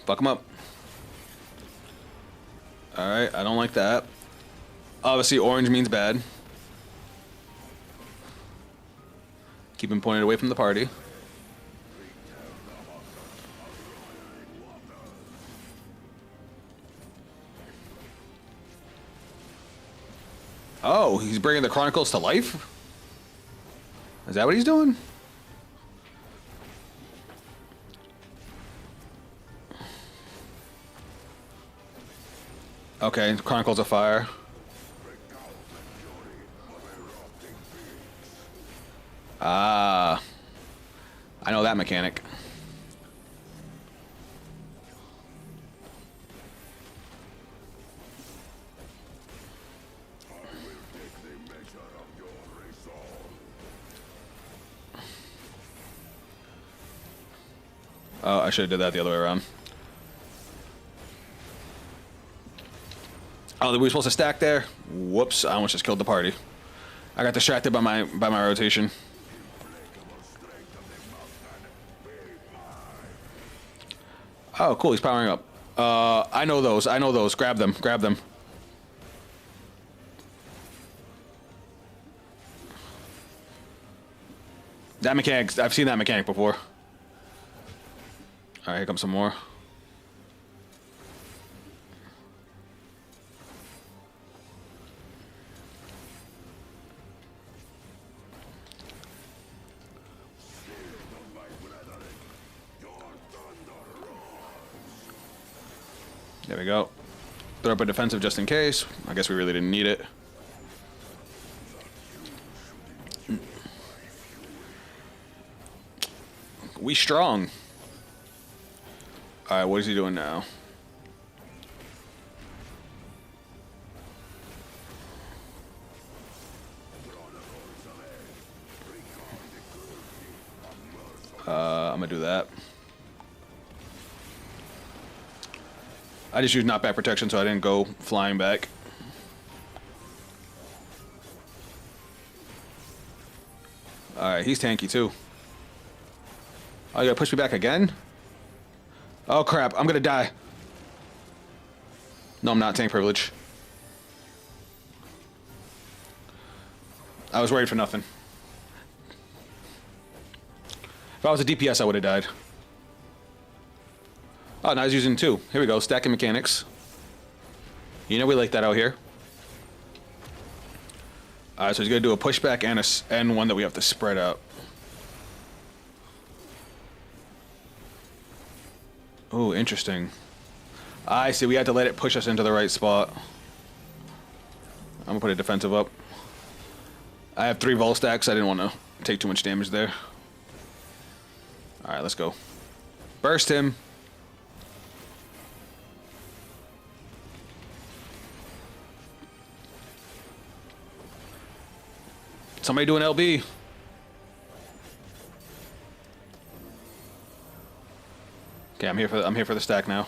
Fuck him up. Alright, I don't like that. Obviously, orange means bad. Keep him pointed away from the party. Oh, he's bringing the Chronicles to life? Is that what he's doing? Okay, Chronicles of Fire. Ah, I know that mechanic. Oh, I should have did that the other way around. Oh, we were supposed to stack there? Whoops, I almost just killed the party. I got distracted by my rotation. Oh, cool, he's powering up. I know those. Grab them. That mechanic, I've seen that mechanic before. Alright, here comes some more. There we go. Throw up a defensive just in case. I guess we really didn't need it. We strong. Alright, what is he doing now? I'm gonna do that. I just used knockback protection so I didn't go flying back. Alright, he's tanky too. Oh, you gotta push me back again? Oh crap, I'm gonna die. No, I'm not. Tank privilege. I was worried for nothing. If I was a DPS, I would have died. Oh, now he's using two. Here we go, stacking mechanics. You know we like that out here. Alright, so he's gonna do a pushback and one that we have to spread out. Oh, interesting. I see, we had to let it push us into the right spot. I'm gonna put a defensive up. I have 3 vol stacks, I didn't want to take too much damage there. Alright, let's go. Burst him. Somebody do an LB. Okay, I'm here for the stack now.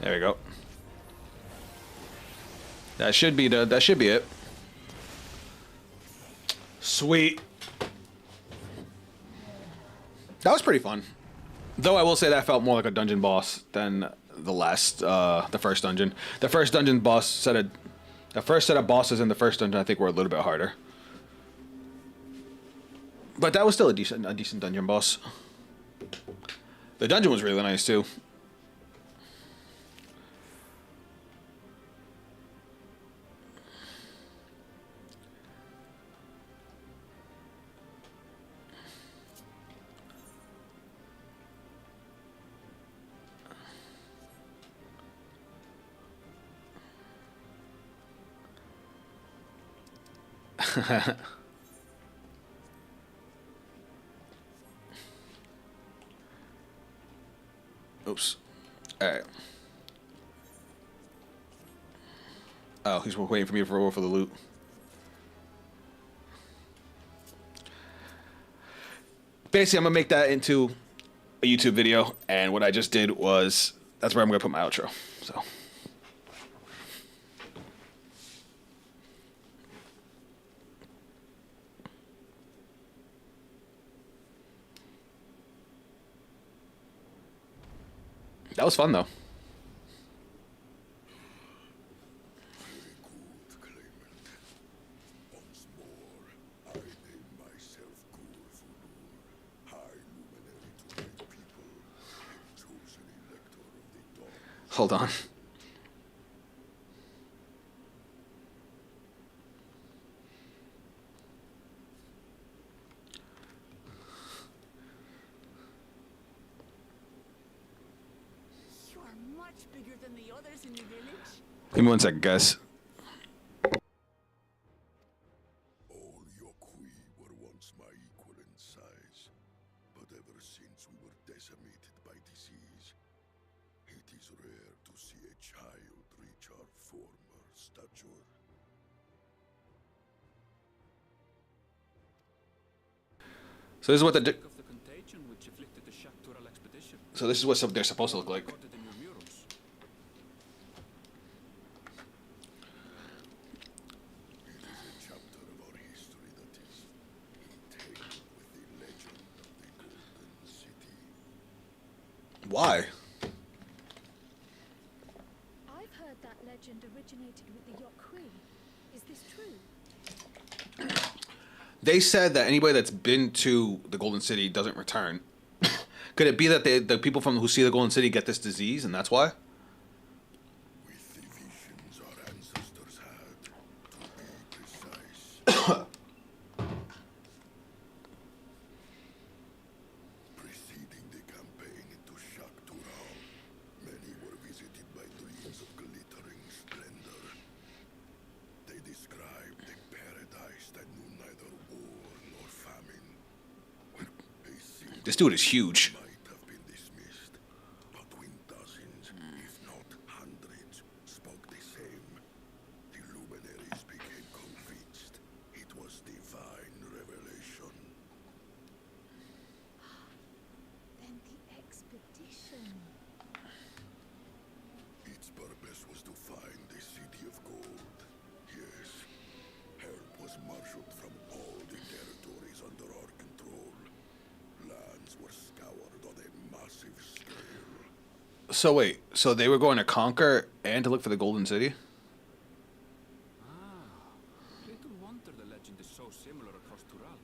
There we go. That should be it. Sweet. That was pretty fun. Though I will say that felt more like a dungeon boss than the first dungeon. The first set of bosses in the first dungeon I think were a little bit harder. But that was still a decent dungeon boss. The dungeon was really nice too. Oops. Alright. Oh, he's waiting for me for the loot. Basically, I'm gonna make that into a YouTube video, and what I just did was that's where I'm gonna put my outro. So. That was fun though. Very good, Clement. Once more, I name myself Gur-Funur, High Luminary to my people, and chosen elector of the Dawn. Hold on. You are much bigger than the others in the village. Give me one second, guys. All Yokui were once my equal in size, but ever since we were decimated by disease, it is rare to see a child reach our former stature. So this is what the Of the contagion which afflicted the Tural expedition. so this is what they're supposed to look like. Recorded in your murals. It is a chapter of our history that is entailed with the legend of the Golden City. Why? I've heard that legend originated with the Yokui. Is this true? They said that anybody that's been to the Golden City doesn't return. Could it be that the people from who see the Golden City get this disease, and that's why? With the visions our ancestors had, to be precise. Preceding the campaign into Tural, many were visited by dreams of glittering splendor. They described a paradise that knew neither war nor famine, where a single This dude is huge. might have been dismissed, but when dozens, if not hundreds, spoke the same, the luminaries became convinced it was divine revelation. Then the expedition. Its purpose was to find the City of Gold. Yes, help was marshaled from all the territories under our control. Lands were scoured on a massive scale. So wait, so they were going to conquer and to look for the Golden City? Little wonder the legend is so similar across Tural.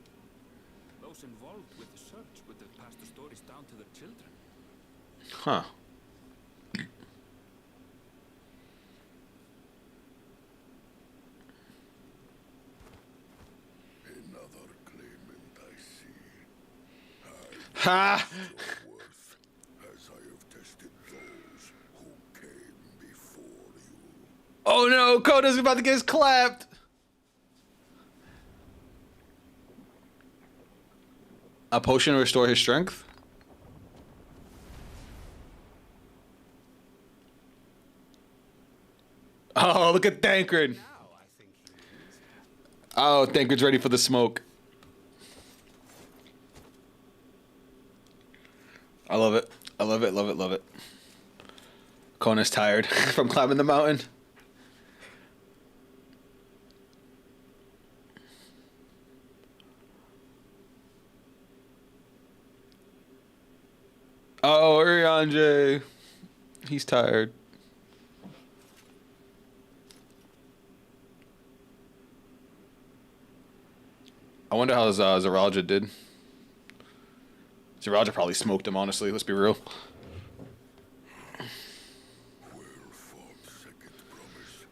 Those involved with the search would have passed the stories down to their children. Huh. Another claimant I see. Ha! Your worth, as I have tested those who came before you. Oh no, Koda's about to get clapped. A potion to restore his strength? Oh, look at Thancred. Now I think he means. Oh, Thancred's ready for the smoke. I love it. I love it, love it, love it. Kona's tired from climbing the mountain. Oh, Urianje. He's tired. I wonder how Zaralja did. Zaralja probably smoked him, honestly. Let's be real. Well fought, second promise.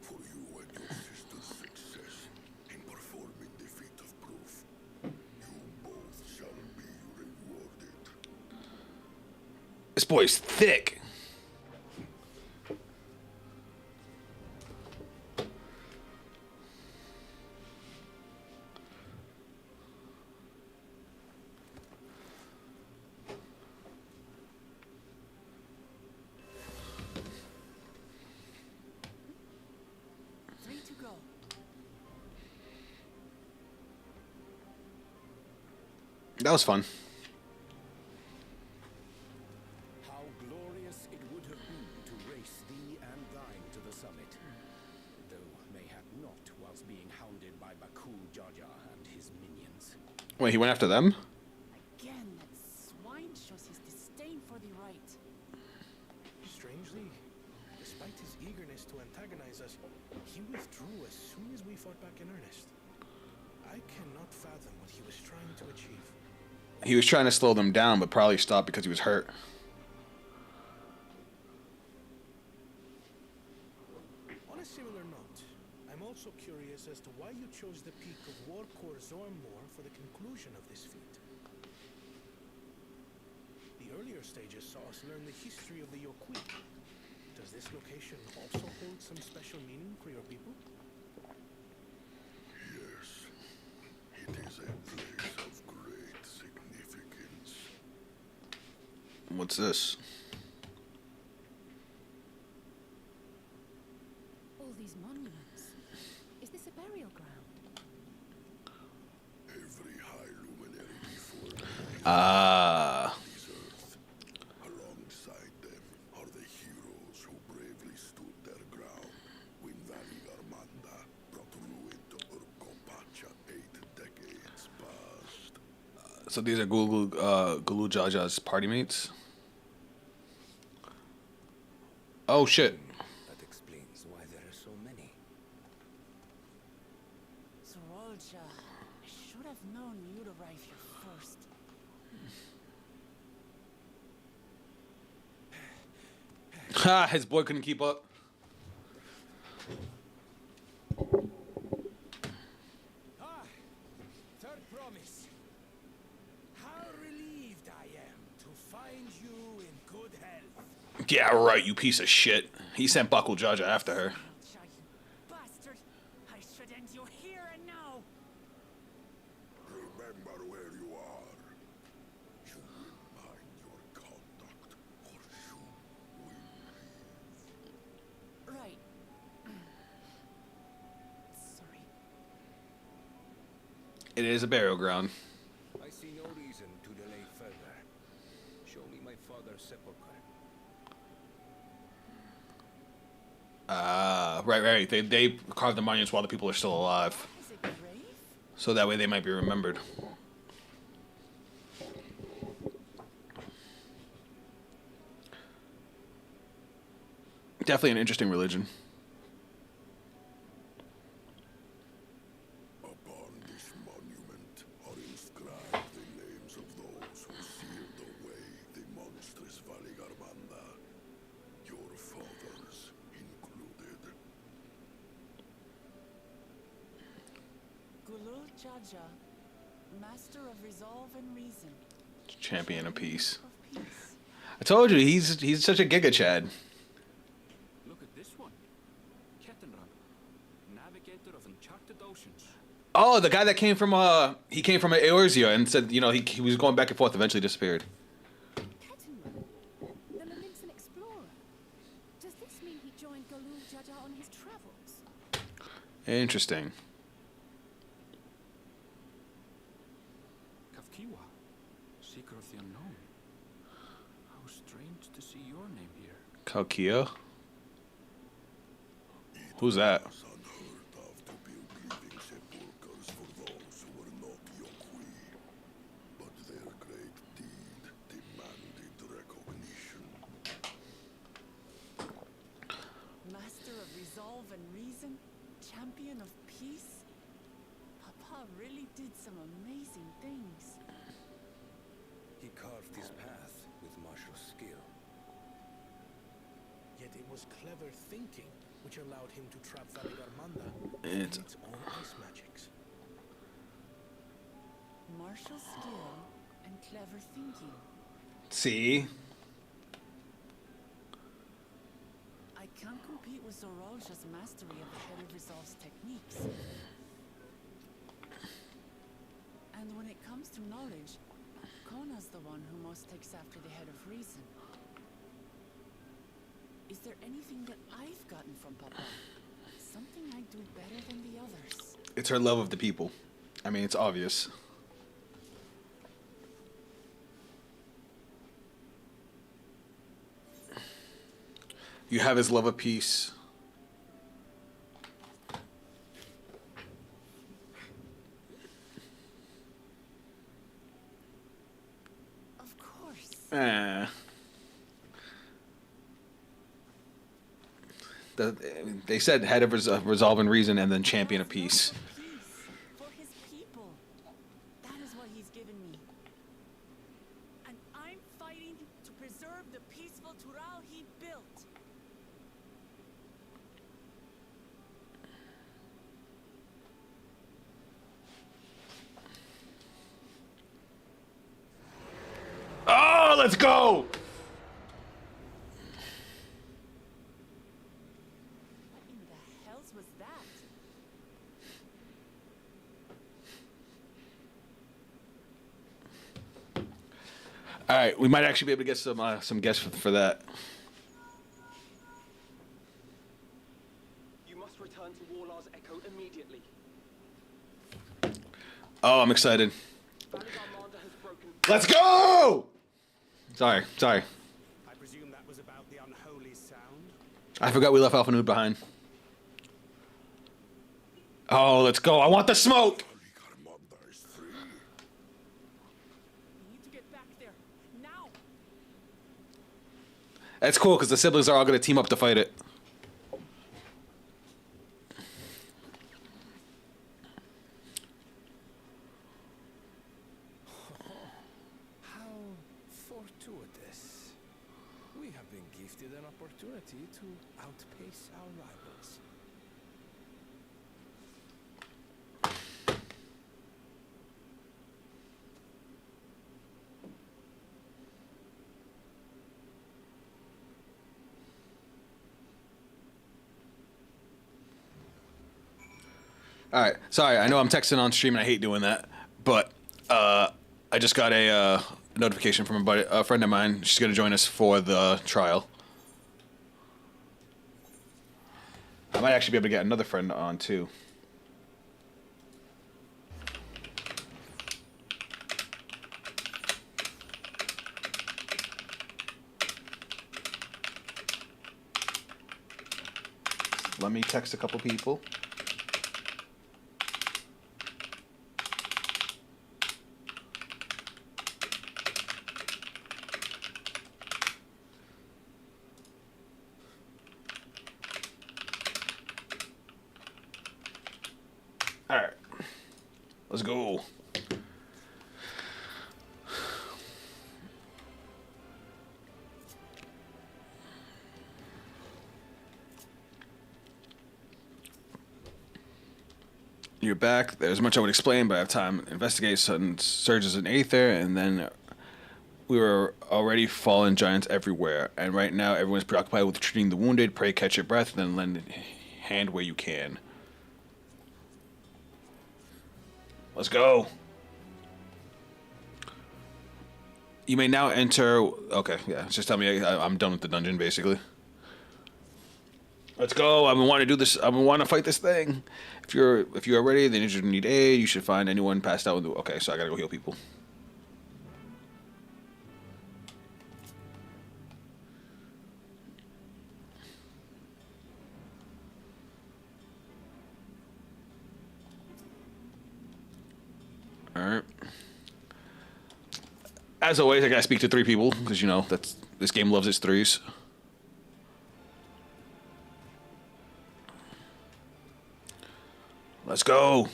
For you and your sister's success in performing the feat of proof. You both shall be rewarded. This boy's thick. Free to go. That was fun. How glorious it would have been to race thee and thine to the summit. Though mayhap not whilst being hounded by Baku Jaja and his minions. Wait, he went after them? Again, that swine shows his disdain for the right. Strangely, despite his eagerness to antagonize us, he withdrew as soon as we fought back in earnest. I cannot fathom what he was trying to achieve. He was trying to slow them down, but probably stopped because he was hurt. On a similar note, I'm also curious as to why you chose the peak of Warcore Zormor for the conclusion of this feat. The earlier stages saw us learn the history of the Yokui. Does this location also hold some special meaning for your people? Yes, it is a place of great significance. What's this? All these monuments. Is this a burial ground? Every high luminary before me Ah. this earth. Alongside them are the heroes who bravely stood their ground when Valley Armanda brought ruin to Urkopacha 8 decades past. So these are Gulu Jaja's party mates? Oh shit. That explains why there are so many. Sorolja, I should have known you'd arrive here first. Ha! His boy couldn't keep up. Third promise. How relieved I am to find you in good health. Yeah, right, you piece of shit. He sent Buckle Jaja after her. Sorolja, you bastard! I should end you here and now! Remember where you are. You will mind your conduct, or you will leave. Right. Sorry. It is a burial ground. I see no reason to delay further. Show me my father's sepulchre. Right. They carve the monuments while the people are still alive. Is it grave? So that way they might be remembered. Definitely an interesting religion. Upon this monument are inscribed the names of those who sealed away the monstrous Valley Armanda, your fathers included. Gulul Jaja, master of resolve and reason. Champion of peace. Of peace. I told you, he's such a Giga Chad. Look at this one. Kettenram, navigator of uncharted oceans. Oh, the guy that came from he came from Eorzea and said, you know, he was going back and forth, eventually disappeared. Kettenman, the Laminsan explorer. Does this mean he joined Galul Jaja on his travels? Interesting. Kafkiwa, seeker of the unknown. How strange to see your name here. Kalkia? Who's that? It's unheard of to build living sepulchres for those who were not Yokui, but their great deed demanded recognition. Master of resolve and reason, champion of peace. Papa really did some amazing things. He carved his path with martial skill. Yet it was clever thinking which allowed him to trap Valley Armanda It's- in its own ice magics. Martial skill and clever thinking. See? I can't compete with Zorolja's mastery of the Head of Resolve's techniques. And when it comes to knowledge, Kona's the one who most takes after the Head of Reason. Is there anything that I've gotten from Papa? Something I do better than the others? It's her love of the people. I mean, it's obvious. You have his love of peace. Of course. They said head of resolve and reason, and then champion of peace. Peace for his people. That is what he's given me. And I'm fighting to preserve the peaceful Tural he built. Oh, let's go! What in the hells was that? All right, we might actually be able to get some guests for that. You must return to Warlar's Echo immediately. Oh, I'm excited. Valid Armada has broken. Let's go! Sorry. I presume that was about the unholy sound? I forgot we left Alpha Nude behind. Oh, let's go. I want the smoke! We need to get back there. Now! That's cool, because the siblings are all going to team up to fight it. How fortuitous. We have been gifted an opportunity to outpace our rivals. All right. Sorry, I know I'm texting on stream and I hate doing that, but I just got a notification from a friend of mine. She's going to join us for the trial. I might actually be able to get another friend on too. Let me text a couple people. All right, let's go. You're back. There's much I would explain, but I have time. Investigate sudden surges in Aether, and then we were already fallen giants everywhere. And right now, everyone's preoccupied with treating the wounded. Pray catch your breath, then lend a hand where you can. Let's go. You may now enter. Okay, yeah. Just tell me I'm done with the dungeon, basically. Let's go. I've been wanting to do this. I've been wanting to fight this thing. If you are ready, then you need aid. You should find anyone passed out. Okay, so I gotta go heal people. All right. As always, I gotta speak to 3 people because this game loves its threes. Let's go.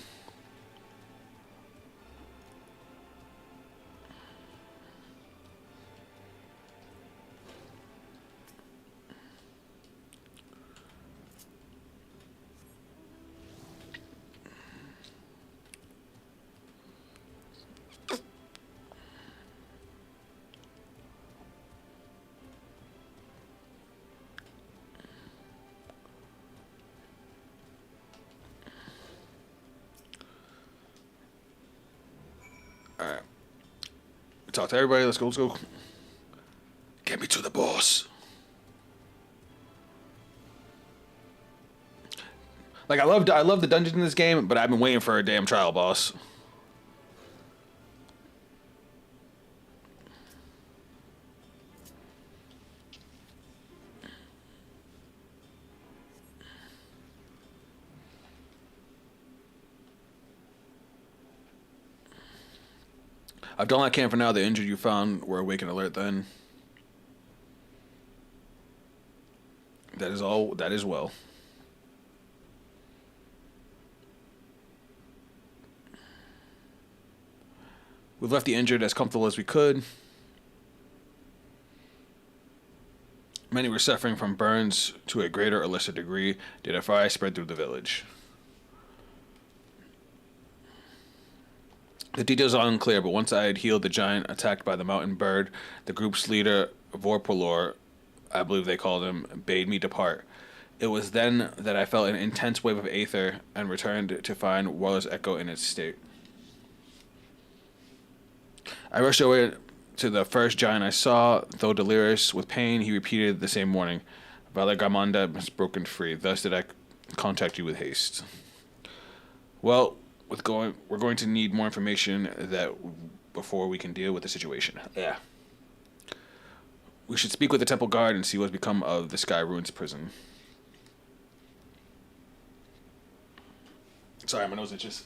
All right. Talk to everybody. Let's go. Let's go. Get me to the boss. Like I love the dungeons in this game, but I've been waiting for a damn trial boss. I've done what I can for now. The injured you found were awake and alert then. That is all. That is well. We've left the injured as comfortable as we could. Many were suffering from burns to a greater or lesser degree. Did a fire spread through the village? The details are unclear, but once I had healed the giant attacked by the mountain bird, the group's leader, Vorpolor, I believe they called him, bade me depart. It was then that I felt an intense wave of aether and returned to find Warlor's Echo in its state. I rushed away to the first giant I saw. Though delirious with pain, he repeated the same warning. Valagamanda has broken free. Thus did I contact you with haste. Well, we're going to need more information before we can deal with the situation. Yeah. We should speak with the temple guard and see what's become of the Sky Ruins prison. Sorry, my nose itches.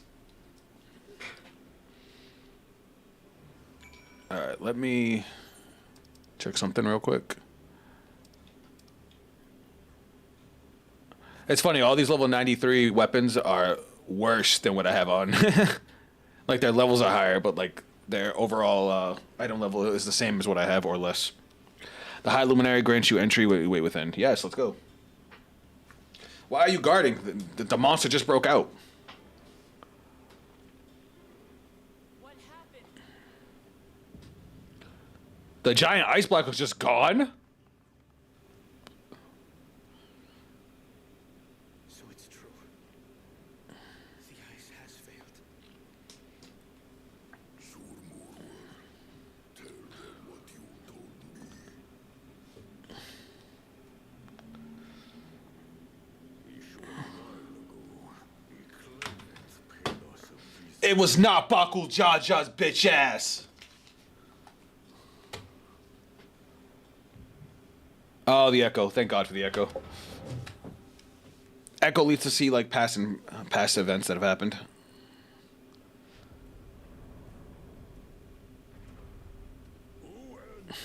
Alright, let me check something real quick. It's funny, all these level 93 weapons are worse than what I have on. Like, their levels are higher, but, like, their overall item level is the same as what I have, or less. The High Luminary grants you entry. Wait within. Yes, let's go. Why are you guarding? The monster just broke out. What happened? The giant ice block was just gone? So it's true. The ice has failed. Tell them what you told me. A short while ago, a claimant paid us a visit. It was not Bakul Jaja's bitch ass. Oh, the echo. Thank God for the echo. Echo leads to see like past events that have happened. Who enters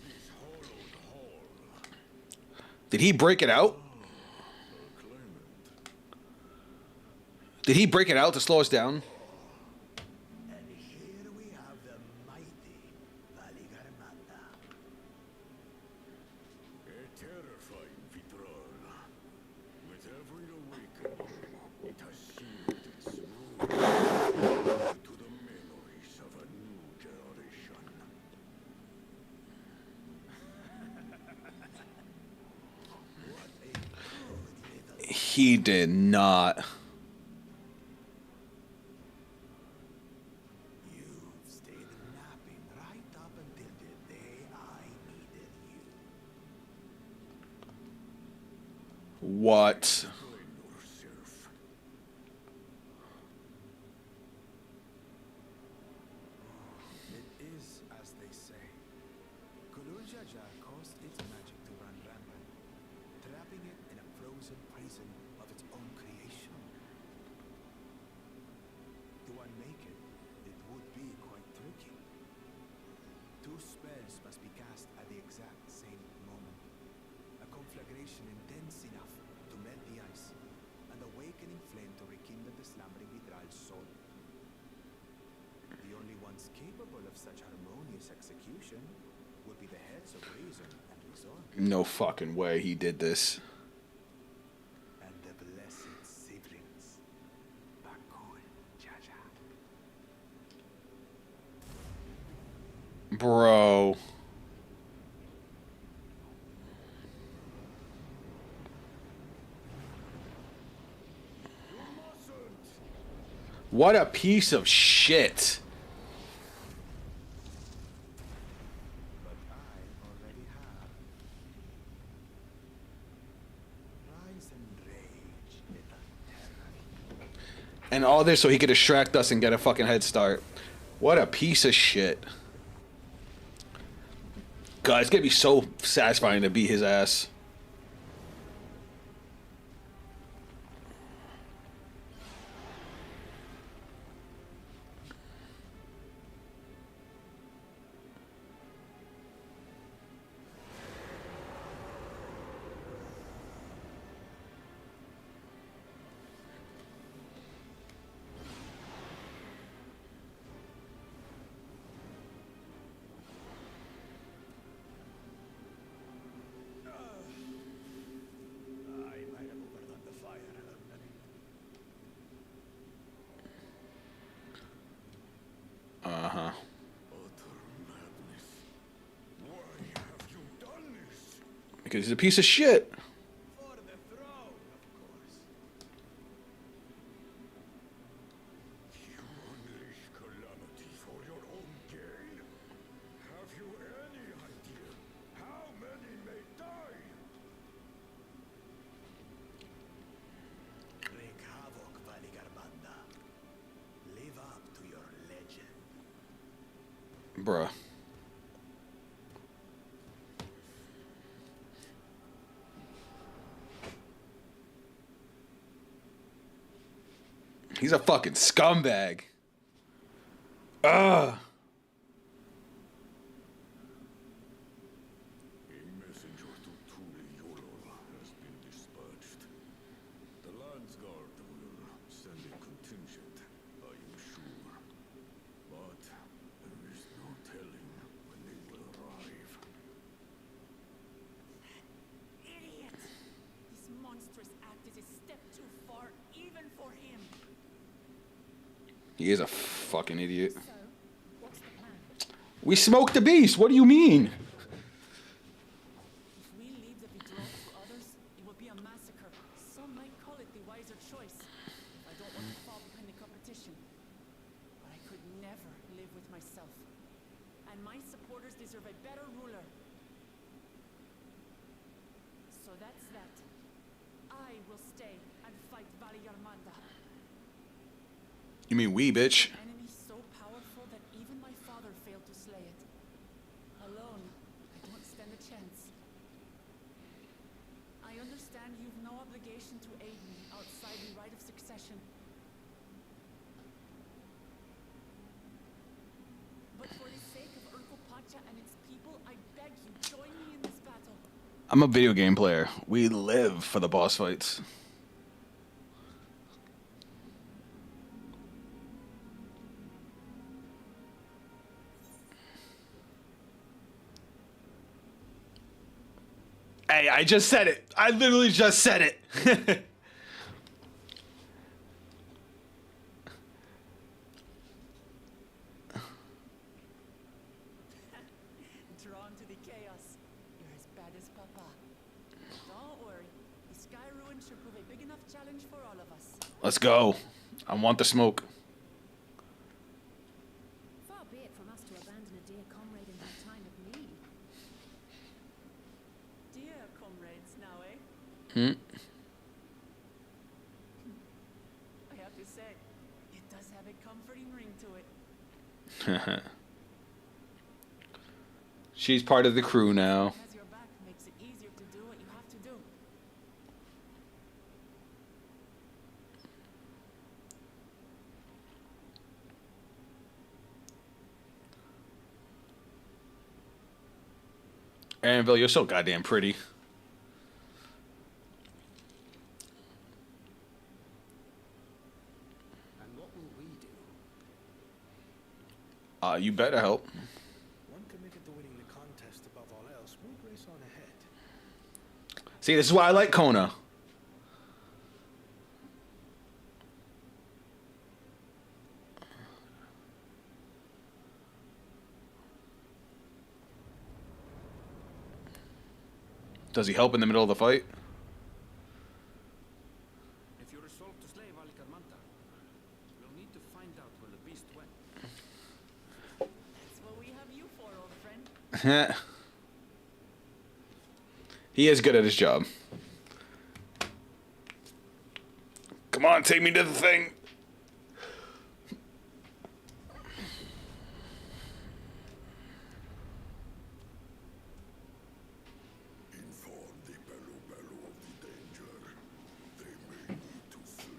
this hollowed hall? Did he break it out? A claimant. Did he break it out to slow us down? And here we have the mighty Valigarmanda. A terrifying Vitral. With every awakening, it has sealed its rule to the memories of a new generation. What a good little He did not. You've stayed napping right up until the day I needed you. What? Blame yourself. It is as they say. Gulul Jajar caused its magic to run rampant, trapping it in a frozen prison of its own creation. To unmake it, it would be quite tricky. Two spells must be cast at the exact same moment. A conflagration intense enough to melt the ice, and awakening flame to rekindle the slumbering Vitral's soul. The only ones capable of such harmonious execution would be the heads of reason and resolve, No fucking way he did this. and the blessed siblings, Bakul Jaja. Bro. What a piece of shit. But I already have. Rise and rage, little terror. And all this so he could distract us and get a fucking head start. What a piece of shit. God, it's gonna be so satisfying to beat his ass. Because he's a piece of shit. For the throne, of course. You unleash calamity for your own gain? Have you any idea how many may die? Wreak havoc, Valigarmanda. Live up to your legend. Bruh. He's a fucking scumbag. Ugh. A messenger to Tural has been dispatched. The Landsguard will send a contingent, I am sure. But there is no telling when they will arrive. Idiot! This monstrous act is a step too far, even for him. He is a fucking idiot. So, what's the plan? We smoked the beast. What do you mean? If we leave the withdrawal to others, it will be a massacre. Some might call it the wiser choice. I don't want to fall behind the competition. But I could never live with myself. And my supporters deserve a better ruler. So that's that. I will stay and fight Valigarmanda. You mean we, bitch? An enemy so powerful that even my father failed to slay it. Alone, I don't stand a chance. I understand you've no obligation to aid me outside the right of succession. But for the sake of Urkopacha and its people, I beg you, join me in this battle. I'm a video game player. We live for the boss fights. Hey, I just said it. I literally just said it. Drawn to the chaos. You're as bad as Papa. Don't worry. The Sky Ruin should prove a big enough challenge for all of us. Let's go. I want the smoke. Far be it from us to abandon a dear comrade in her time of need. Dear comrades now, eh? Hmm? I have to say, it does have a comforting ring to it. She's part of the crew now. Has your back makes it easier to do what you have to do. Anvil, you're so goddamn pretty. And what will we do? You better help. One committed to winning the contest above all else would race on ahead. See, this is why I like Kona. Does he help in the middle of the fight? If you resolve to slay Valigarmanda, we'll need to find out where the beast went. That's what we have you for, old friend. He is good at his job. Come on, take me to the thing. Inform the Bello of the danger. They may need to flee.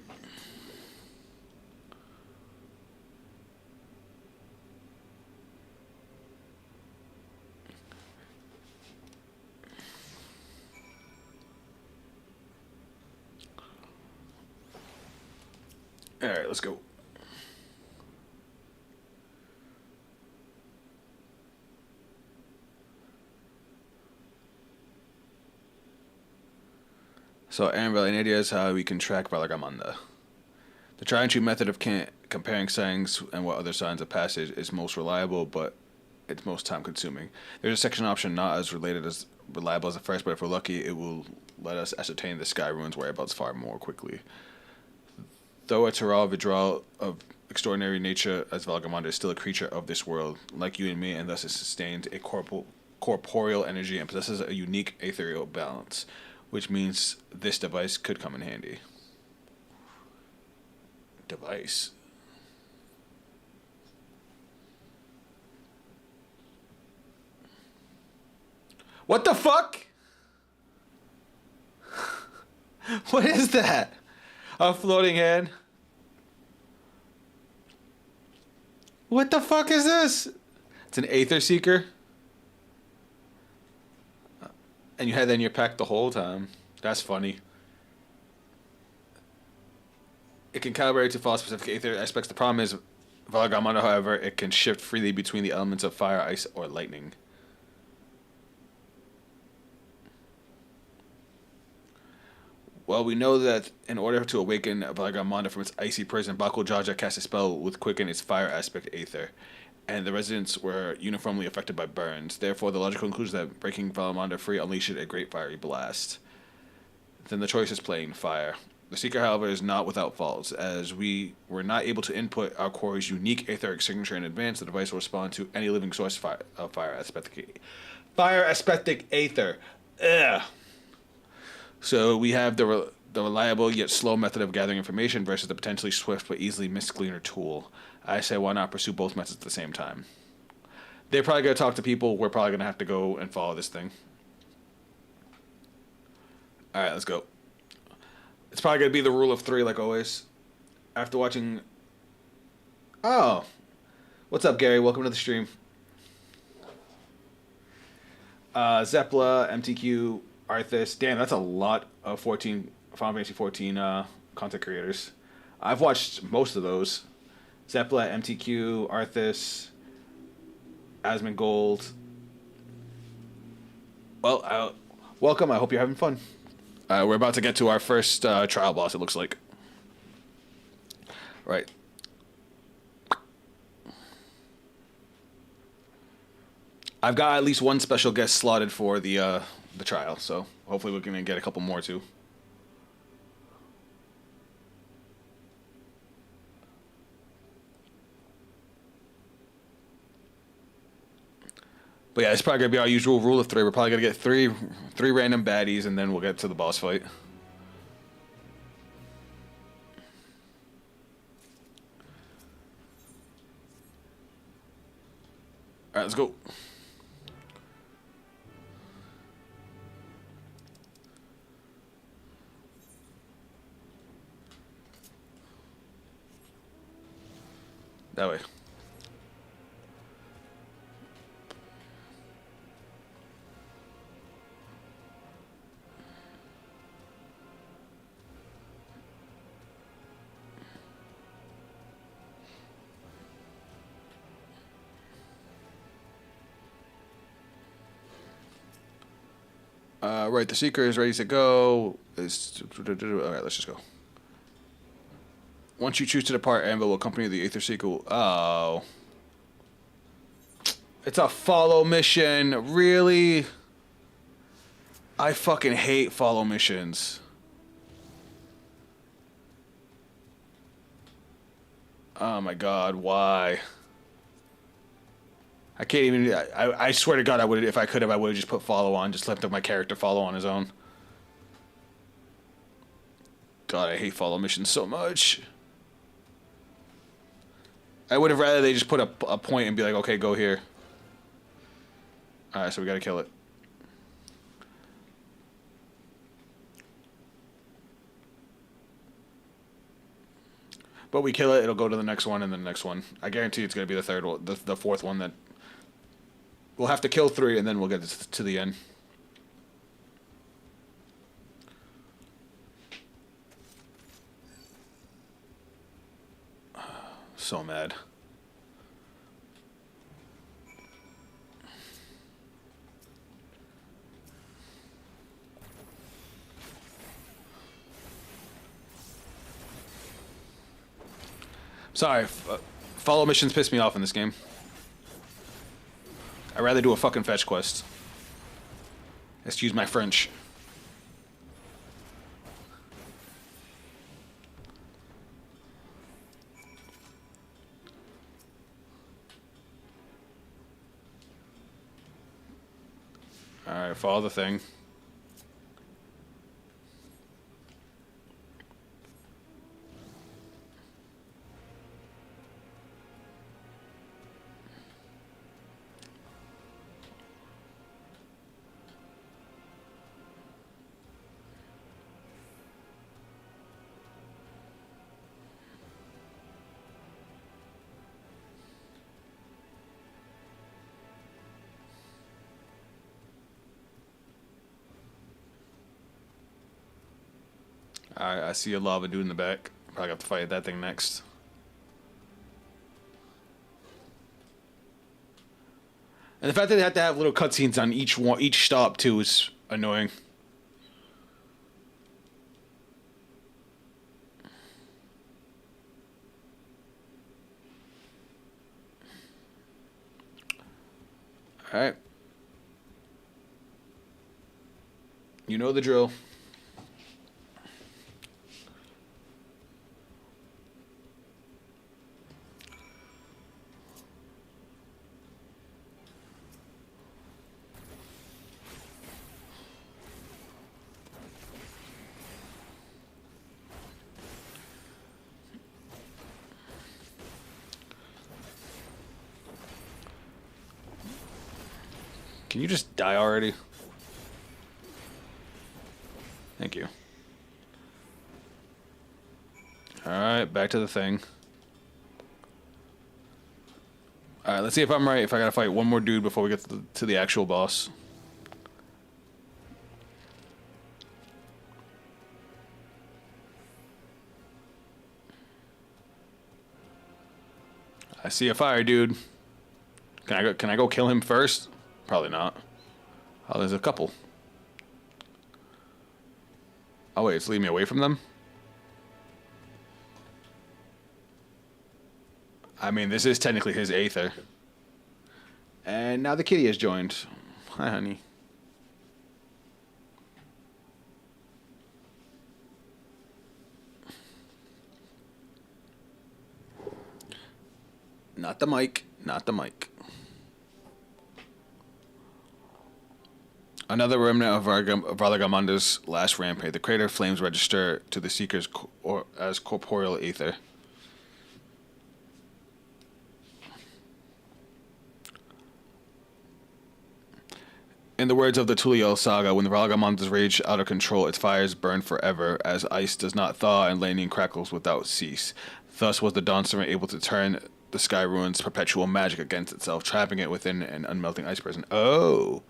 All right, let's go. So, Anvil, any ideas how we can track Valigarmanda? The tried and true method of comparing signs and what other signs of passage is most reliable, but it's most time consuming. There's a section option not as related as reliable as the first, but if we're lucky, it will let us ascertain the sky ruins whereabouts far more quickly. Though a Tural Vidral of extraordinary nature as Valgamonder is still a creature of this world, like you and me, and thus it sustains a corporeal energy and possesses a unique ethereal balance, which means this device could come in handy. Device. What the fuck? What is that? A floating head? What the fuck is this? It's an Aether Seeker? And you had that in your pack the whole time. That's funny. It can calibrate to follow specific Aether aspects. The problem is, Valagamana, however, it can shift freely between the elements of fire, ice, or lightning. Well, we know that in order to awaken Valagamanda from its icy prison, Bakul Jaja cast a spell with quicken its fire aspect Aether, and the residents were uniformly affected by burns. Therefore, the logical conclusion that breaking Valagamanda free unleashed a great fiery blast. Then the choice is plain: fire. The Seeker, however, is not without faults. As we were not able to input our quarry's unique etheric signature in advance, the device will respond to any living source of fire aspectic Aether. Ugh. So we have the reliable yet slow method of gathering information versus the potentially swift but easily miscleaner tool. I say why not pursue both methods at the same time? They're probably going to talk to people. We're probably going to have to go and follow this thing. Alright, let's go. It's probably going to be the rule of 3 like always. After watching... Oh! What's up, Gary? Welcome to the stream. Zepla, MTQ... Arthas, damn, that's a lot of Final Fantasy 14 content creators. I've watched most of those. Zepla, MTQ, Arthas, Asmongold. Well, welcome. I hope you're having fun. We're about to get to our first trial boss, it looks like. Right. I've got at least one special guest slotted for the trial, so hopefully we're gonna get a couple more too. But yeah, it's probably gonna be our usual rule of 3. We're probably gonna get three random baddies, and then we'll get to the boss fight. All right, let's go. That way. Right, the Seeker is ready to go. All right, let's just go. Once you choose to depart, Anvil will accompany the Aether Seeker. Oh. It's a follow mission. Really? I fucking hate follow missions. Oh my god, why? I can't even... I swear to god, I would, if I could have, I would have just put follow on. Just let my character follow on his own. God, I hate follow missions so much. I would have rather they just put a point and be like, okay, go here. Alright, so we gotta kill it. But we kill it, it'll go to the next one and then the next one. I guarantee it's gonna be the third one, the fourth one that... We'll have to kill 3 and then we'll get to the end. So mad. Sorry, follow missions piss me off in this game. I'd rather do a fucking fetch quest. Excuse my French. Alright, follow the thing. Alright, I see a lava dude in the back. Probably have to fight that thing next. And the fact that they have to have little cutscenes on each stop too is annoying. Alright. You know the drill. Can you just die already? Thank you. Alright, back to the thing. Alright, let's see if I'm right. If I gotta fight one more dude before we get to the actual boss. I see a fire dude. Can I go kill him first? Probably not. Oh, there's a couple. Oh wait, it's leading me away from them? I mean, this is technically his Aether. And now the kitty has joined. Hi, honey. Not the mic. Not the mic. Another remnant of Valagamonda's last rampage. The crater flames register to the Seekers as corporeal Aether. In the words of the Tural saga, when the Valagamonda's rage out of control, its fires burn forever, as ice does not thaw and lightning crackles without cease. Thus was the Dawntrail able to turn the Sky Ruin's perpetual magic against itself, trapping it within an unmelting ice prison. Oh!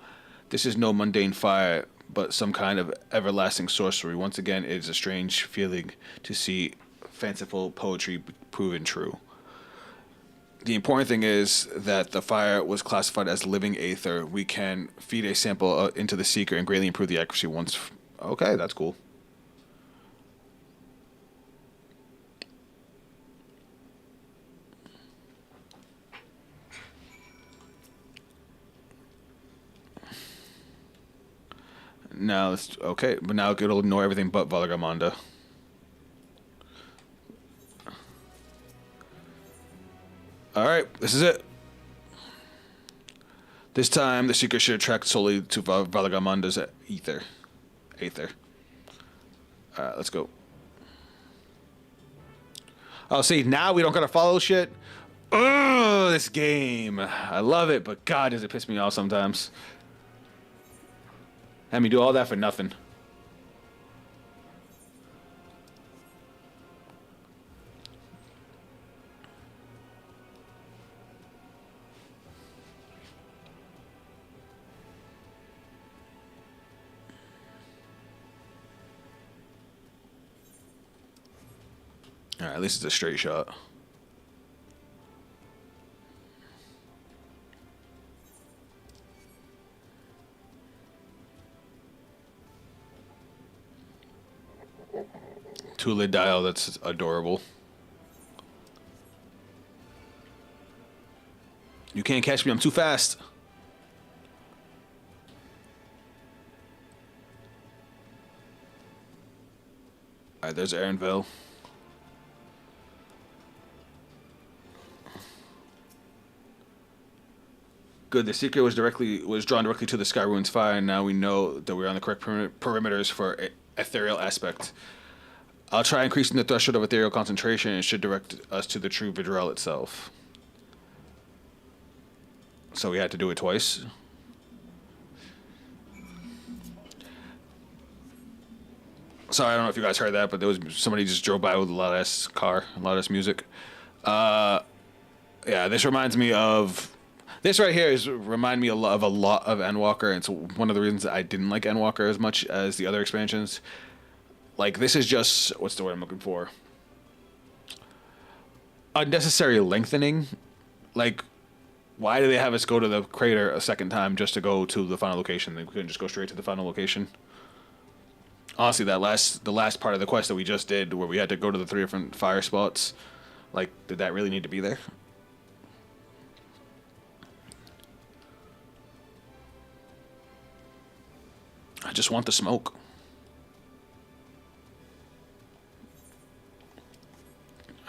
This is no mundane fire, but some kind of everlasting sorcery. Once again, it is a strange feeling to see fanciful poetry proven true. The important thing is that the fire was classified as living Aether. We can feed a sample into the Seeker and greatly improve the accuracy once... Okay, that's cool. Now it's okay, but now it'll ignore everything but Valagamonda. Alright, this is it. This time, the Seeker should attract solely to Valagamonda's Aether. Alright, let's go. Oh, see, now we don't gotta follow shit. Ugh, this game. I love it, but God, does it piss me off sometimes. Had me do all that for nothing. Alright, at least it's a straight shot. Two-lid dial, that's adorable. You can't catch me, I'm too fast. Alright, there's Aaronville. Good. The secret was drawn directly to the Sky Ruins fire, and now we know that we're on the correct perimeters for ethereal aspect. I'll try increasing the threshold of ethereal concentration, and it should direct us to the true Vidrell itself. So we had to do it twice. Sorry, I don't know if you guys heard that, but there was somebody just drove by with a loud ass car, a loud ass music. Yeah, this reminds me of. This right here remind me of a lot of Endwalker, and it's one of the reasons I didn't like Endwalker as much as the other expansions. Like, this is just, what's the word I'm looking for? Unnecessary lengthening. Like, why do they have us go to the crater a second time just to go to the final location? They couldn't just go straight to the final location. Honestly, the last part of the quest that we just did, where we had to go to the 3 different fire spots, like, did that really need to be there? I just want the smoke.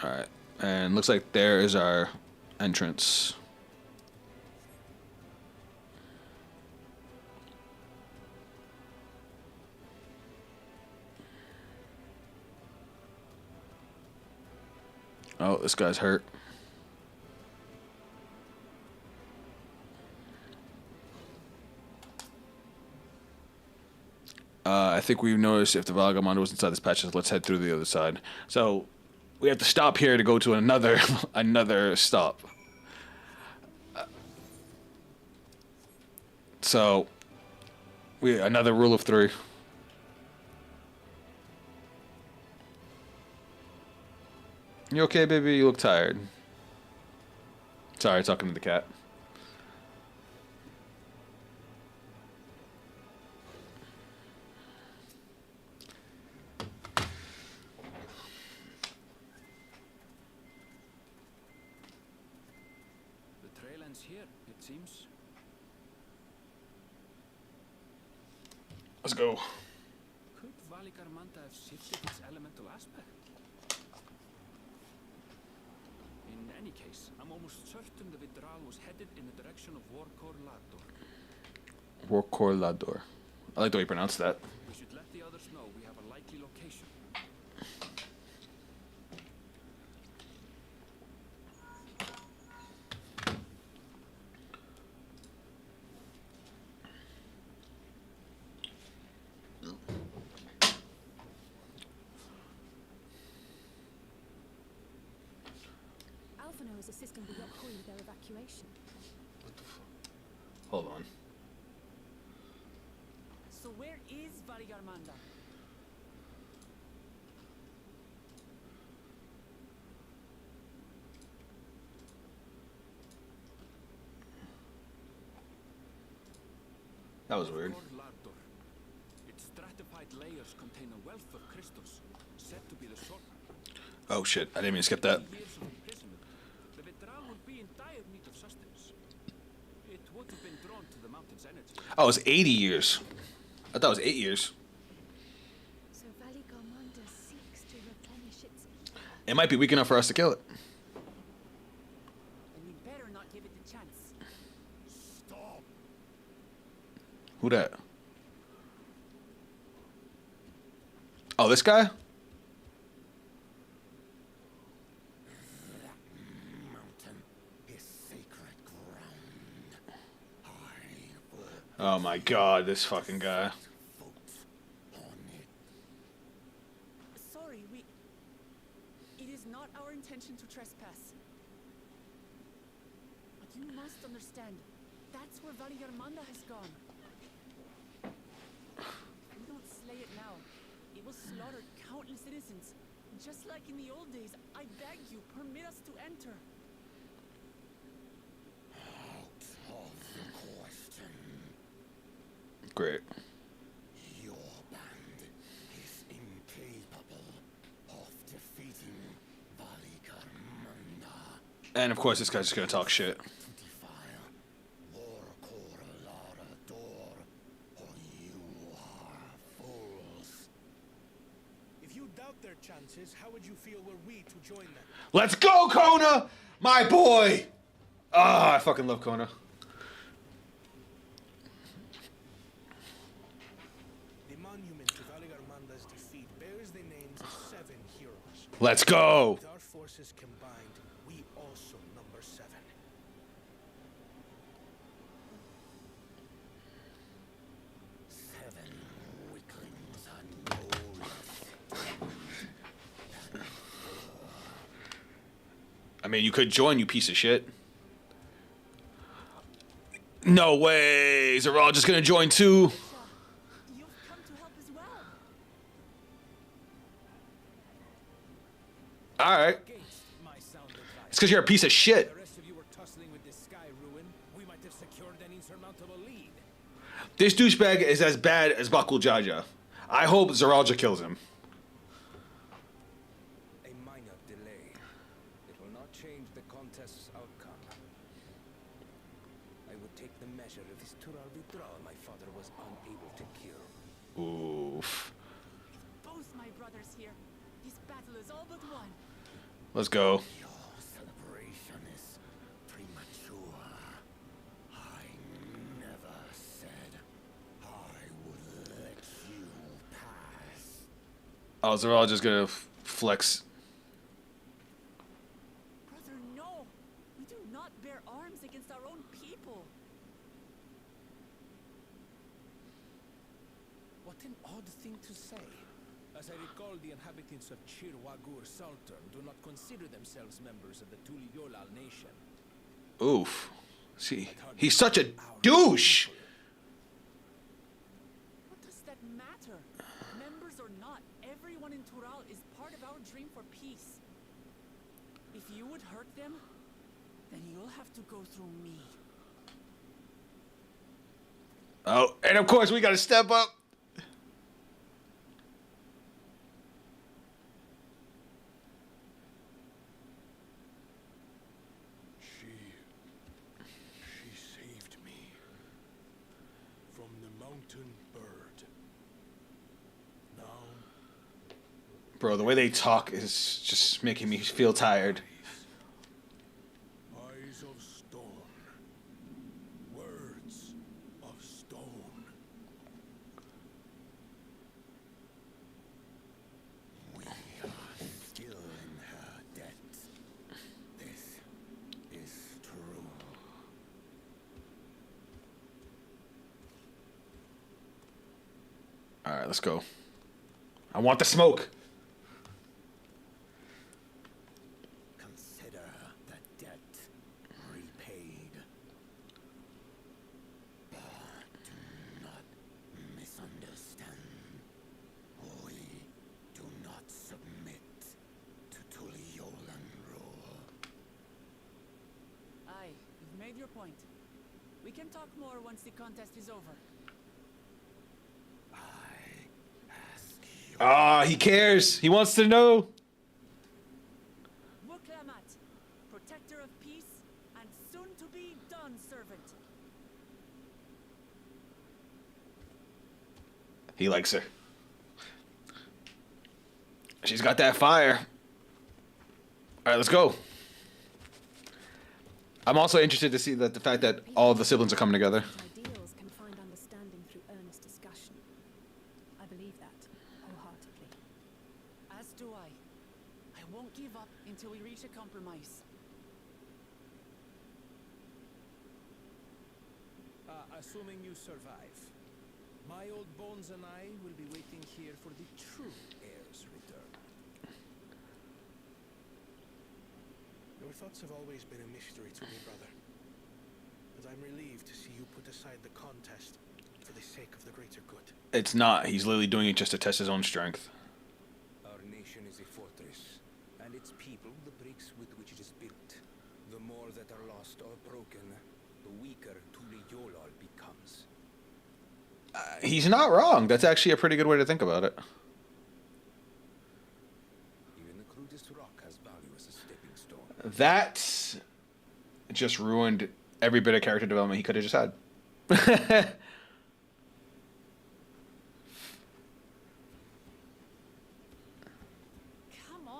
Alright, and looks like there is our entrance. Oh, this guy's hurt. I think we've noticed if the Vagabond was inside this patch, let's head through the other side. So we have to stop here to go to another another stop. So another rule of 3. You okay, baby? You look tired. Sorry, talking to the cat. Here, it seems. Let's go. Could Valigarmanda have shifted its elemental aspect? In any case, I'm almost certain the Vidral was headed in the direction of Vorkor Lador. Vorkor Lador. I like the way you pronounce that. We should let the others know we have a likely location. Alphino is assisting the Yokkoi with their evacuation. What the fuck? Hold on. So where is Valigarmanda? That was weird. Its stratified layers contain a wealth of crystals, said to be the source. Oh shit, I didn't mean to skip that. Years of imprisonment, the Vidral would be in dire need of sustenance. It would have been drawn to the mountain's energy. Oh, it's 80 years. I thought it was 8 years. So Valigarmanda seeks to replenish its... It might be weak enough for us to kill it. Then we better not give it the chance. Stop! Who that? Oh, this guy? Mountain is sacred ground. I will Oh my god, this fucking guy. vote on it. Sorry, it is not our intention to trespass. But you must understand, that's where Valigarmanda has gone. If we don't slay it now, it will slaughter countless innocents. Just like in the old days, I beg you, permit us to enter. Out of the question. Great. Your band is incapable of defeating Valigarmanda. And of course, this guy's just gonna talk shit. To defile Vorkor Lador, or you are fools. If you doubt doubt their chances, how would you feel were we to join them? Let's go, Kona! My boy! Ah, I fucking love Kona. The monument to Valigarmanda's defeat bears the names of 7 heroes. Let's go! With our forces combined, we also number 7. I mean, you could join, you piece of shit. No way! Zoral just gonna join too. You've come to help as well. Alright. Against my sound advice. It's because you're a piece of shit. The rest of you were tussling with this sky ruin. We might have secured an insurmountable lead. This douchebag is as bad as Bakul Jaja. I hope Zaralja kills him. A minor delay. It will not change the contest's outcome. I would take the measure of this Tural withdrawal my father was unable to kill. Oof. Both my brothers here. This battle is all but won. Let's go. Your celebration is premature. I never said I would let you pass. Oh, Zaral just gonna flex. Brother, no. We do not bear arms against our own people. What an odd thing to say. As I recall, the inhabitants of Chirwagur Sultan do not consider themselves members of the Tuliyolal nation. Oof. See, he's such a douche. What does that matter? Members or not, everyone in Tural is part of our dream for peace. If you would hurt them, then you'll have to go through me. Oh, and of course we gotta step up. She saved me from the mountain bird. Now, Bro, the way they talk is just making me feel tired. eyes of stone, words of stone. We are still in her debt. This is true. Alright, let's go. I want the smoke. Consider the debt repaid. But do not misunderstand. We do not submit to Tuliolan rule. Aye, you've made your point. We can talk more once the contest is over. Ah, he cares. He wants to know. Muklamat, protector of peace, and soon to be Dawn servant. He likes her. She's got that fire. Alright, let's go. I'm also interested to see that the fact that all the siblings are coming together. Ideals can find understanding through earnest discussion. I believe that wholeheartedly. As do I. I won't give up until we reach a compromise. Assuming you survive, my old bones and I will be waiting here for the true heir's return. Your thoughts have always been a mystery to me, brother. But I'm relieved to see you put aside the contest for the sake of the greater good. It's not. He's literally doing it just to test his own strength. Our nation is a fortress, and its people the bricks with which it is built. The more that are lost or broken, the weaker Tuliyolal becomes. He's not wrong. That's actually a pretty good way to think about it. Even the crudest rock has value as a stepping stone. That just ruined every bit of character development he could have just had.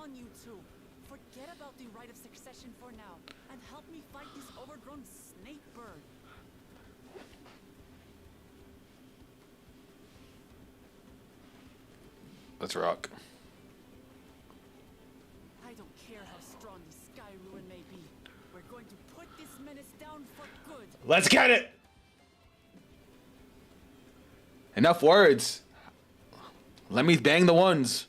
on you two. Forget about the right of succession for now, and help me fight this overgrown snake bird. Let's rock. I don't care how strong the sky ruin may be. We're going to put this menace down for good. Let's get it! Enough words. Let me bang the ones.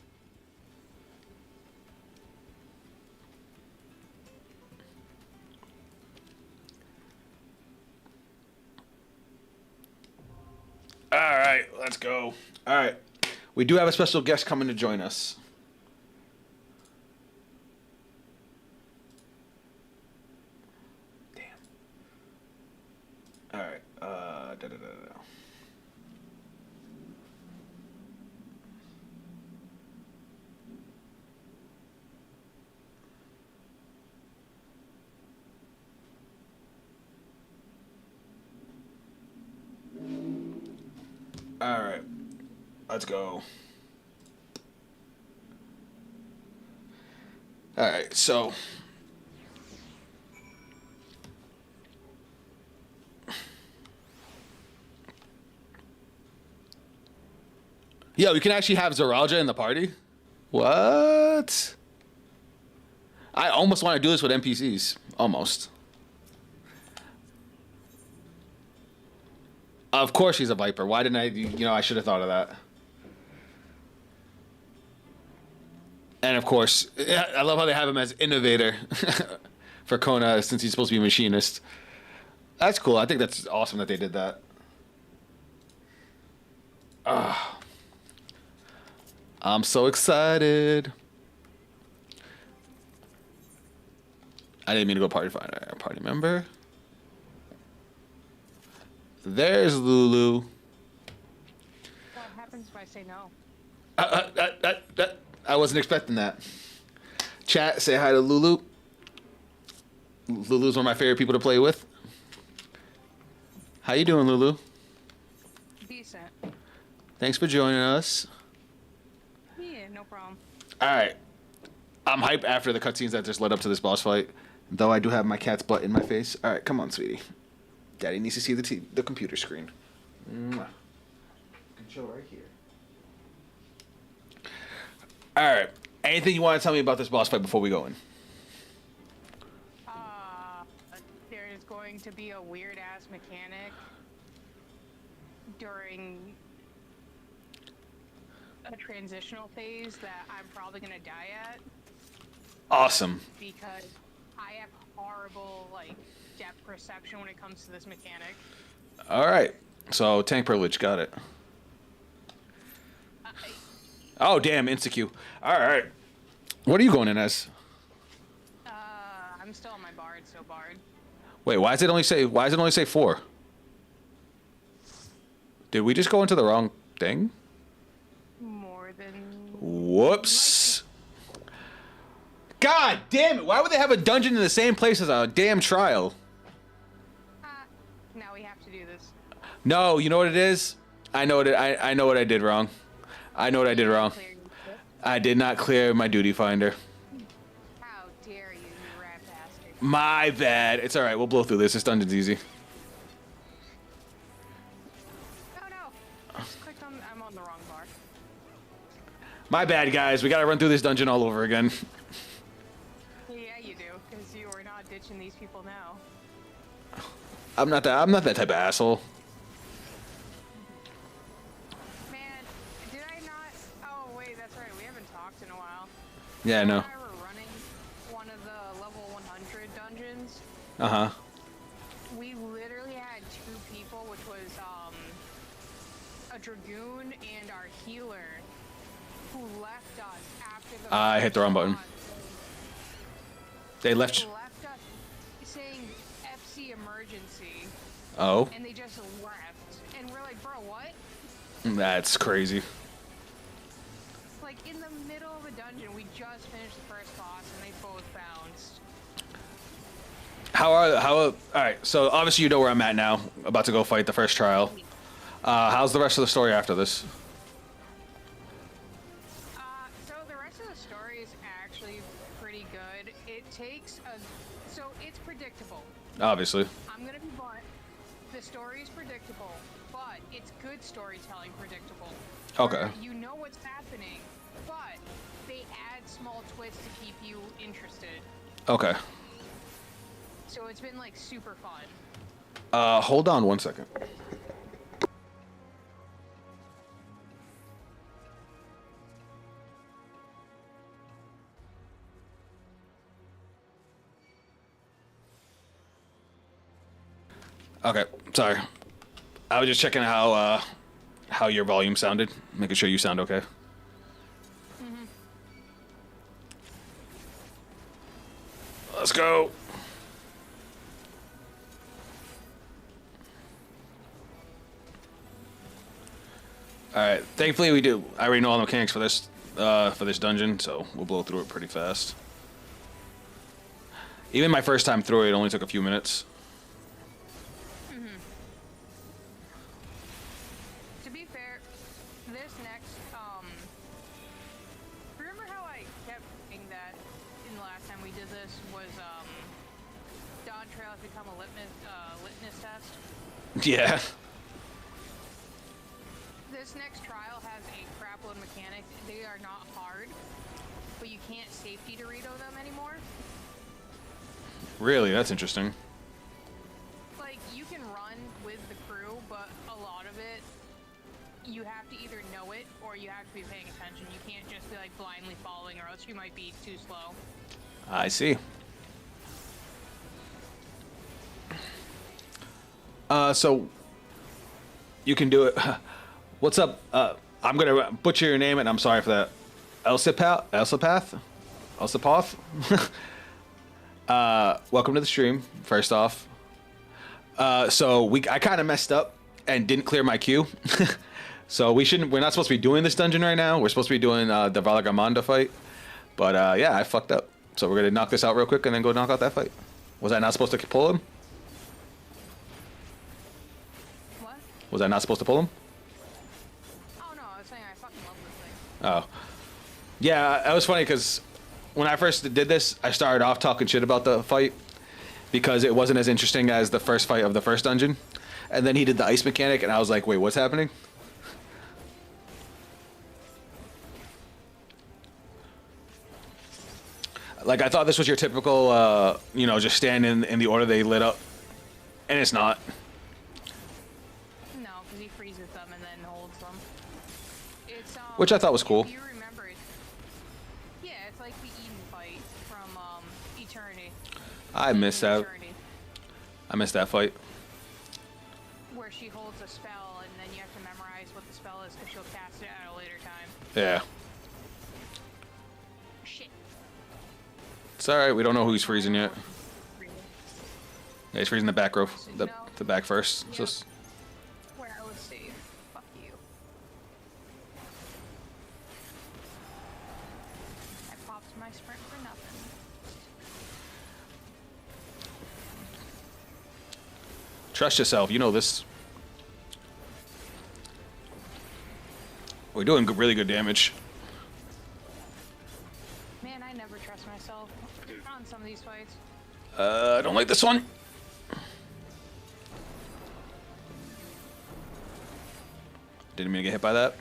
All right, let's go. All right. We do have a special guest coming to join us. Damn. All right. All right. Let's go. All right, so yo, you can actually have Zoralja in the party? What? I almost want to do this with NPCs. Almost. Of course she's a Viper. Why didn't I, I should have thought of that. And of course, I love how they have him as innovator for Kona since he's supposed to be a machinist. That's cool. I think that's awesome that they did that. I'm so excited. I didn't mean to go party finder. Party member. There's Lulu. What happens if I say no? I wasn't expecting that. Chat, say hi to Lulu. Lulu's one of my favorite people to play with. How you doing, Lulu? Decent. Thanks for joining us. Yeah, no problem. All right. I'm hyped after the cutscenes that just led up to this boss fight. Though I do have my cat's butt in my face. All right, come on, sweetie. Daddy needs to see the computer screen. Mwah. Control right here. All right. Anything you want to tell me about this boss fight before we go in? There is going to be a weird ass mechanic during a transitional phase that I'm probably gonna die at. Awesome. Because I have horrible depth perception when it comes to this mechanic. All right. So tank privilege, got it. Oh damn, insta-Q. All right. What are you going in as? I'm still on my bard, so bard. Wait, why does it only say 4? Did we just go into the wrong thing? More than. Whoops. God damn it! Why would they have a dungeon in the same place as a damn trial? Now we have to do this. No, you know what it is? I know what I did wrong. I know what I did wrong. I did not clear my duty finder. How dare you, you rat bastard. My bad. It's alright, we'll blow through this. This dungeon's easy. No. Just clicked on. I'm on the wrong bar. My bad, guys. We gotta run through this dungeon all over again. Yeah, you do, because you are not ditching these people now. I'm not that type of asshole. Man, did I not? Oh wait, that's right. We haven't talked in a while. Yeah, I know. You and I were running one of the level 100 dungeons. Uh-huh. We literally had 2 people, which was a dragoon and our healer, who left us after the. I hit the wrong button. They left. Left us saying FC emergency. Oh. And they just left, and we're like, bro, what? That's crazy. Like in the middle of a dungeon, we just finished the first boss, and they both bounced. All right, so obviously you know where I'm at now, about to go fight the first trial. How's the rest of the story after this? So the rest of the story is actually Obviously. I'm gonna be blunt. The story is predictable, but it's good storytelling predictable. Okay. Where you know what's happening, but they add small twists to keep you interested. Okay. So it's been like super fun. Hold on 1 second. Okay, sorry. I was just checking how your volume sounded, making sure you sound okay. Mm-hmm. Let's go. All right. Thankfully, we do. I already know all the mechanics for this dungeon, so we'll blow through it pretty fast. Even my first time through it only took a few minutes. To be fair, this next, remember how I kept saying that in the last time we did this was, Dawntrail has become a litmus test? Yeah. This next trial has a crapload mechanic. They are not hard, but you can't safety Dorito them anymore. Really? That's interesting. Like, you can run with the crew, but a lot of it, you have to either know it or you have to be paying attention. You can't just be like blindly following or else you might be too slow. I see. So you can do it. What's up? I'm gonna butcher your name, and I'm sorry for that. Elsapath. Welcome to the stream. First off, so I kind of messed up and didn't clear my queue. So we're not supposed to be doing this dungeon right now. We're supposed to be doing the Valagamanda fight. But yeah, I fucked up. So we're gonna knock this out real quick and then go knock out that fight. Was I not supposed to pull him? What? Was I not supposed to pull him? Oh no, I was saying I fucking love this thing. Oh. Yeah, that was funny because when I first did this, I started off talking shit about the fight because it wasn't as interesting as the first fight of the first dungeon. And then he did the ice mechanic, and I was like, wait, what's happening? Like, I thought this was your typical, just stand in the order they lit up. And it's not. No, because he freezes them and then holds them. It's, Which I thought was cool. If you remember it, yeah, it's like the Eden fight from Eternity. I missed that. Eternity, I missed that fight. where she holds a spell and then you have to memorize what the spell is because she'll cast it at a later time. Yeah. Shit. It's alright, we don't know who he's freezing yet. Yeah, he's freezing the back row, the back first. Yep. So s- Where I was safe. Fuck you. I popped my sprint for nothing. trust yourself, you know this. We're doing really good damage. Man, I never trust myself on some of these fights. I don't like this one. Didn't mean to get hit by that.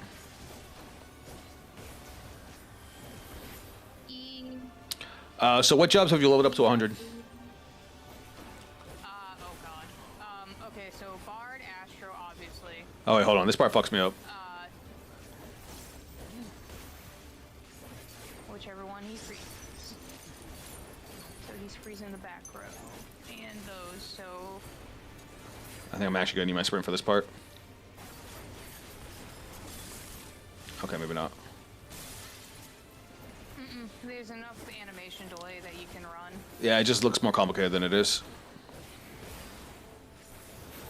So what jobs have you leveled up to 100? Oh god. Okay, so Bard, Astro, obviously. Oh wait, hold on. This part fucks me up. Whichever one he freezes. So he's freezing the back row. And those, so... I think I'm actually gonna need my sprint for this part. Okay, maybe not. There's enough animation delay that you can run. Yeah, it just looks more complicated than it is.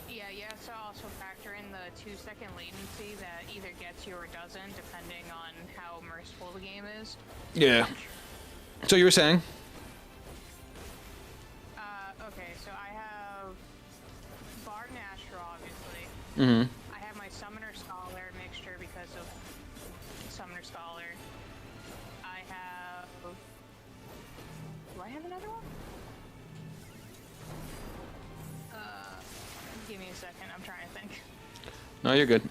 Yeah, you have to also factor in the 2-second latency that either gets you or doesn't, depending on how merciful the game is. Yeah. So you were saying? Okay, so I have Bard and Astro, obviously. Mm-hmm. I have my Summoner Scholar mixture because of Summoner Scholar. I have... Do I have another one? a second. I'm trying to think. No, you're good.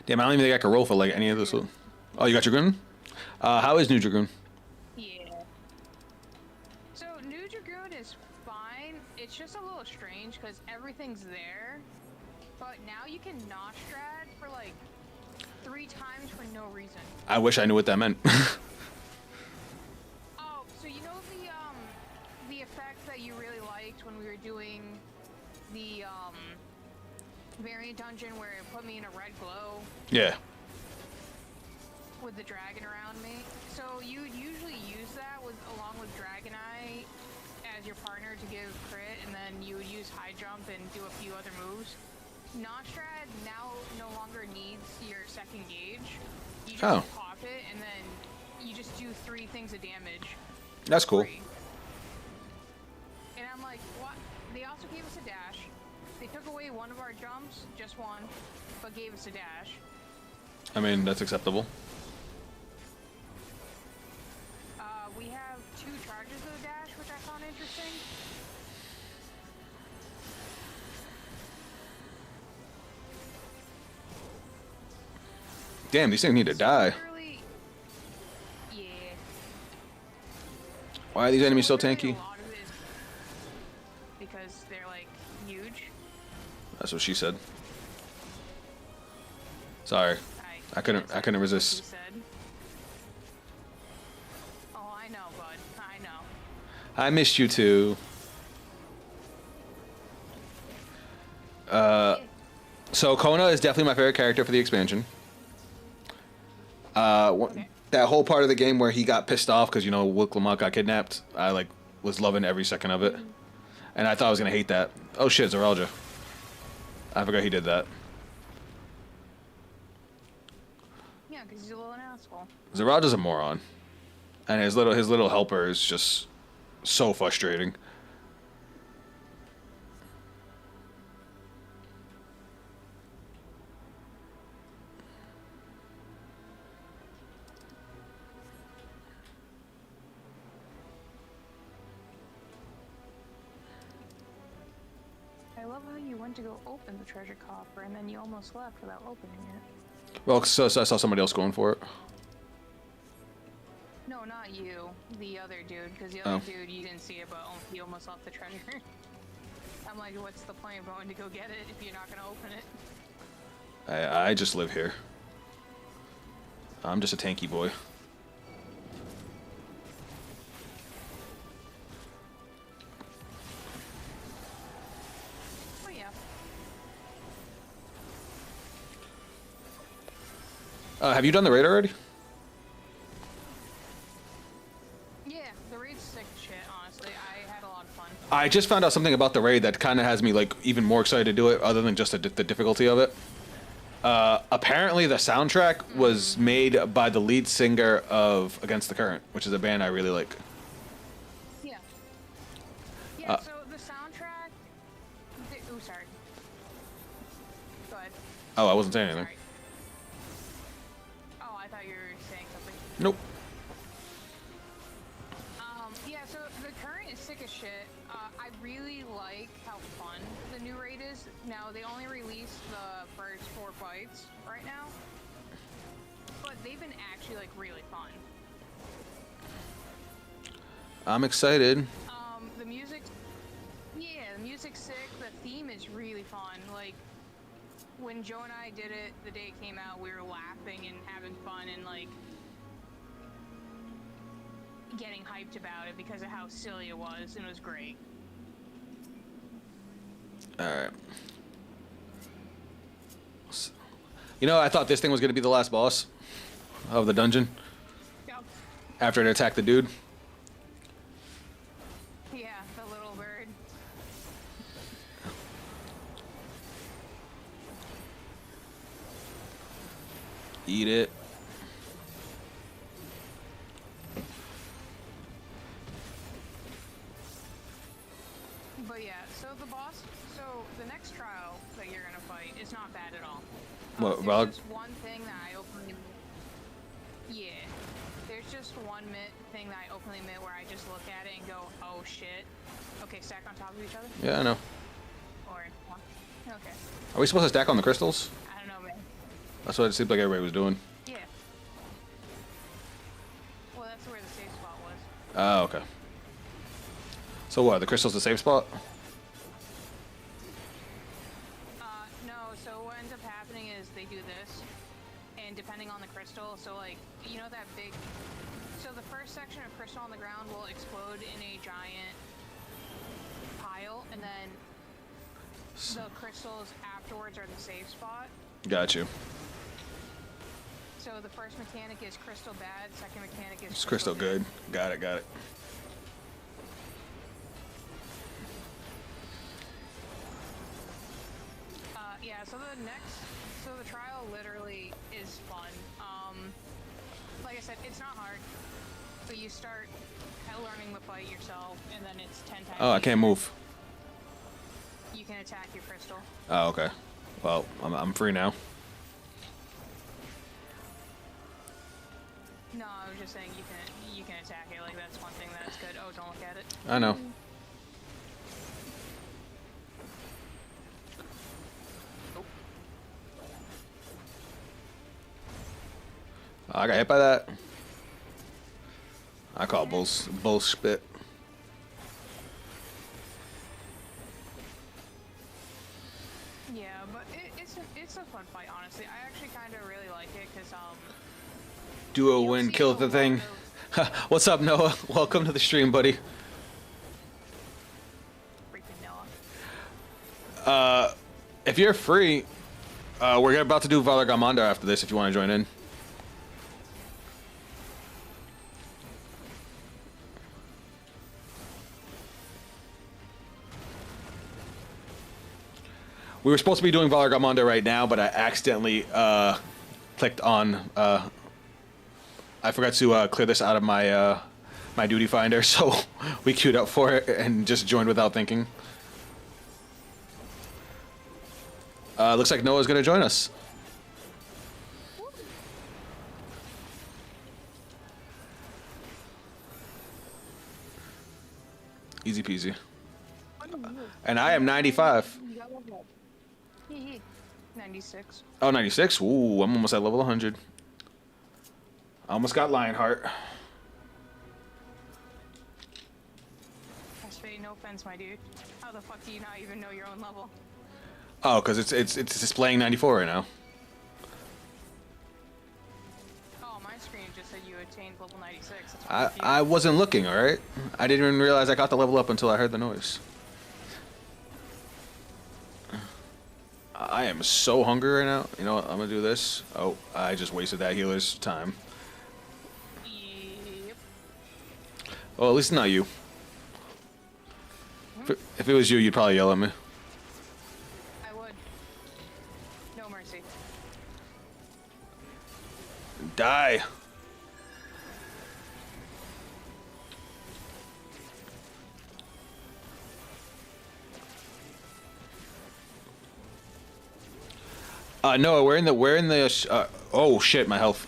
Damn, I don't even think I can roll for like any of this. Oh, you got your Dragoon? How is New Dragoon? Yeah. So New Dragoon is fine. It's just a little strange because everything's there, but now you can Nostrad for like 3 times for no reason. I wish I knew what that meant. Oh, so you know the effect that you really liked when we were doing the variant dungeon where it put me in a red glow? Yeah. With the dragon around me. So you would usually use that along with Dragonite as your partner to give crit, and then you would use high jump and do a few other moves. Nostrad now no longer needs your second gauge. You just pop it, and then you just do 3 things of damage. That's cool. And I'm like, what? They also gave us a dash. They took away one of our jumps, just one, but gave us a dash. I mean, that's acceptable. We have 2 charges of the dash, which I found interesting. Damn, these things need to die. Yeah. Why are these enemies so tanky? Because they're like huge. That's what she said. Sorry, I couldn't resist. Oh, I know, bud. I know. I missed you too. So Kona is definitely my favorite character for the expansion. That whole part of the game where he got pissed off because, you know, Wick Lamont got kidnapped, I like was loving every second of it. And I thought I was gonna hate that. Oh shit, Zoralja. I forgot he did that. Yeah, because he's a little asshole. Zoralja's a moron. And his little helper is just so frustrating. I love how you went to go open the treasure coffer and then you almost left without opening it. Well, so I saw somebody else going for it. No, not you. The other dude, because the other dude, you didn't see it, but he almost left the treasure. I'm like, what's the point of going to go get it if you're not going to open it? I just live here. I'm just a tanky boy. Oh yeah. Have you done the raid already? Yeah, the raid's sick shit, honestly. I had a lot of fun. I just found out something about the raid that kind of has me like even more excited to do it, other than just the difficulty of it. Apparently, the soundtrack was made by the lead singer of Against the Current, which is a band I really like. Yeah. Yeah. So the soundtrack. Oh, sorry. Go ahead. Oh, I wasn't saying anything. Sorry. Oh, I thought you were saying something. Nope. Yeah, so the current is sick as shit. I really like how fun the new raid is. Now, they only released the first 4 fights right now, but they've been actually, like, really fun. I'm excited. The music, yeah, the music's sick. The theme is really fun. Like, when Joe and I did it the day it came out, we were laughing and having fun and, like, getting hyped about it because of how silly it was, and it was great. Alright. You know, I thought this thing was going to be the last boss of the dungeon. Yep. After it attacked the dude. Yeah, the little bird. Eat it. But yeah, so the boss, so the next trial that you're gonna fight is not bad at all. What, There's Rog? just one thing that I openly, yeah, There's just one thing that I openly admit where I just look at it and go, oh shit. Okay, stack on top of each other? Yeah, I know. Or, okay. Are we supposed to stack on the crystals? I don't know, man. That's what it seemed like everybody was doing. Yeah. Well, that's where the safe spot was. Oh, okay. So what, the crystal's the safe spot? No, so what ends up happening is they do this, and depending on the crystal, so like, you know that big, so the first section of crystal on the ground will explode in a giant pile, and then the crystals afterwards are the safe spot. Got you. So the first mechanic is crystal bad, second mechanic is It's crystal good. Got it, got it. Yeah, so the trial literally is fun. Like I said, it's not hard, but you start learning the fight yourself, and then it's 10 times. Oh, I can't move. You can attack your crystal. Oh, okay. Well, I'm free now. No, I was just saying you can attack it. Like that's one thing that's good. Oh, don't look at it. I know. I got hit by that. I call bullshit. Yeah, but it's a fun fight, honestly. I actually kind of really like it because Duo win, kill the thing. What's up, Noah? Welcome to the stream, buddy. Freaking Noah. If you're free, we're about to do Valar Garmanda after this. If you want to join in. We were supposed to be doing Valar Garmanda right now, but I accidentally clicked on. I forgot to clear this out of my my duty finder, so we queued up for it and just joined without thinking. Looks like Noah's gonna join us. Easy peasy. And I am 95. 96. Oh, 96? Ooh, I'm almost at level 100. I almost got Lionheart. Actually, no offense, my dude. How the fuck do you not even know your own level? Oh, because it's displaying 94 right now. Oh, my screen just said you attained level 96. That's why I wasn't looking, alright? I didn't even realize I got the level up until I heard the noise. I am so hungry right now. You know what? I'm gonna do this. Oh, I just wasted that healer's time. Yep. Well, at least not you. If it was you, you'd probably yell at me. I would. No mercy. Die. Noah, we're in the oh shit, my health.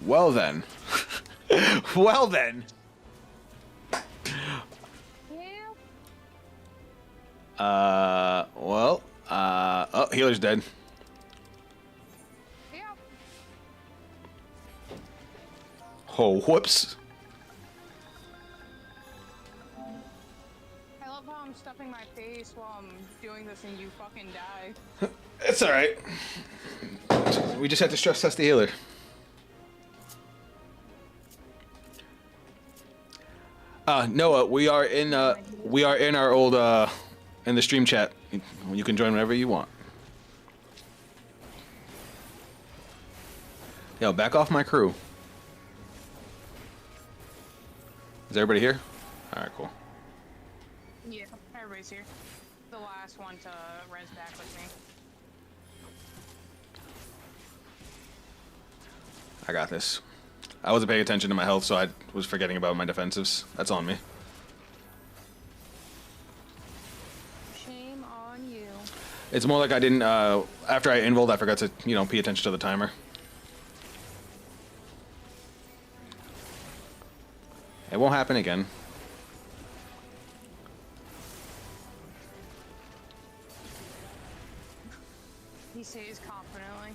Well then. Well then. Well, oh, healer's dead. Yeah. Oh, whoops. I love how I'm stuffing my face while I'm doing this and you fucking die. It's alright. We just have to stress test the healer. Noah, we are in our old in the stream chat. You can join whenever you want. Yo, back off my crew. Is everybody here? Alright, cool. Yeah, everybody's here. The last one to res back with me. I got this. I wasn't paying attention to my health, so I was forgetting about my defensives. That's on me. Shame on you. It's more like I didn't, after I involved, I forgot to, pay attention to the timer. It won't happen again. He says confidently.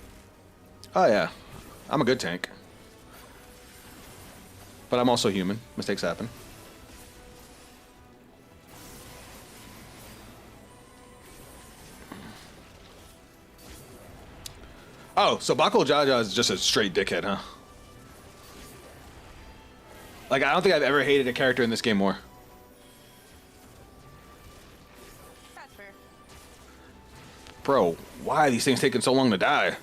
Oh yeah, I'm a good tank. But I'm also human. Mistakes happen. Oh, so Bakul Jaja is just a straight dickhead, huh? Like, I don't think I've ever hated a character in this game more. That's fair. Bro, why are these things taking so long to die?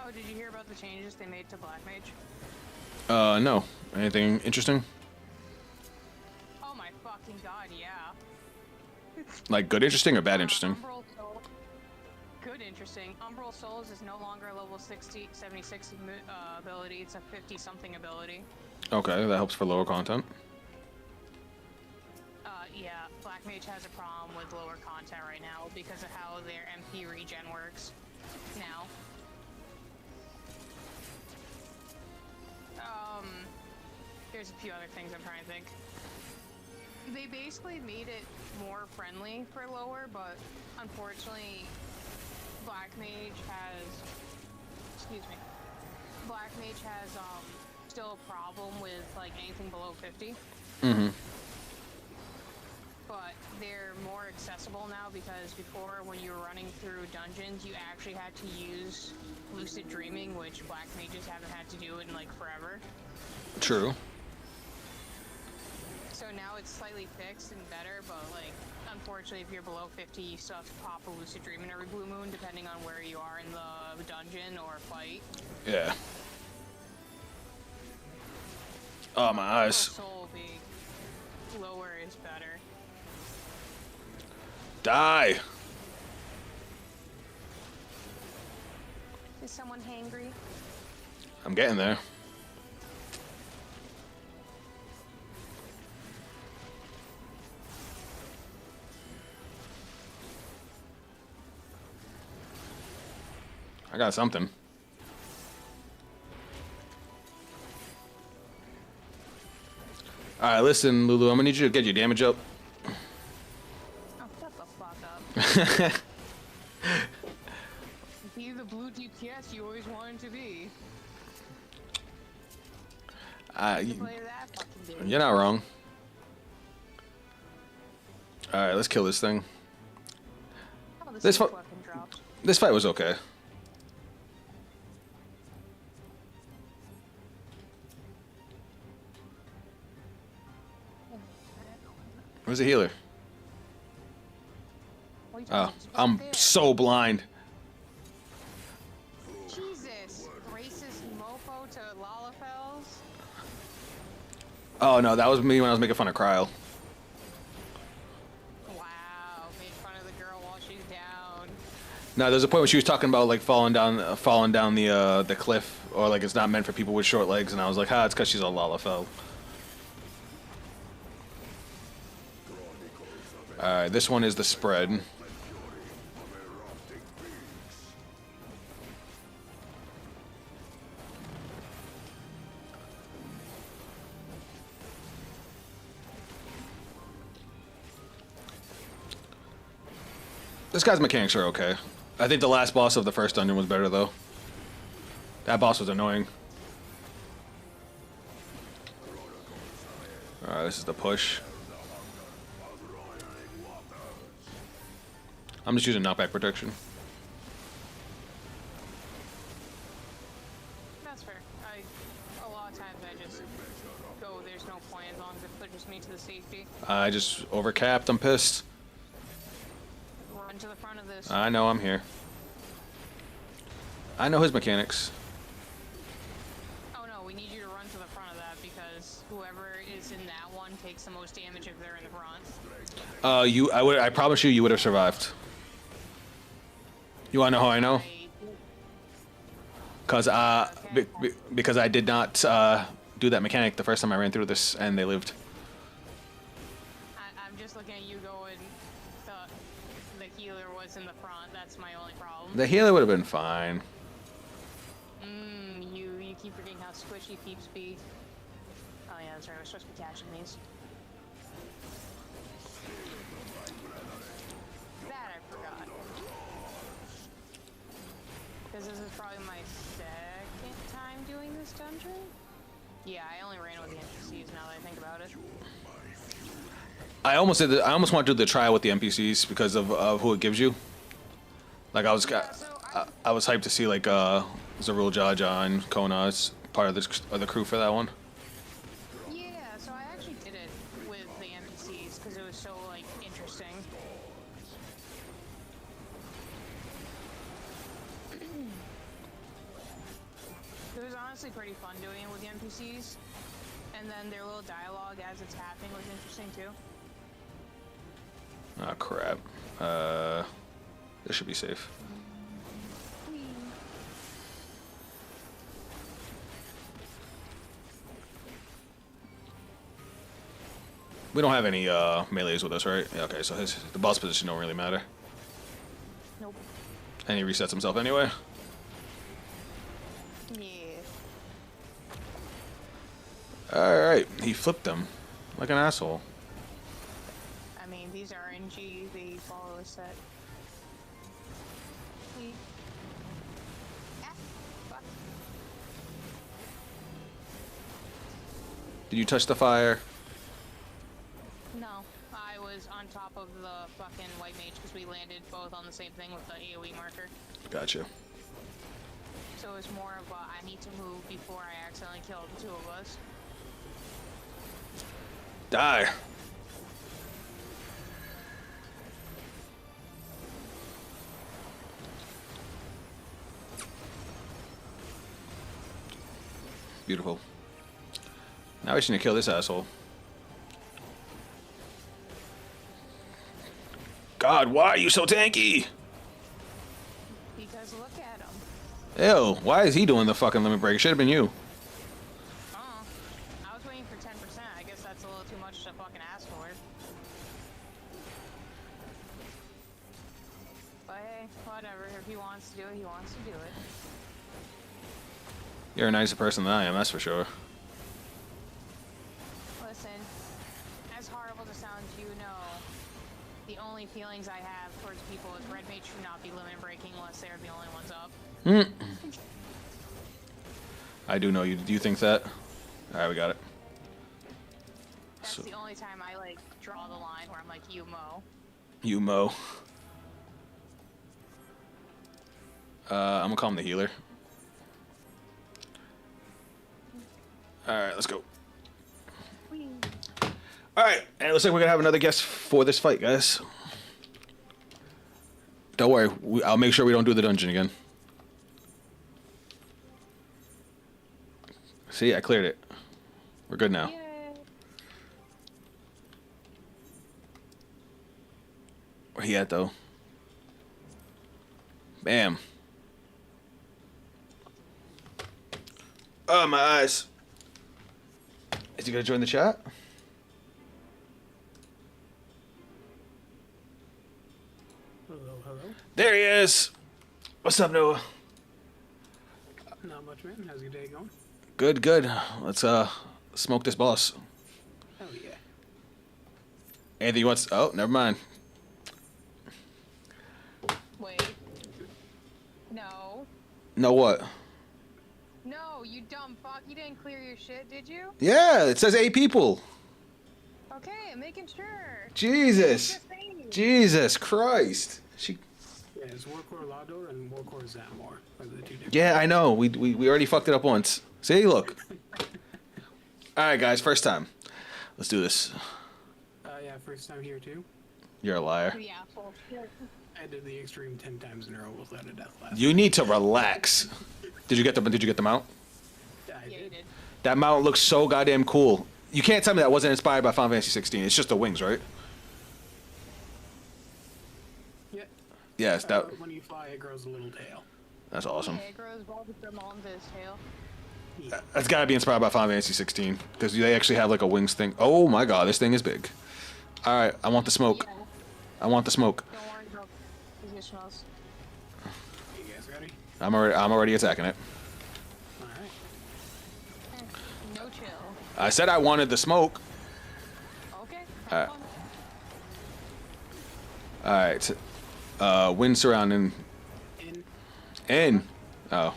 Oh, did you hear about the changes they made to Black Mage? No. Anything interesting? Oh my fucking god, yeah. Like, good interesting or bad interesting? Umbral Soul. Good interesting. Umbral Souls is no longer a level 76 ability, it's a 50-something ability. Okay, that helps for lower content. Yeah, Black Mage has a problem with lower content right now because of how their MP regen works now. There's a few other things I'm trying to think. They basically made it more friendly for lower, but unfortunately, Black Mage has, Black Mage has still a problem with like anything below 50. Mm-hmm. But they're more accessible now because before, when you were running through dungeons, you actually had to use lucid dreaming, which Black Mages haven't had to do in like forever. True. So now it's slightly fixed and better, but like, unfortunately, if you're below 50, you still have to pop a lucid dreaming every blue moon, depending on where you are in the dungeon or fight. Yeah. Oh, my eyes. Soul will be lower is better. Die! Is someone hangry? I'm getting there. I got something. Alright, listen, Lulu, I'm gonna need you to get your damage up. Oh, shut the fuck up. Be the blue DPS you always wanted to be. You're not wrong. Alright, let's kill this thing. Oh, This fight was okay. Where's the healer? Oh, I'm so blind. Jesus, racist mofo to Lalafels. Oh no, that was me when I was making fun of Cryle. Wow, made fun of the girl while she's down. No, there's a point where she was talking about like falling down the cliff, or like it's not meant for people with short legs, and I was like, it's because she's a Lalafell. Alright, this one is the spread. This guy's mechanics are okay. I think the last boss of the first dungeon was better though. That boss was annoying. Alright, this is the push. I'm just using knockback protection. That's fair. A lot of times I just go, there's no point as long as it pushes me to the safety. I just overcapped, I'm pissed. Run to the front of this. I know, I'm here. I know his mechanics. Oh no, we need you to run to the front of that because whoever is in that one takes the most damage if they're in the front. I promise you would have survived. You wanna know how I know? Because I did not do that mechanic the first time I ran through this, and they lived. I'm just looking at you going, the healer was in the front. That's my only problem. The healer would have been fine. You keep forgetting how squishy peeps be. Oh yeah, that's right. We're supposed to be catching these. That I forgot. Because this is probably my second time doing this dungeon. Yeah, I only ran with the NPCs now that I think about it. I almost did. I almost want to do the trial with the NPCs because of who it gives you. Like I was, I was hyped to see like Zarul, Jaja, and Kona as part of the crew for that one. Yeah, so I actually did it with the NPCs because it was so like interesting. It was honestly pretty fun doing it with the NPCs, and then their little dialogue as it's happening was interesting too. Oh crap. This should be safe. We don't have any melees with us, right? Yeah, okay, so the boss position don't really matter. Nope. And he resets himself anyway. Yeah. Alright, he flipped them. Like an asshole. I mean, these are RNG, they follow a set. Fuck. Did you touch the fire? No, I was on top of the fucking white mage because we landed both on the same thing with the AoE marker. Gotcha. So it's more of a, I need to move before I accidentally kill the two of us. Die. Beautiful. Now we just need to kill this asshole. God, why are you so tanky? Because look at him. Ew, why is he doing the fucking limit break? It should have been you. I was waiting for 10%. I guess that's a little too much to fucking ask for. But hey, whatever. If he wants to do it, he wants to do it. You're a nicer person than I am, that's for sure. Listen, as horrible as it sounds, you know, the only feelings I have towards people is red mage should not be limit breaking unless they're the only ones up. I do know you. Do you think that? Alright, we got it. That's the only time I, like, draw the line where I'm like, you mow. You mow. I'm gonna call him the healer. Alright, let's go. Alright, and it looks like we're gonna have another guest for this fight, guys. Don't worry, I'll make sure we don't do the dungeon again. See, I cleared it. We're good now. Yay. Where he at, though? Bam. Oh, my eyes. Is he gonna join the chat? Hello, hello. There he is. What's up, Noah? Not much, man. How's your day going? Good, good. Let's smoke this boss. Hell yeah. Anthony wants. Oh, never mind. Wait. No. No what? No, you dumb fuck. You didn't clear your shit, did you? Yeah, it says 8 people. Okay, I'm making sure. Jesus. Jesus Christ. She. Yeah, it's Warcore Lador and Warcore Zamor are the two different. Yeah, I know. We already fucked it up once. See, look. All right, guys. First time. Let's do this. Yeah, first time here too. You're a liar. Yeah, full. I did the extreme 10 times in a row without a death last. You need to relax. Did you get the mount? Yeah, I did. That mount looks so goddamn cool. You can't tell me that wasn't inspired by Final Fantasy 16. It's just the wings, right? Yeah. Yes, that. When you fly, it grows a little tail. That's awesome. Yeah, it grows bulbs from on his tail. That's got to be inspired by Final Fantasy 16 because they actually have like a wings thing. Oh my god, this thing is big. All right, I want the smoke. Yeah. I want the smoke. Don't worry about positionals. You guys ready? I'm already attacking it. Alright. No chill. I said I wanted the smoke. Okay. All Have right. fun. All right. Wind surrounding. In. Oh.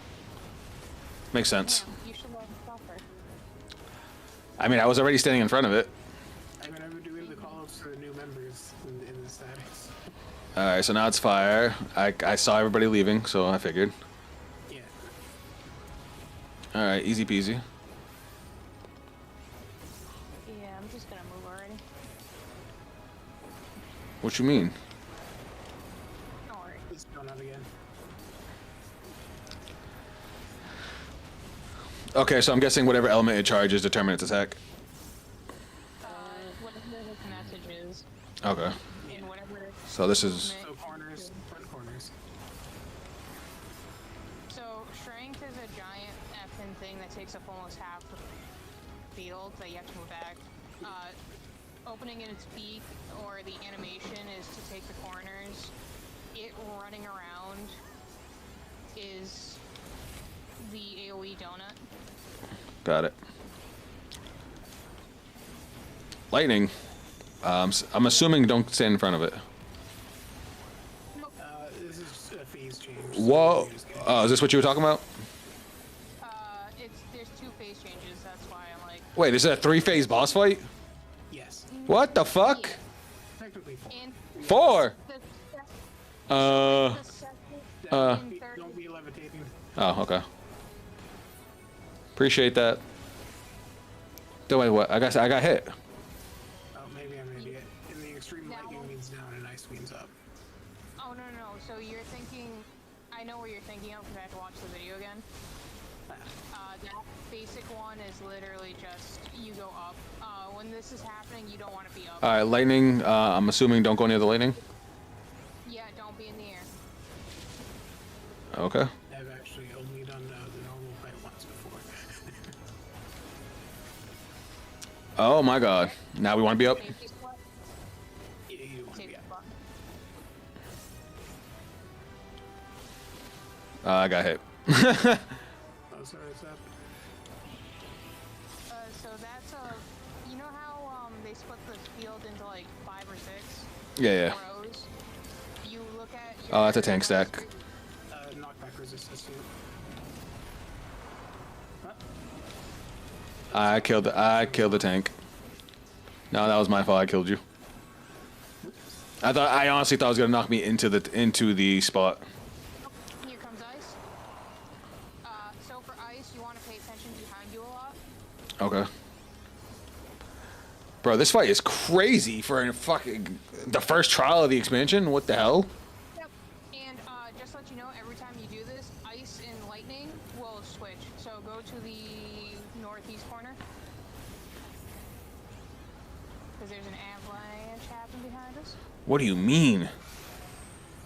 Makes sense. Damn, you should love the stopper. I mean, I was already standing in front of it. I'm gonna be doing the callouts for the new members in the status. All right, so now it's fire. I saw everybody leaving, so I figured. Yeah. All right, easy peasy. Yeah, I'm just gonna move already. What you mean? Don't worry. It's going out again. Okay, so I'm guessing whatever element it charges determine its attack. Whatever his message is. Okay. And whatever. So this is. So corners, front corners. So strength is a giant effing thing that takes up almost half the field that you have to move back. Opening in its beak or the animation is to take the corners. It running around is the AoE donut. Got it. Lightning. I'm assuming don't stand in front of it. This is a phase change. Whoa. Oh, is this what you were talking about? There's two phase changes. That's why I'm like. Wait, is it a 3-phase boss fight? Yes. What the fuck? Technically 4. And 4? the second and third. Don't be levitating. Oh, okay. Appreciate that. Wait, what? I got hit. Oh, maybe I'm an idiot. In the extreme lightning means down and ice means up. Oh no. So you're thinking. I know where you're thinking of because I have to watch the video again. That basic one is literally just you go up. When this is happening, you don't want to be up. All right, lightning. I'm assuming don't go near the lightning. Yeah, don't be in the air. Okay. I've actually only done the normal fight once before. Oh my god. Now we want to be up. Safety spot. Yeah, you want to Safety be up. spot. I got hit. Oh, sorry, what's up? So that's you know how they split the field into like 5 or 6 Yeah. rows? You look at your Oh, that's a tank stack. Knockback resistance too. I killed the tank. No, that was my fault. I killed you. I honestly thought it was gonna knock me into the spot. Here comes ice. So for ice, you want to pay attention behind you a lot. Okay. Bro, this fight is crazy for the first trial of the expansion. What the hell? Yep. And just to let you know, every time you do this, ice and lightning will switch. So go to the northeast corner. Because there's an avalanche happening behind us. What do you mean?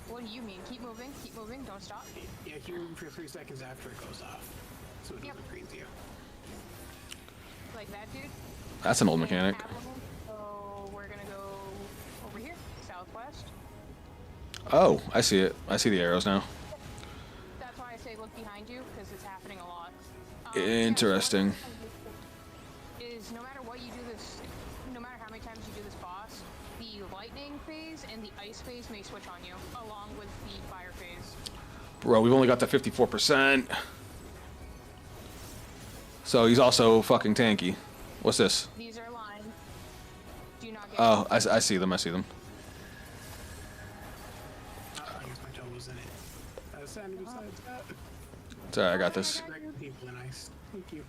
What do you mean? Keep moving, don't stop. Yeah, keep moving for 3 seconds after it goes off. So it Yep. doesn't freeze you. Like that, dude. That's an old And mechanic. avalanche, so we're gonna go over here, southwest. Oh, I see it. I see the arrows now. That's why I say look behind you, because it's happening a lot. Interesting. Is no matter what you do this, no matter how many times you do this boss, the lightning phase and the ice phase may switch on you, along with the fire phase. Bro, we've only got the 54%. So he's also fucking tanky. What's this? These are lined. Do not get. Oh, I see them. I guess my toe was in it. Sandy besides that. It's alright, I got this. People are nice. Thank you.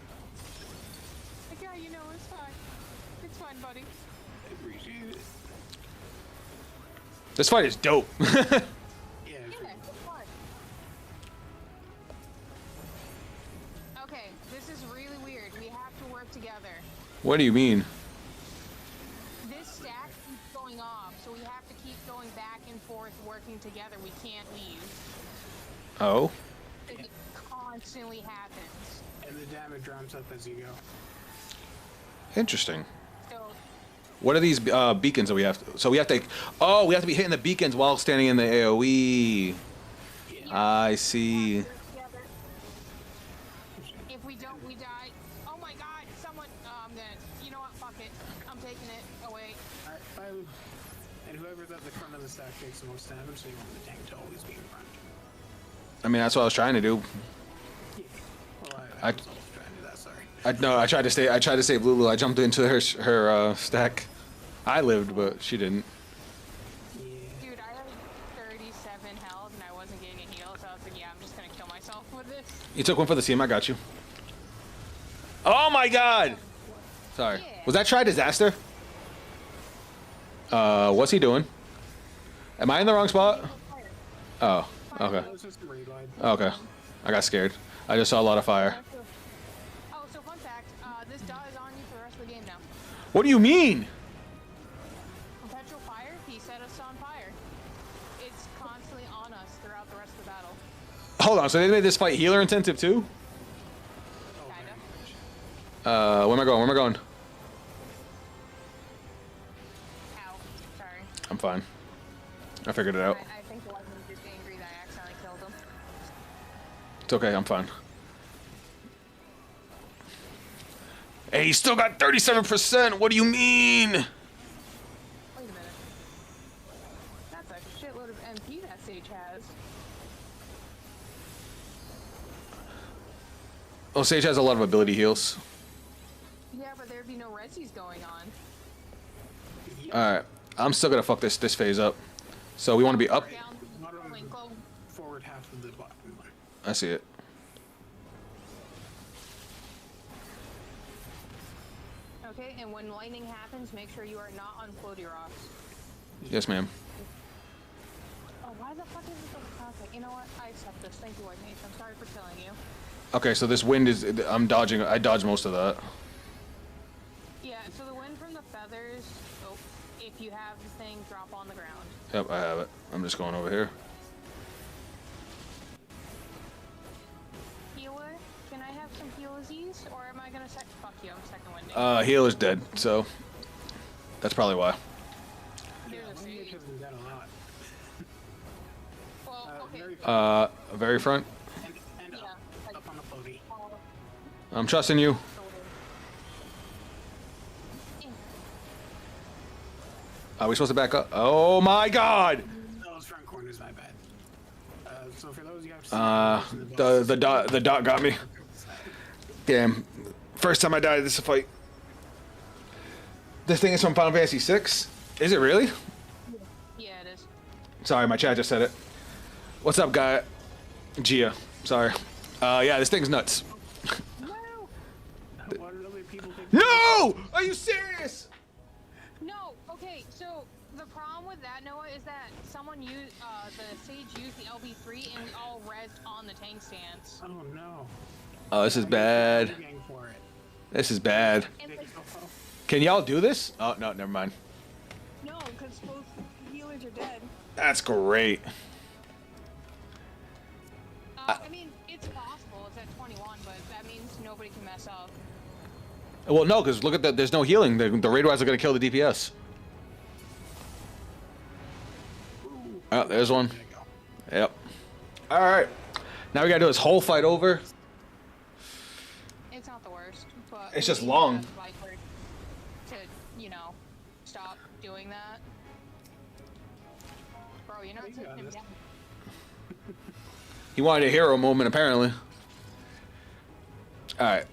Yeah, you know it's fine. It's fine, buddy. I appreciate it. This fight is dope. Yeah, Yeah, it's fine. Okay, this is really weird. We have to work together. What do you mean? This stack keeps going off, so we have to keep going back and forth, working together. We can't leave. Oh? It constantly happens. and the damage ramps up as you go. Interesting. So, What are these beacons that we have? So we have to. Oh, we have to be hitting the beacons while standing in the AOE. I see. If we don't, we die. Oh my god, someone. I'm gonna. You know what? Fuck it. I'm taking it away. And whoever's at the front of the stack takes the most damage, so you want the tank to always be in front. I mean, that's what I was trying to do. Yeah. Well, I was also trying to do that, sorry. No, I tried to stay. I tried to save Lulu. I jumped into her stack. I lived, but she didn't. Dude, I had 37 health and I wasn't getting a heal, so I was like, yeah, I'm just gonna kill myself with this. You took one for the team. I got you. Oh my god! Sorry. Yeah. Was that try disaster? What's he doing? Am I in the wrong spot? Oh, okay. Okay. I got scared. I just saw a lot of fire. Oh, so fun fact, this dot is on you for the rest of the game now. What do you mean? Perpetual fire, he set us on fire. It's constantly on us throughout the rest of the battle. Hold on, so they made this fight healer intensive too? Kinda. Where am I going? Where am I going? Ow. Sorry. I'm fine. I figured it out. I think the lightning was just angry that I accidentally killed him. It's okay, I'm fine. Hey, he's still got 37%! What do you mean? Wait a minute. That's a shitload of MP that Sage has. Oh, Sage has a lot of ability heals. Yeah, but there'd be no resis going on. Alright, I'm still gonna fuck this phase up. So we want to be up. Down, go. Forward half of the bottom one. I see it. Okay, and when lightning happens, make sure you are not on floaty rocks. Yes, ma'am. Oh, why the fuck is it so toxic? You know what? I accept this. Thank you, White Mage. I'm sorry for killing you. Okay, so this wind is. I'm dodging. I dodged most of that. Yeah, so the wind from the feathers. Oh, if you have the thing, drop on the ground. Yep, I have it. I'm just going over here. Healer, can I have some healesies, or am I gonna fuck you? I'm second winding. Healer's dead, so that's probably why. Here's a Sage. That a lot. Well, okay. Very front. And up on the floaty. I'm trusting you. Are we supposed to back up? Oh my god! Those front corners, my bad. So for those you have to the dot got me. Damn. First time I died in this fight. This thing is from Final Fantasy VI? Is it really? Yeah, it is. Sorry, my chat just said it. What's up, guy? Gia. Sorry. Yeah, this thing's nuts. No! No! Are you serious? No! Okay, so the problem with that, Noah, is that someone used, the Sage used the LB3 and we all rezzed on the tank stance. Oh no. Oh, this is bad. This is bad. Can y'all do this? Oh, no, never mind. No, because both healers are dead. That's great. I mean, it's possible. It's at 21, but that means nobody can mess up. Well, no, because look at that. There's no healing. The raid wise are going to kill the DPS. Oh, there's one. Yep. All right. Now we got to do this whole fight over. It's not the worst, but It's just long. To, you know, stop doing that. Bro, you're not taking him down. He wanted a hero moment, apparently. All right.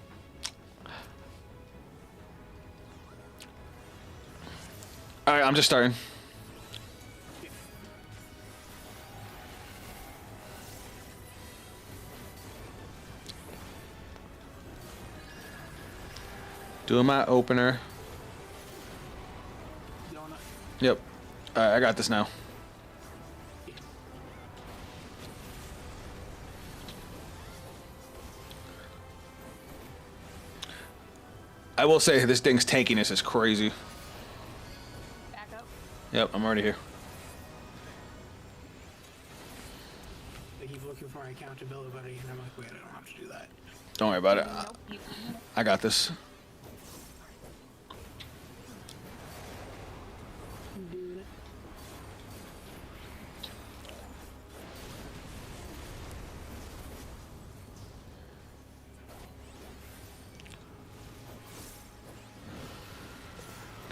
All right, I'm just starting. Doing my opener. Yep. All right, I got this now. I will say this thing's tankiness is crazy. Back up. Yep, I'm already here. They keep looking for accountability, and I'm like, wait, I don't have to do that. Don't worry about it. I got this.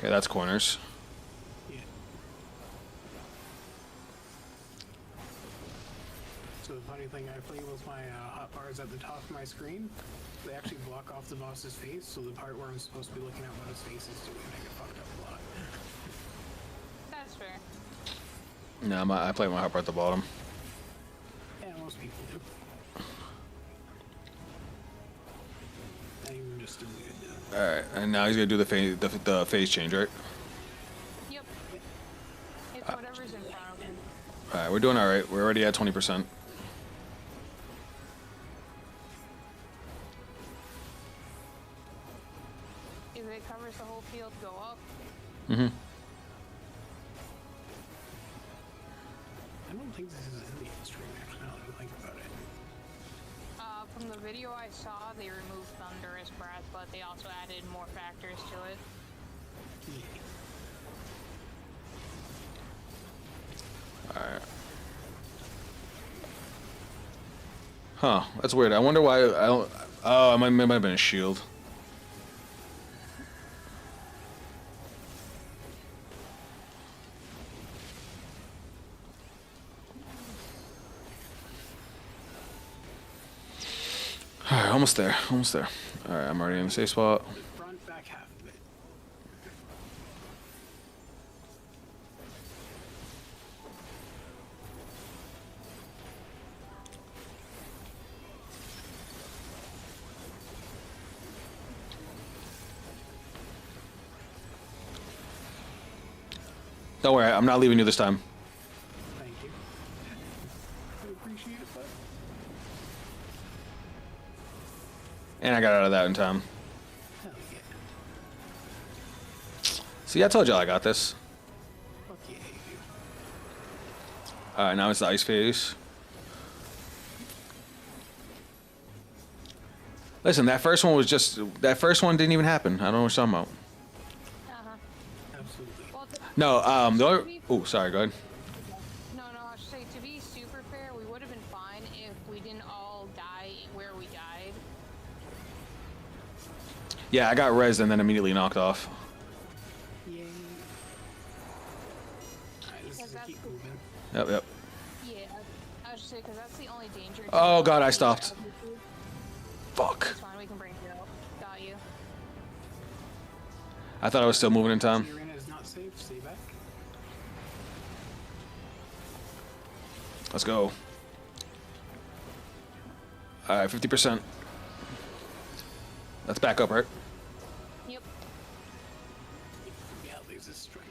Okay, that's corners. Yeah. So the funny thing, I play with my hot bars at the top of my screen. They actually block off the boss's face, so the part where I'm supposed to be looking at what his face is doing, I get fucked up a lot. That's fair. No, I play my hopper at the bottom. Yeah, most people do. I'm just doing it. Alright, and now he's gonna do the phase change, right? Yep. It's whatever's in front of him. Alright, we're doing alright. We're already at 20%. If it covers the whole field, go up. Mm-hmm. I don't think this is in the stream, actually, now that I think about it. From the video I saw, they removed Thunderous Breath, but they also added more factors to it. Alright. Huh, that's weird. I wonder why I don't... Oh, it might have been a shield. Alright, almost there. Almost there. Alright, I'm already in the safe spot. Front, back half of it. Don't worry, I'm not leaving you this time. Thank you. I appreciate it, bud. And I got out of that in time. Hell yeah. See, I told y'all I got this. Fuck yeah, you do. Alright, now it's the ice phase. Listen, that first one was just... That first one didn't even happen. I don't know what you're talking about. Absolutely. Well, The other... Oh, sorry, go ahead. no, I should say, to be super fair, we would have been fine if we didn't all die where we died. Yeah, I got rezzed and then immediately knocked off. Yay. Alright, this is That's keep moving. Yep, yep. Yeah, I should say, because that's the only danger. Oh, God, I stopped. Fuck. It's fine, we can bring you out. Got you. I thought I was still moving in time. The arena is not safe, stay back. Let's go. Alright, 50%. Let's back up, right? Yep. Yeah, there's a strike.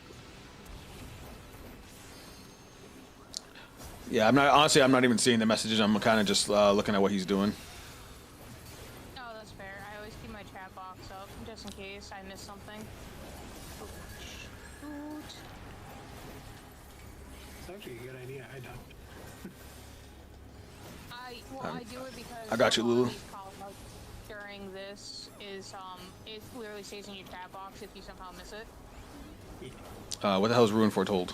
Yeah, honestly, I'm not even seeing the messages. I'm kind of just looking at what he's doing. Oh, that's fair. I always keep my chat box up, just in case I miss something. Oh, shoot. It's actually a good idea, I don't. I do it because I got you, Lulu. During this is it literally stays in your chat box if you somehow miss it. What the hell is Ruin Foretold?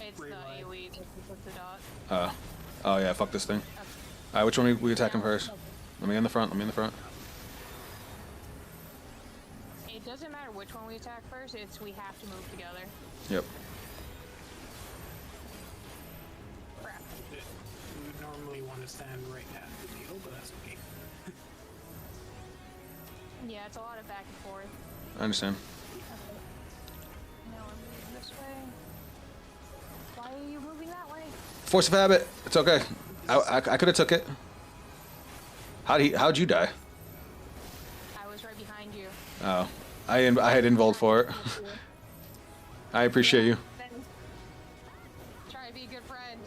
It's the AoE that you put the dot. Oh yeah, fuck this thing. Alright, which one we attacking first? Let me in the front, let me in the front. It doesn't matter which one we attack first, it's we have to move together. Yep. Crap. We would normally want to stand right at the deal, but that's okay. Yeah, it's a lot of back and forth. I understand. Now we're moving this way. Why are you moving that way? Force of habit. It's okay. I could have took it. How'd you die? I was right behind you. Oh, I had invuled for it. I appreciate you. Try to be a good friend.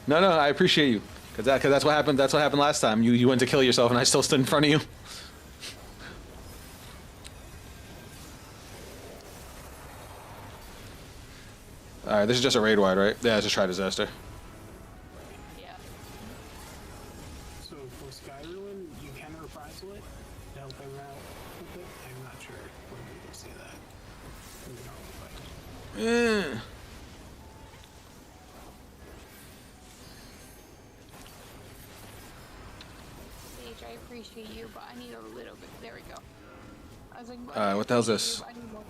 No, I appreciate you. Cause that's what happened. That's what happened last time. You went to kill yourself, and I still stood in front of you. All right, this is just a raid wide, right? Yeah, it's just try disaster. Yeah. So for Sky Ruin, you can reprisal it to help him out with it. I'm not sure when we will see that in the normal fight. Sage, I appreciate you, but I need a little bit. There we go. I was like, What the hell's this? I need more.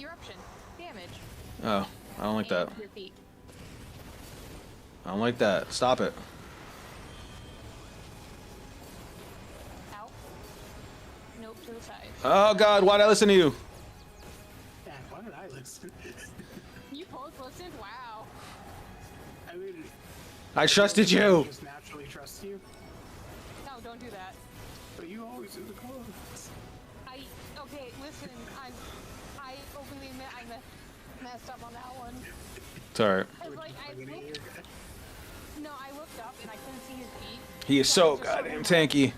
Eruption. Damage. Oh, I don't like that. Your feet. I don't like that. Stop it. Out. Nope, to the side. Oh God, why'd I listen to you? Yeah, why did I listen? You both listened? Wow. I mean, I trusted you. just naturally trust you, No, don't do that. but you always do the calls. Okay, listen, I openly admit I messed up on that one. It's alright. I was like, I looked up and I couldn't see his feet. He is so goddamn tanky.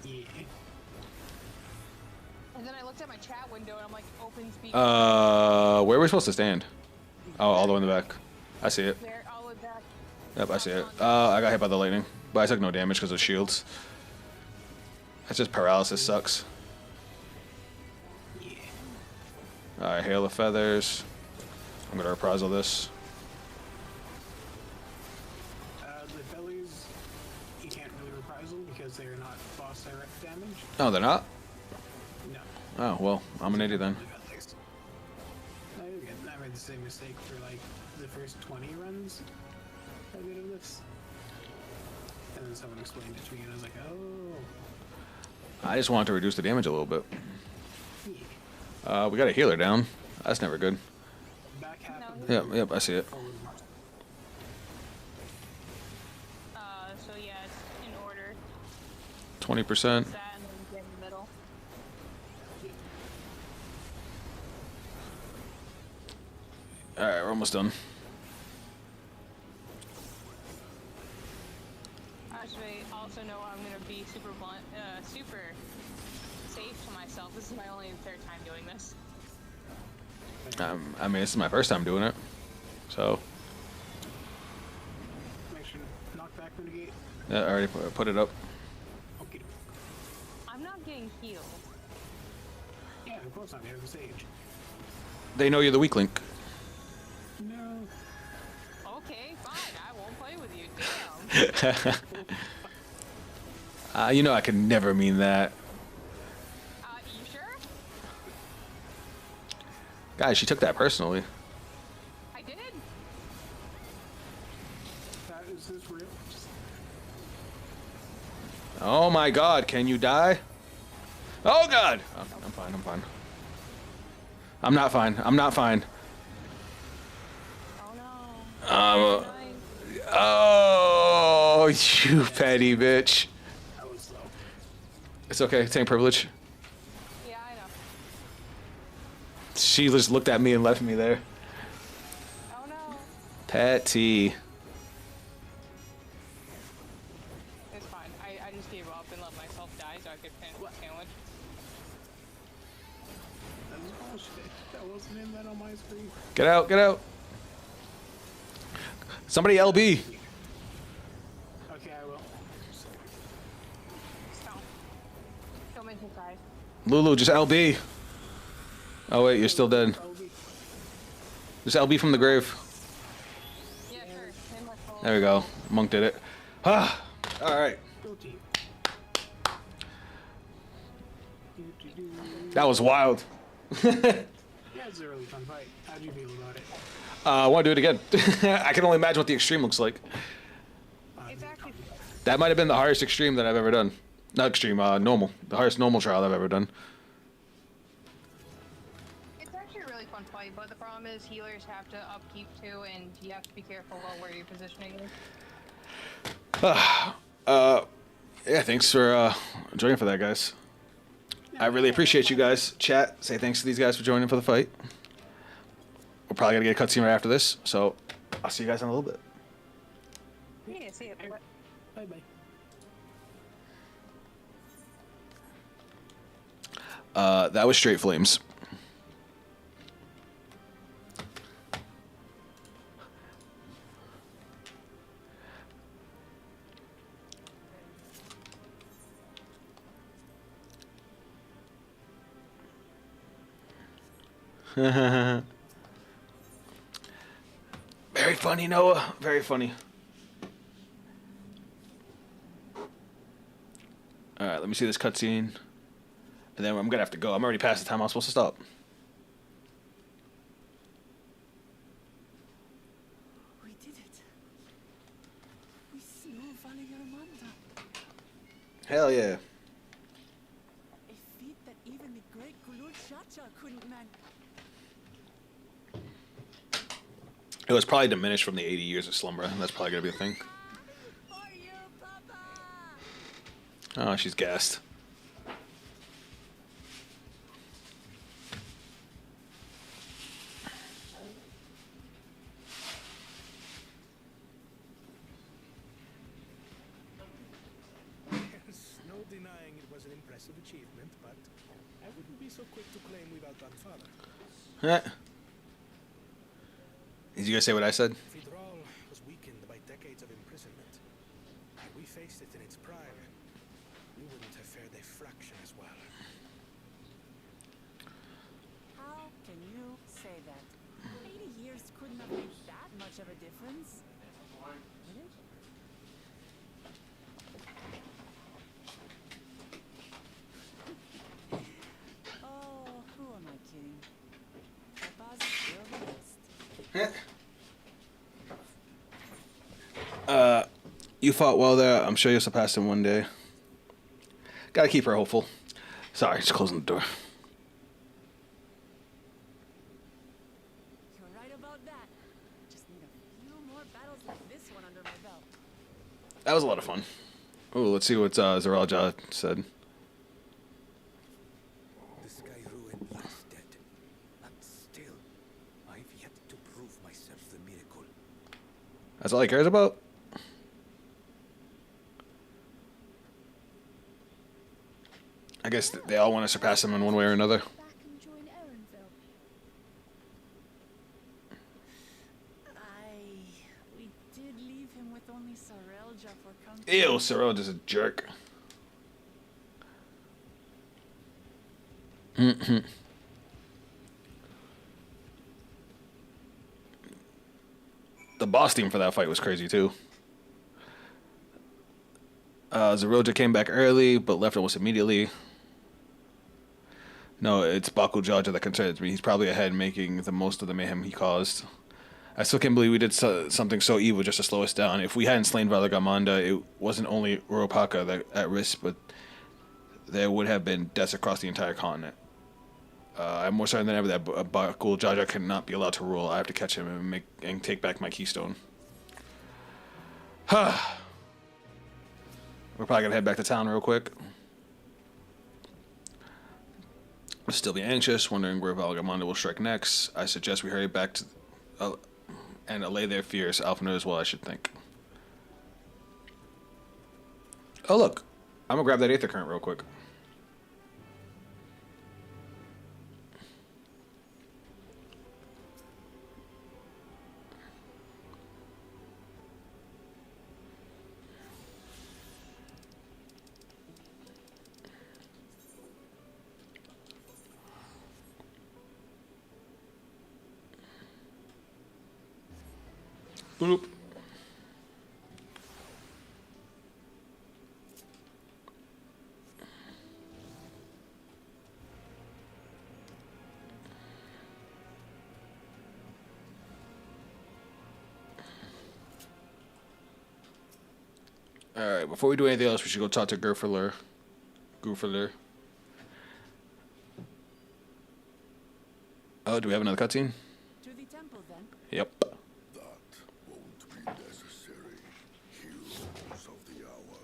Yeah. And then I looked at my chat window and I'm like, open speak. Where are we supposed to stand? Oh, all the way in the back. I see it. There, all the way back. Yep, I see it. I got hit by the lightning, but I took no damage because of shields. That's just paralysis sucks. Alright, Hail of Feathers. I'm gonna reprisal this. The bellies, you can't really reprisal because they're not boss direct damage. Oh, they're not? No. Oh, well, I'm an idiot then. No, you're good. I made the same mistake for like the first 20 runs I did of this. And then someone explained it to me and I was like, oh. I just wanted to reduce the damage a little bit. We got a healer down. That's never good. Back half Yep, I see it. So yeah, it's in order. 20%. That and then get in the middle. Alright, we're almost done. Actually, also know I'm gonna be super blunt, super safe to myself. This is my only third time doing this. I mean, this is my first time doing it. So, Make sure to knock back mitigate. yeah, I already put it up. Okay. I'm not getting healed. Yeah, of course not. You have a sage. They know you're the weak link. No. Okay, fine. I won't play with you. Damn. You know I could never mean that. You sure? Guys, she took that personally. I did. Is this real? Oh my God, can you die? Oh God! Oh, I'm fine, I'm fine. I'm not fine, I'm not fine. Oh no. Oh, you petty bitch. That was slow. It's okay, tank privilege. Yeah, I know. She just looked at me and left me there. Oh no. Petty. It's fine. I just gave up and let myself die so I could finish the sandwich. That was bullshit. That wasn't in that on my screen. Get out, get out. Somebody LB. Okay, I will. Stop. Don't make me cry. Lulu, just LB. Oh wait, you're still dead. Just LB from the grave. Yeah, sure. In my soul. There we go. Monk did it. Ah, all right. Go team. That was wild. Yeah, it's a really fun fight. How'd you feel about it? I want to do it again. I can only imagine what the extreme looks like. It's actually That might have been the hardest extreme that I've ever done. Not extreme, normal. The hardest normal trial I've ever done. It's actually a really fun fight, but the problem is healers have to upkeep too, and you have to be careful about where you're positioning it. Yeah, thanks for joining for that, guys. I really appreciate you guys. Chat, say thanks to these guys for joining for the fight. We're probably gonna get a cutscene right after this, so I'll see you guys in a little bit. Yeah, see it. Bye bye. That was straight flames. Very funny, Noah. Very funny. All right, let me see this cutscene, and then I'm gonna have to go. I'm already past the time I was supposed to stop. Hell yeah. A feat that even the great Gulur Chacha couldn't man. It was probably diminished from the 80 years of slumber. That's probably gonna be a thing. Oh, she's gassed. There's no denying it was an impressive achievement, but I wouldn't be so quick to claim we've outdone father. Huh? Did you guys say what I said? Tural was weakened by decades of imprisonment. Had we faced it in its prime, we wouldn't have fared a fraction as well. How can you say that? 80 years couldn't have made that much of a difference. Really? Oh, who am I kidding? Papa's still the best. You fought well there. I'm sure you'll surpass him one day. Gotta keep her hopeful. Sorry, just closing the door. You're right about that. Just need a few more battles like this one under my belt. That was a lot of fun. Ooh, let's see what Zaralja said. The sky ruin lies dead, but still, I've yet to prove myself the miracle. That's all he cares about? I guess they all want to surpass him in one way or another. Back and join Erenville. We did leave him with only Sarelja for company. Ew, Zaralja's a jerk. The boss team for that fight was crazy too. Zaralja came back early, but left almost immediately. No, it's Baku Jaja that concerns me. He's probably ahead, making the most of the mayhem he caused. I still can't believe we did something so evil just to slow us down. If we hadn't slain Valagamanda, it wasn't only Uropaka that at risk, but there would have been deaths across the entire continent. I'm more certain than ever that Baku Jaja cannot be allowed to rule. I have to catch him and take back my keystone. We're probably gonna head back to town real quick. I'll still be anxious, wondering where Valagamanda will strike next. I suggest we hurry back to and allay their fears. Alpha knows well, I should think. Oh look, I'm gonna grab that Aether Current real quick. Boop. Alright, before we do anything else, we should go talk to Gurfler. Oh, do we have another cutscene? To the temple then. Yep. That won't be necessary. Heroes of the hour.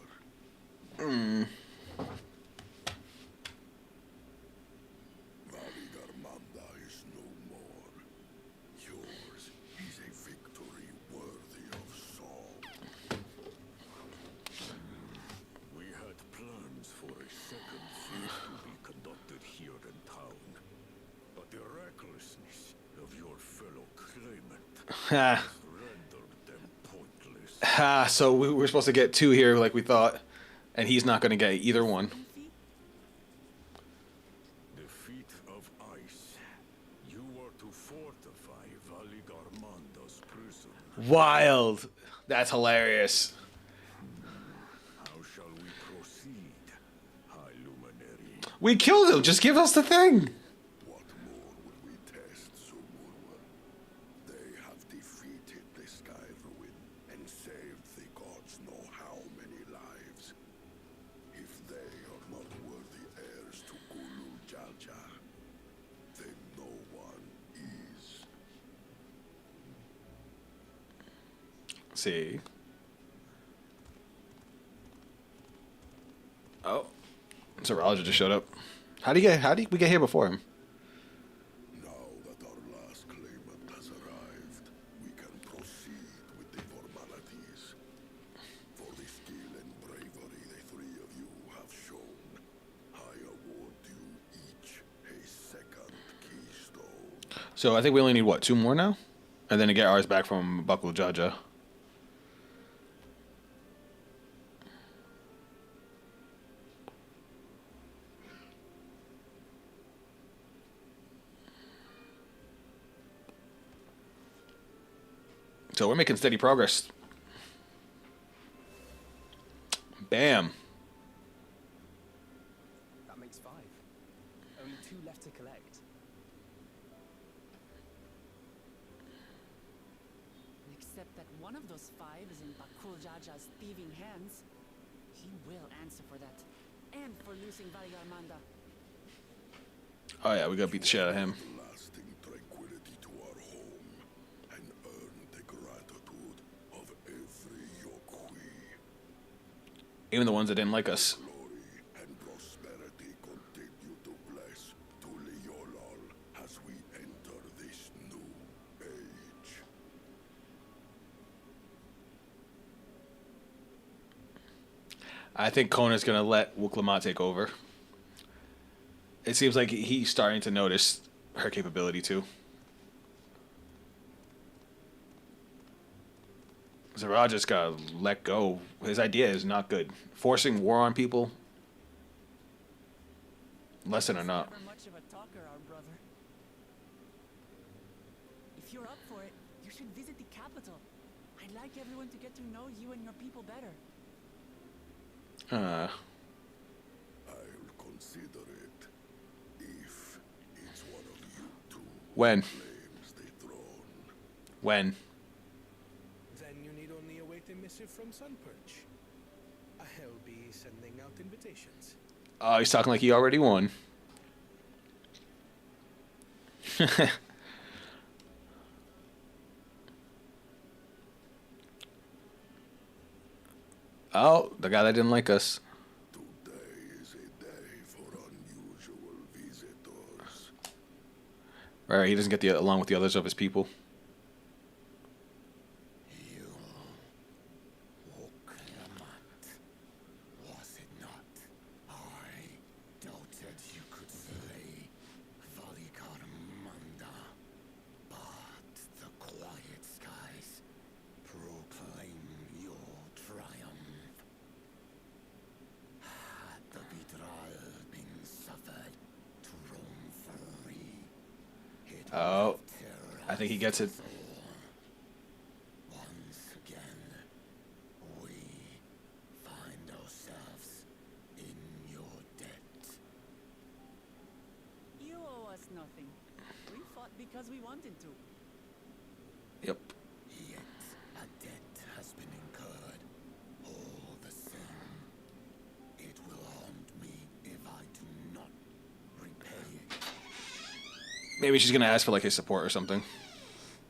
Valagamanda is no more. Yours is a victory worthy of Saul. We had plans for a second feast to be conducted here in town, but the recklessness of your fellow claimant Ha. rendered them pointless. Ha, so we were supposed to get two here like we thought, and he's not going to get either one. The feat of ice. You were to fortify Valagarmanda's prison. Wild. That's hilarious. How shall we proceed, High Luminary? We killed him. Just give us the thing. What more would we test, Sumurwa? They have defeated the Sky Ruin and saved the gods know how See. Oh, so Roger just showed up. How did we get here before him? Now that our last claimant has arrived, we can proceed with the formalities. For the skill and bravery the three of you have shown, I award you each a second keystone. So I think we only need, what, 2 more now? And then to get ours back from Bakul Jaja. So we're making steady progress. Bam. That makes 5. Only 2 left to collect. Except that one of those 5 is in Bakul Jaja's thieving hands. He will answer for that. And for losing Valgarmanda. Oh yeah, we gotta beat the shit out of him. Lasting tranquility to our home and earn the gratitude of every Yokui. Even the ones that didn't like us. Glory and prosperity continue to bless Tuliolol as we enter this new age. I think Kona's gonna let Wuklamat take over. It seems like he's starting to notice her capability too. Zara just gotta let go. His idea is not good. Forcing war on people, lesson or not. Never much of a talker, our brother. If you're up for it, you should visit the capital. I'd like everyone to get to know you and your people better. I'll consider it if it's one of you two When? claims the throne. When? Then you need only await a missive from Sunperch. I'll be sending out invitations. Oh, he's talking like he already won. Oh, the guy that didn't like us. Today is a day for unusual visitors. Right, he doesn't get along with the others of his people. You, Wuklamat, was it not? I doubted you could slay Valgarmanda, but the quiet skies proclaim your triumph. Had the betrayal been suffered to roam free, it would Oh, have I think he gets it. once again, we find ourselves in your debt. You owe us nothing. We fought because we wanted to. Yep. Yet a debt has been incurred. All the same, it will haunt me if I do not repay it. Maybe she's gonna ask for like his support or something.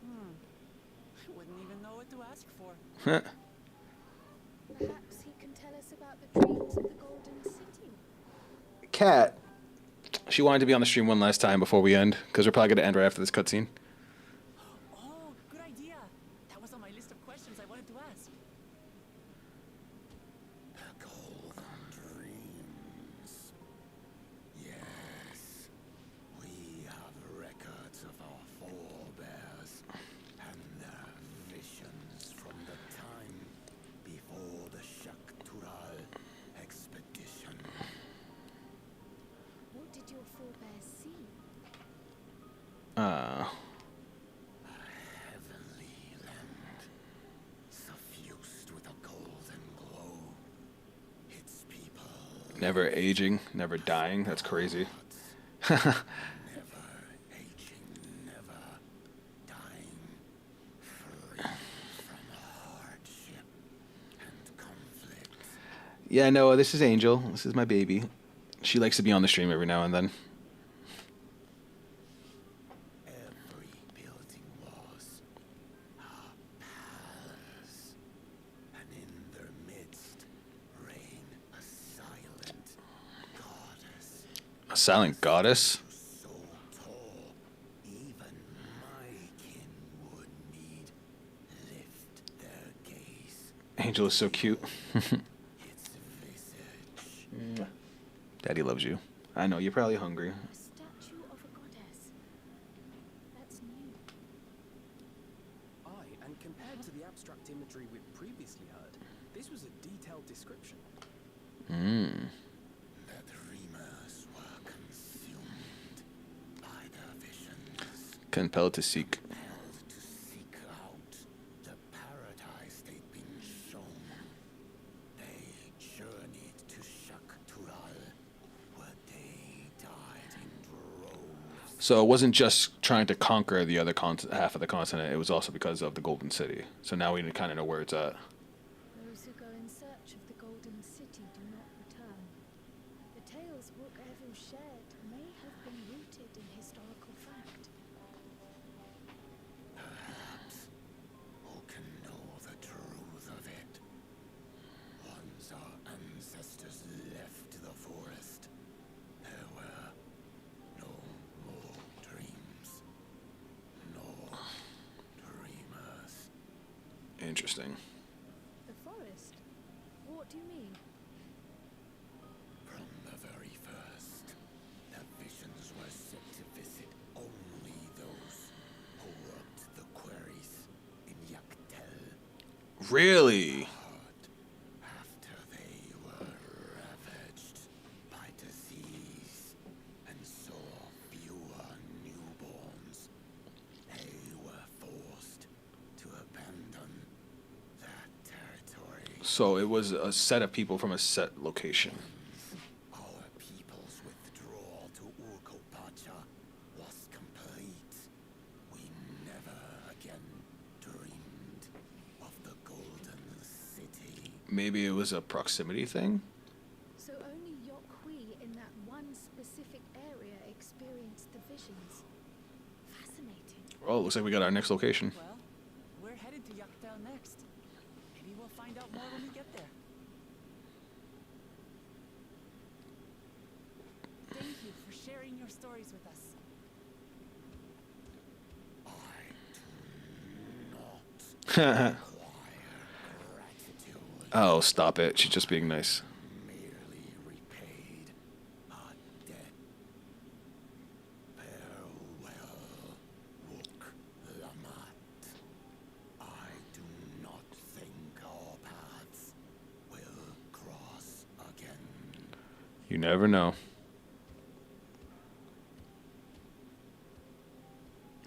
I wouldn't even know what to ask for. Perhaps he can tell us about the dreams of the Golden City. Cat. She wanted to be on the stream one last time before we end, because we're probably gonna end right after this cutscene. Oh, good idea. That was on my list of questions I wanted to ask. The golden dreams. Yes, we have records of our forebears and their visions from the time before the Tural expedition. What did your forebears see? Heavenly land, suffused with a golden glow. Its people Never aging, never dying. That's crazy. never aging, never dying, free from hardship and conflict. Yeah, no, this is Angel. This is my baby. She likes to be on the stream every now and then. Every building was a palace. A silent goddess? So tall, even my kin would need lift their gaze. Angel is so cute. Its visage. Daddy loves you. I know, you're probably hungry. A statue of a goddess. That's new. Aye, and compared to the abstract imagery we've previously heard, this was a detailed description. The dreamers were consumed by their visions, Compelled to seek. compelled to seek out the paradise they'd been shown. They journeyed to Tural, where they died in droves. So it wasn't just trying to conquer the other half of the continent. It was also because of the Golden City. So now we kind of know where it's at. Those who go in search of the Golden City do not return. The tales Rook Evil shared may have been rooted in historical fact. Perhaps who can know the truth of it? Once our ancestors left the forest, there were no more dreams, nor dreamers. Interesting. The forest? What do you mean? From the very first, the visions were set to visit only those who worked the quarries in Yaktel. Really? But after they were ravaged by disease and saw fewer newborns, they were forced to abandon that territory. So it was a set of people from a set location. Our people's withdrawal to Urkopacha was complete. We never again dreamed of the Golden City. Maybe it was a proximity thing? So only Yokhui in that one specific area experienced the visions. Fascinating. Oh, looks like we got our next location. Well, we're headed to Yaktel next. Maybe we'll find out more when we get there. Thank you for sharing your stories with us. I do not require gratitude, Oh, stop it. She's just being nice. merely repaid a debt. Farewell, Rook Lamat. I do not think our paths will cross again. You never know.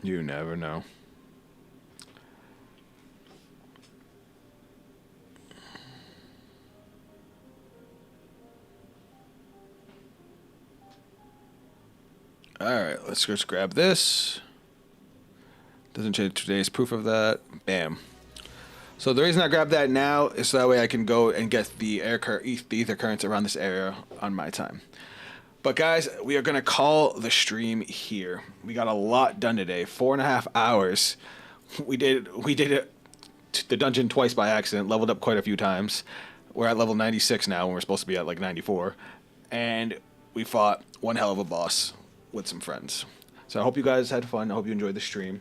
You never know. Alright, let's just grab this. Doesn't change today's proof of that. Bam. So the reason I grabbed that now is so that way I can go and get the ether currents around this area on my time. But guys, we are going to call the stream here. We got a lot done today. 4.5 hours. We did it the dungeon twice by accident. Leveled up quite a few times. We're at level 96 now when we're supposed to be at like 94. And we fought one hell of a boss with some friends. So I hope you guys had fun. I hope you enjoyed the stream.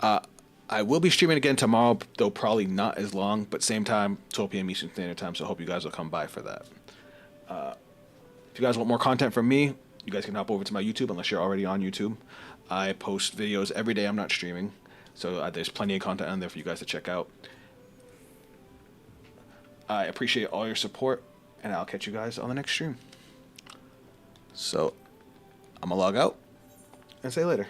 I will be streaming again tomorrow, though probably not as long, but same time, 12 p.m. Eastern Standard Time, so I hope you guys will come by for that. If you guys want more content from me, you guys can hop over to my YouTube, unless you're already on YouTube. I post videos every day. I'm not streaming, so there's plenty of content on there for you guys to check out. I appreciate all your support, and I'll catch you guys on the next stream. So, I'm going to log out and say later.